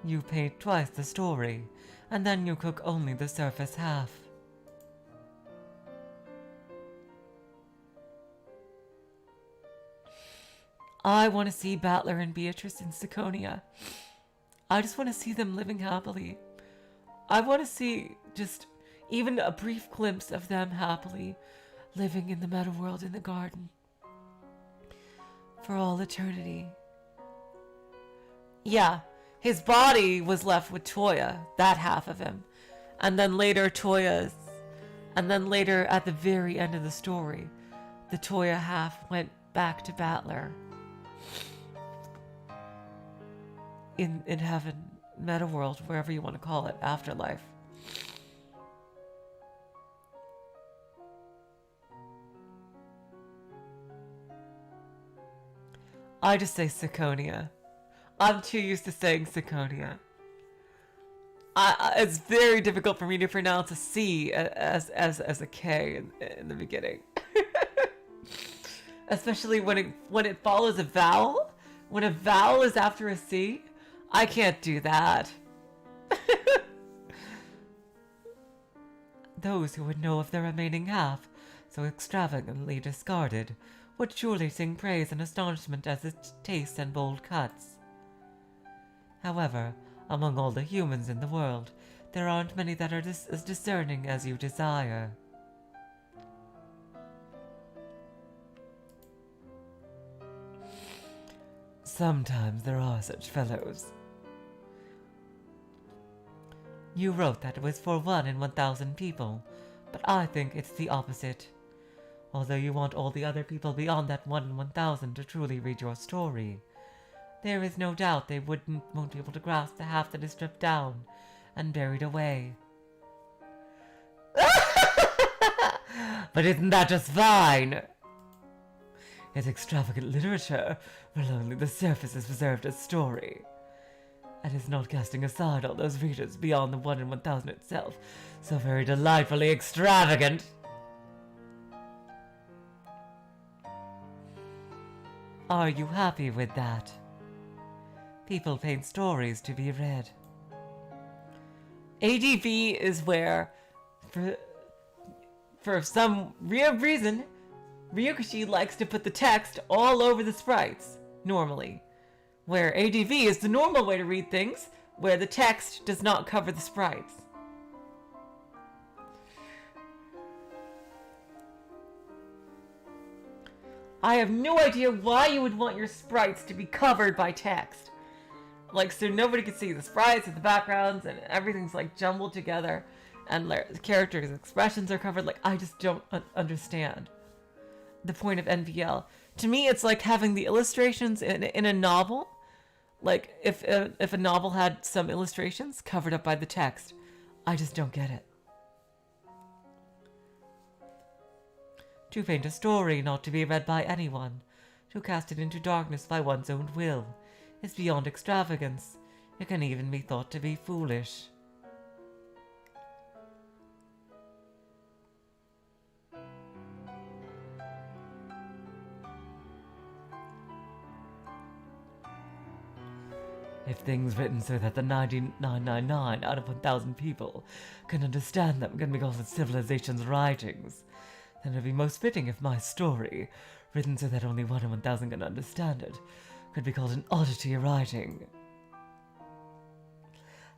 You paid twice the story, and then you cook only the surface half. I want to see Battler and Beatrice in Sakonia. I just want to see them living happily. I want to see just even a brief glimpse of them happily living in the meta world in the garden for all eternity. Yeah, his body was left with Toya, that half of him. And then later Toya's. And then later at the very end of the story, the Toya half went back to Battler. In heaven, meta world, wherever you want to call it, afterlife. I just say Sakonia. I'm too used to saying Sakonia. It's very difficult for me to pronounce a C as a K in the beginning. Especially when it follows a vowel, When a vowel is after a C, I can't do that. Those who would know of the remaining half, so extravagantly discarded, would surely sing praise and astonishment as its taste and bold cuts. However, among all the humans in the world, there aren't many that are as discerning as you desire. Sometimes there are such fellows. You wrote that it was for 1 in 1,000 people, but I think it's the opposite. Although you want all the other people beyond that 1 in 1,000 to truly read your story, there is no doubt they won't be able to grasp the half that is stripped down and buried away. But isn't that just fine? It's extravagant literature, where only the surface is preserved as story. And is not casting aside all those readers beyond the 1 in 1,000 itself, so very delightfully extravagant. Are you happy with that? People paint stories to be read. ADV is where, for some weird reason, Ryukishi likes to put the text all over the sprites, normally. Where ADV is the normal way to read things, where the text does not cover the sprites. I have no idea why you would want your sprites to be covered by text. Like, so nobody can see the sprites and the backgrounds and everything's like jumbled together and the characters' expressions are covered. Like, I just don't understand the point of NVL. To me, it's like having the illustrations in a novel. Like, if a novel had some illustrations covered up by the text. I just don't get it. To paint a story not to be read by anyone, to cast it into darkness by one's own will, is beyond extravagance. It can even be thought to be foolish. If things written so that the 9999 out of 1,000 people can understand them can be called civilization's writings, then it would be most fitting if my story, written so that only 1 in 1,000 can understand it, could be called an oddity writing.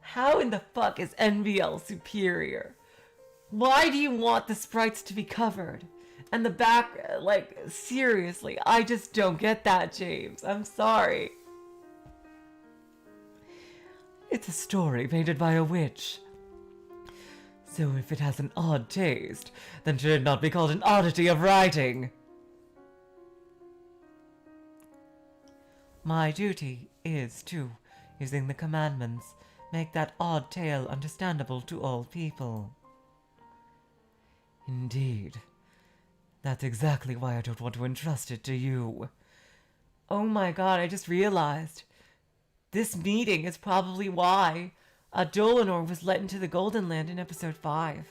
How in the fuck is NVL superior? Why do you want the sprites to be covered? And the back, like, seriously, I just don't get that, James. I'm sorry. It's a story painted by a witch. So if it has an odd taste, then should it not be called an oddity of writing? My duty is to, using the commandments, make that odd tale understandable to all people. Indeed. That's exactly why I don't want to entrust it to you. Oh my god, I just realized. This meeting is probably why Dlanor was let into the Golden Land in episode 5.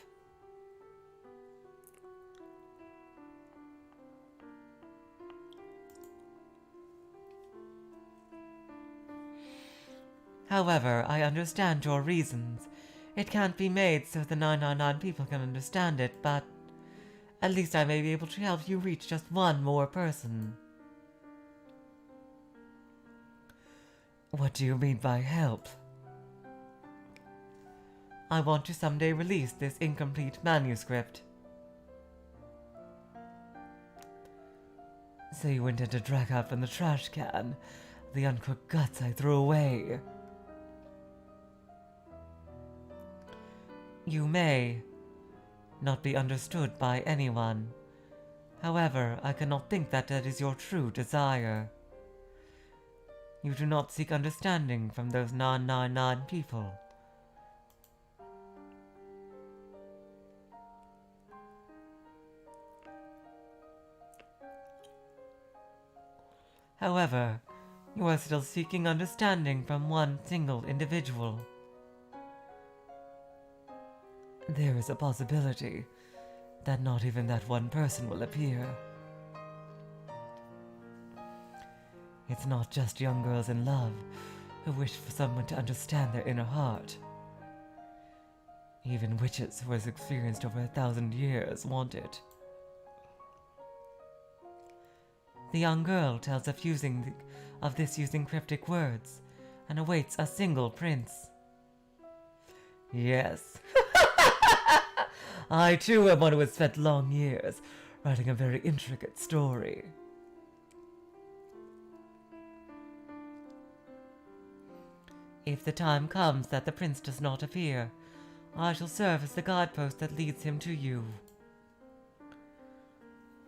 However, I understand your reasons. It can't be made so the 999 people can understand it, but at least I may be able to help you reach just one more person. What do you mean by help? I want to someday release this incomplete manuscript. So you intend to drag out from the trash can the uncooked guts I threw away. You may not be understood by anyone. However, I cannot think that that is your true desire. You do not seek understanding from those 999 people. However, you are still seeking understanding from one single individual. There is a possibility that not even that one person will appear. It's not just young girls in love who wish for someone to understand their inner heart. Even witches who has experienced over 1,000 years want it. The young girl tells of this using cryptic words and awaits a single prince. Yes. I too am one who has spent long years writing a very intricate story. If the time comes that the prince does not appear, I shall serve as the guidepost that leads him to you.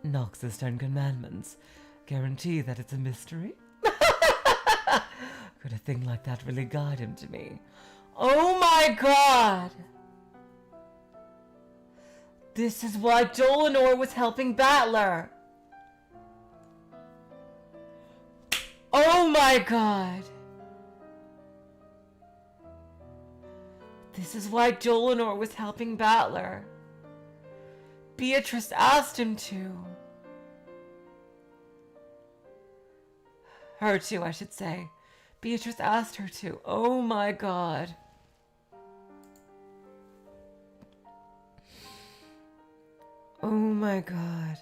Nox's 10 Commandments guarantee that it's a mystery? Could a thing like that really guide him to me? Oh my god! This is why Dlanor was helping Battler! Oh my god! This is why Dlanor was helping Battler. Beatrice asked him to. Her to, I should say. Beatrice asked her to. Oh my god. Oh my god.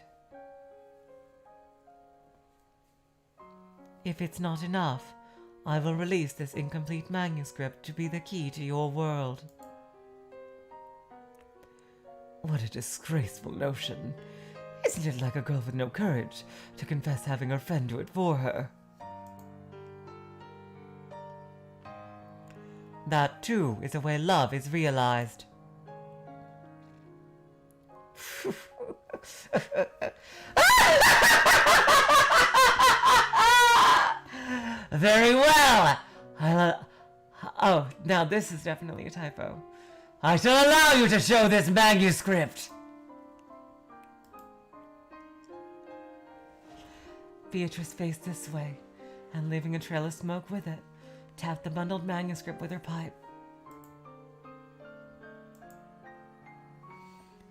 If it's not enough, I will release this incomplete manuscript to be the key to your world. What a disgraceful notion. Isn't it like a girl with no courage to confess having her friend do it for her? That, too, is a way love is realized. Very well! Oh, now this is definitely a typo. I shall allow you to show this manuscript! Beatrice faced this way, and leaving a trail of smoke with it, tapped the bundled manuscript with her pipe.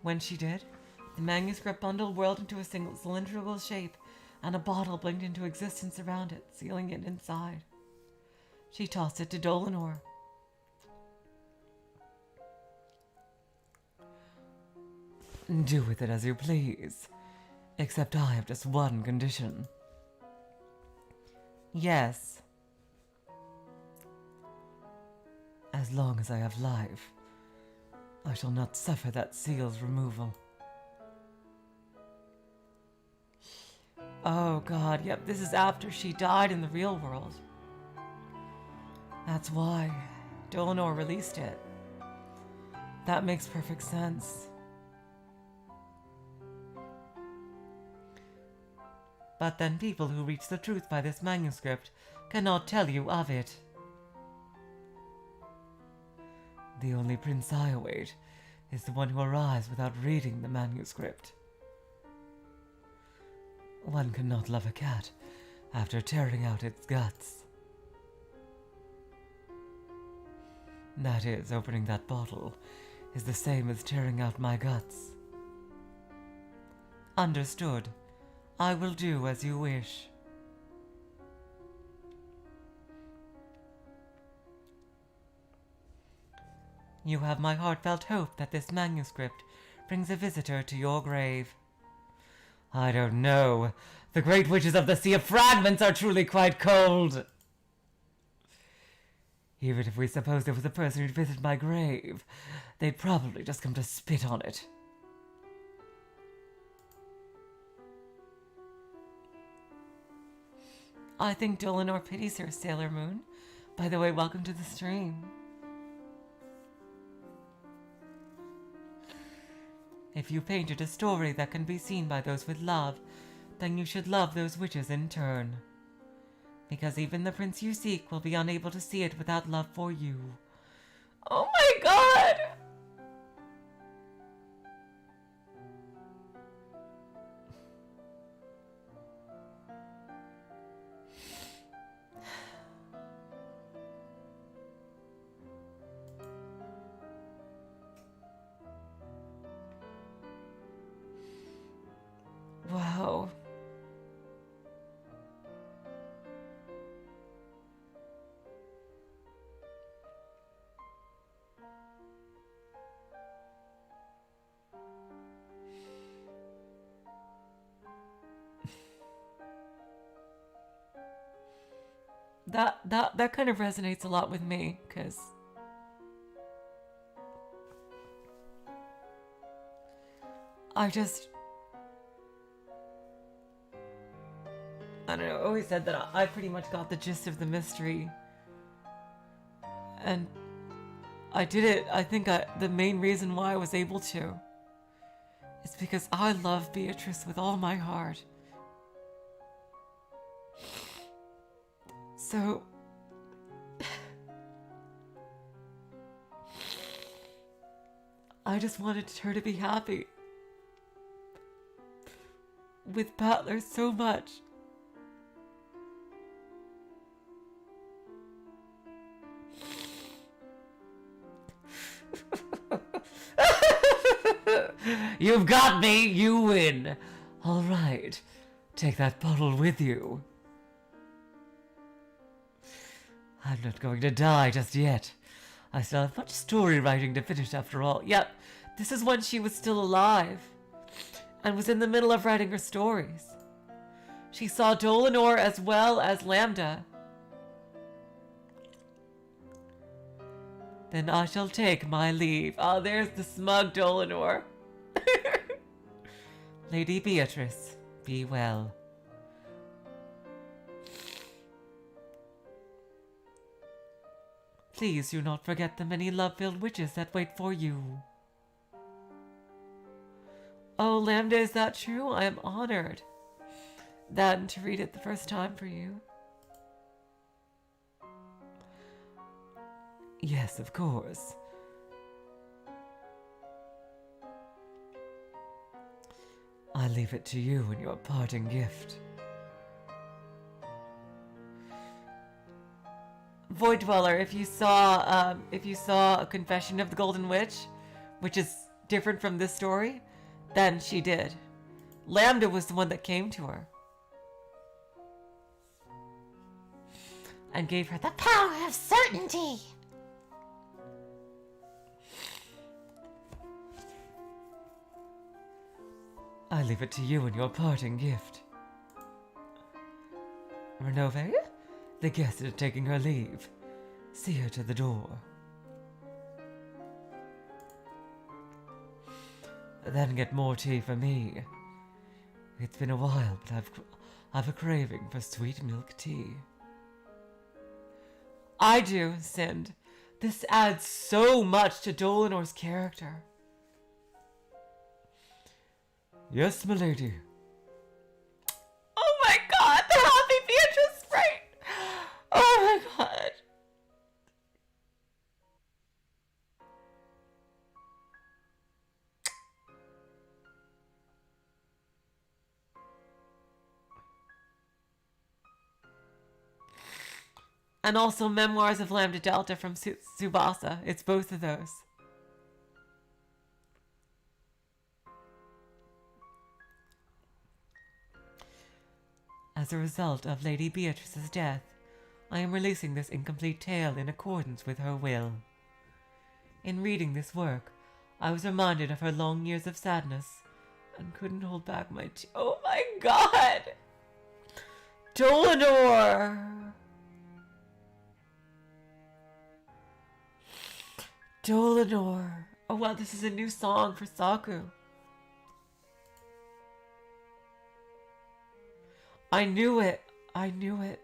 When she did, the manuscript bundle whirled into a single cylindrical shape, and a bottle blinked into existence around it, sealing it inside. She tossed it to Dlanor. Do with it as you please, except I have just one condition. Yes. As long as I have life, I shall not suffer that seal's removal. Oh god, yep, this is after she died in the real world. That's why Dlanor released it. That makes perfect sense. But then people who reach the truth by this manuscript cannot tell you of it. The only prince I await is the one who arrives without reading the manuscript. One cannot love a cat after tearing out its guts. That is, opening that bottle is the same as tearing out my guts. Understood. I will do as you wish. You have my heartfelt hope that this manuscript brings a visitor to your grave. I don't know. The great witches of the Sea of Fragments are truly quite cold. Even if we suppose there was a person who'd visit my grave, they'd probably just come to spit on it. I think Dlanor pities her, Sailor Moon. By the way, welcome to the stream. If you painted a story that can be seen by those with love, then you should love those witches in turn. Because even the prince you seek will be unable to see it without love for you. Oh my god! Wow. that kind of resonates a lot with me, because I don't know, I always said that I pretty much got the gist of the mystery. And I did it. I think the main reason why I was able to is because I love Beatrice with all my heart. So I just wanted her to be happy with Butler so much. You've got me, you win. All right, take that bottle with you. I'm not going to die just yet. I still have much story writing to finish after all. Yep, this is when she was still alive and was in the middle of writing her stories. She saw Dlanor as well as Lambda. Then I shall take my leave. Oh, there's the smug Dlanor. Lady Beatrice, be well. Please do not forget the many love-filled witches that wait for you. Oh, Lambda, is that true? I am honored. That and to read it the first time for you. Yes, of course. I leave it to you in your parting gift. Void Dweller, if you saw a confession of the Golden Witch, which is different from this story, then she did. Lambda was the one that came to her and gave her The power of certainty. I leave it to you in your parting gift. Renove, the guest is taking her leave. See her to the door. Then get more tea for me. It's been a while, but I've a craving for sweet milk tea. I do, Sind. This adds so much to Dlanor's character. Yes, milady. Oh my god, the happy Beatrice sprite! Oh my god. And also Memoirs of Lambda Delta from Tsubasa. It's both of those. As a result of Lady Beatrice's death, I am releasing this incomplete tale in accordance with her will. In reading this work, I was reminded of her long years of sadness and couldn't hold back my oh my god! Dlanor! Dlanor. Oh wow, this is a new song for Saku. I knew it. I knew it.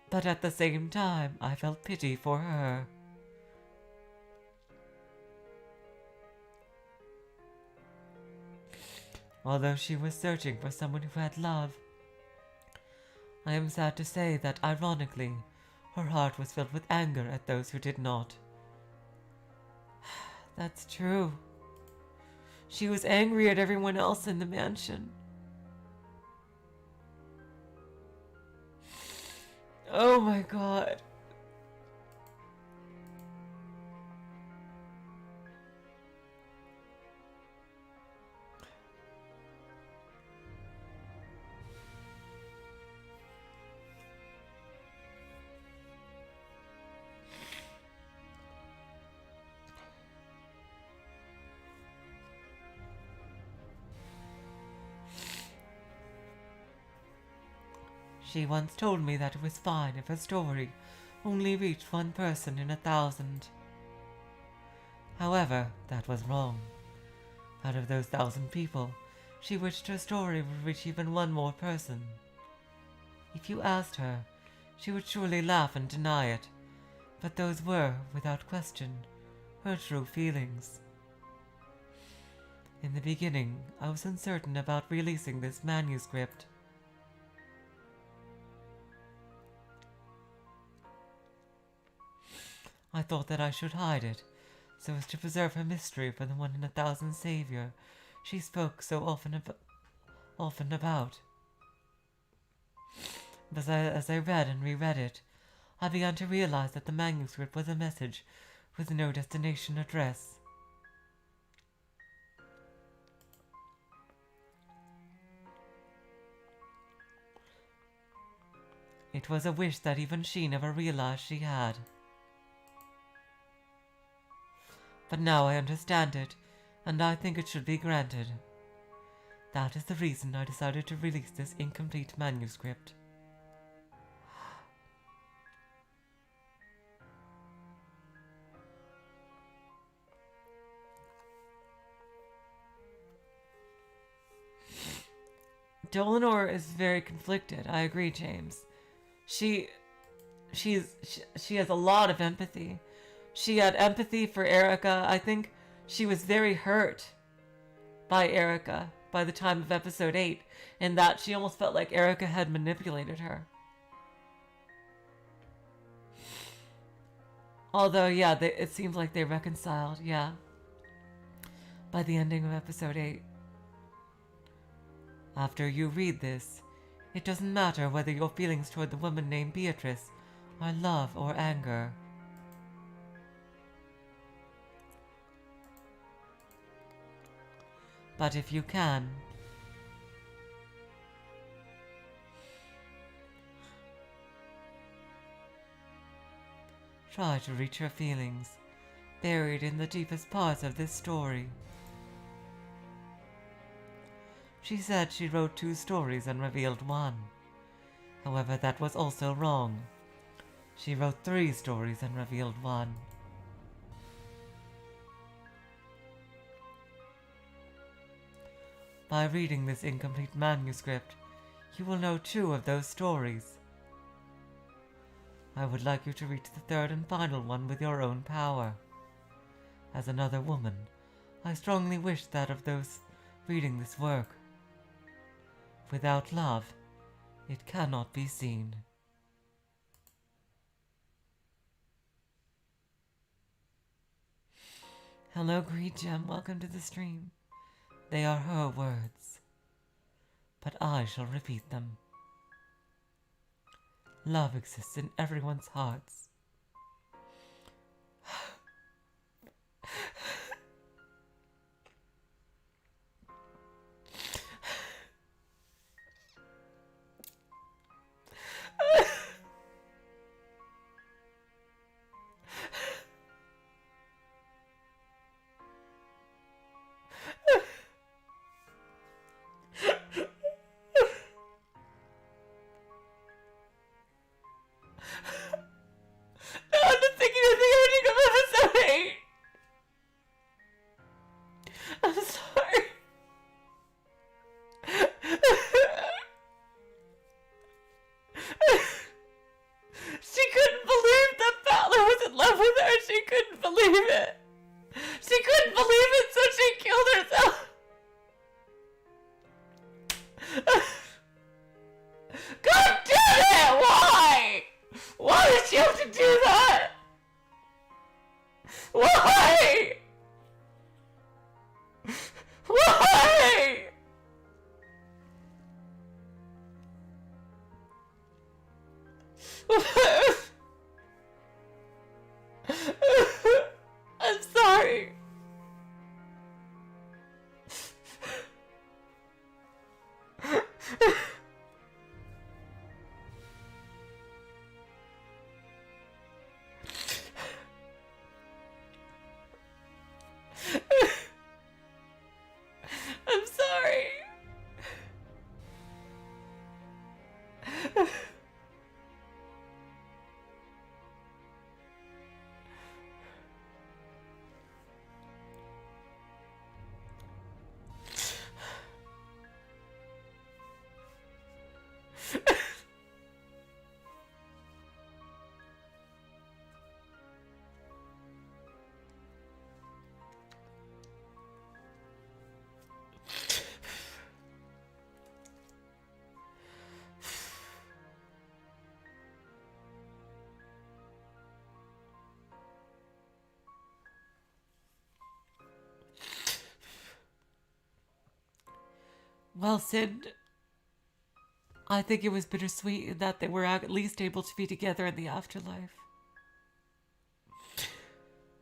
But at the same time, I felt pity for her. Although she was searching for someone who had love, I am sad to say that, ironically, her heart was filled with anger at those who did not. That's true. She was angry at everyone else in the mansion. Oh my god. She once told me that it was fine if a story only reached one person in 1,000. However, that was wrong. Out of those 1,000 people, she wished her story would reach even one more person. If you asked her, she would surely laugh and deny it, but those were, without question, her true feelings. In the beginning, I was uncertain about releasing this manuscript. I thought that I should hide it, so as to preserve her mystery for the 1 in 1,000 savior she spoke so often about. But as I read and reread it, I began to realize that the manuscript was a message with no destination address. It was a wish that even she never realized she had. But now I understand it, and I think it should be granted. That is the reason I decided to release this incomplete manuscript. Dlanor is very conflicted. I agree, James. She has a lot of empathy. She had empathy for Erica. I think she was very hurt by Erica by the time of episode 8, in that she almost felt like Erica had manipulated her. Although, yeah, it seems like they reconciled, yeah, by the ending of episode 8. After you read this, it doesn't matter whether your feelings toward the woman named Beatrice are love or anger. But if you can, try to reach her feelings, buried in the deepest parts of this story. She said she wrote 2 stories and revealed 1. However, that was also wrong. She wrote 3 stories and revealed 1. By reading this incomplete manuscript, you will know 2 of those stories. I would like you to reach the 3rd and final one with your own power. As another woman, I strongly wish that of those reading this work. Without love, it cannot be seen. Hello, Greed Gem. Welcome to the stream. They are her words, but I shall repeat them. Love exists in everyone's hearts. I'm sorry. I'm sorry. Well, Sid, I think it was bittersweet in that they were at least able to be together in the afterlife.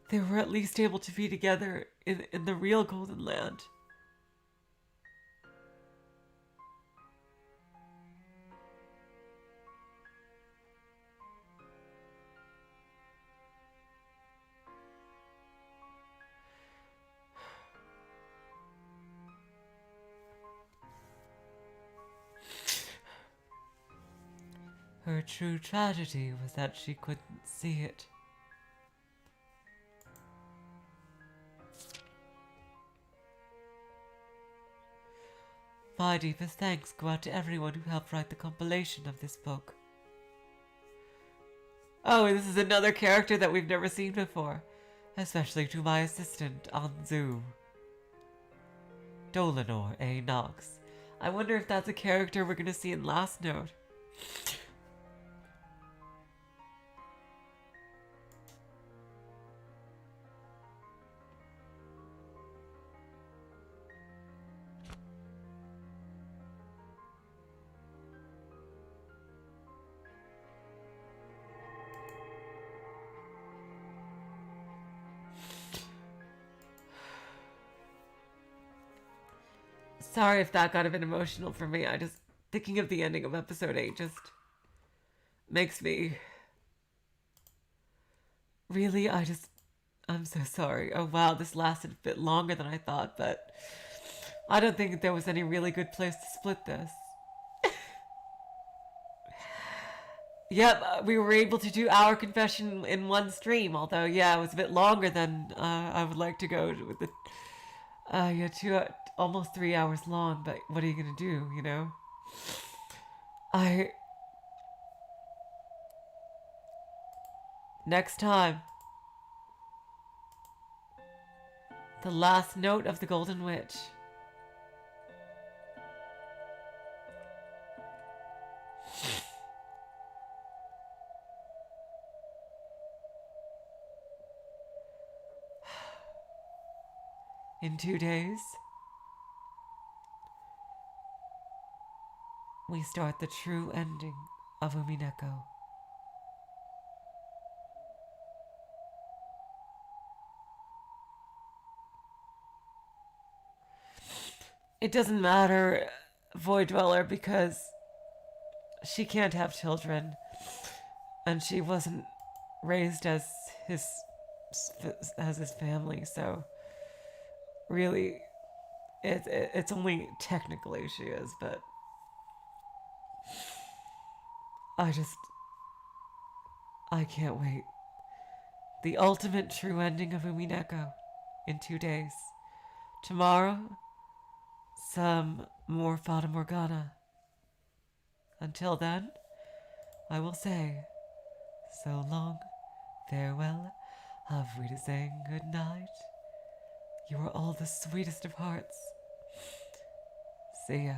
They were at least able to be together in the real Golden Land. Her true tragedy was that she couldn't see it. My deepest thanks go out to everyone who helped write the compilation of this book. Oh, this is another character that we've never seen before, especially to my assistant on Zoom, Dlanor A. Knox. I wonder if that's a character we're going to see in Last Note. Sorry if that got a bit emotional for me. I just, thinking of the ending of episode 8 just makes me... Really, I'm so sorry. Oh wow, this lasted a bit longer than I thought, but I don't think there was any really good place to split this. Yep, we were able to do our confession in one stream, although, yeah, it was a bit longer than I would like to go with the... yeah, almost 3 hours long, but what are you gonna do, you know? Next time. The last note of the Golden Witch. In 2 days, we start the true ending of Umineko. It doesn't matter, Void Dweller, because she can't have children, and she wasn't raised as his family, so really, it's only technically she is, but I can't wait. The ultimate true ending of Umineko in 2 days. Tomorrow, some more Fata Morgana. Until then, I will say, so long, farewell, auf Wiedersehen, good night. You are all the sweetest of hearts. See ya.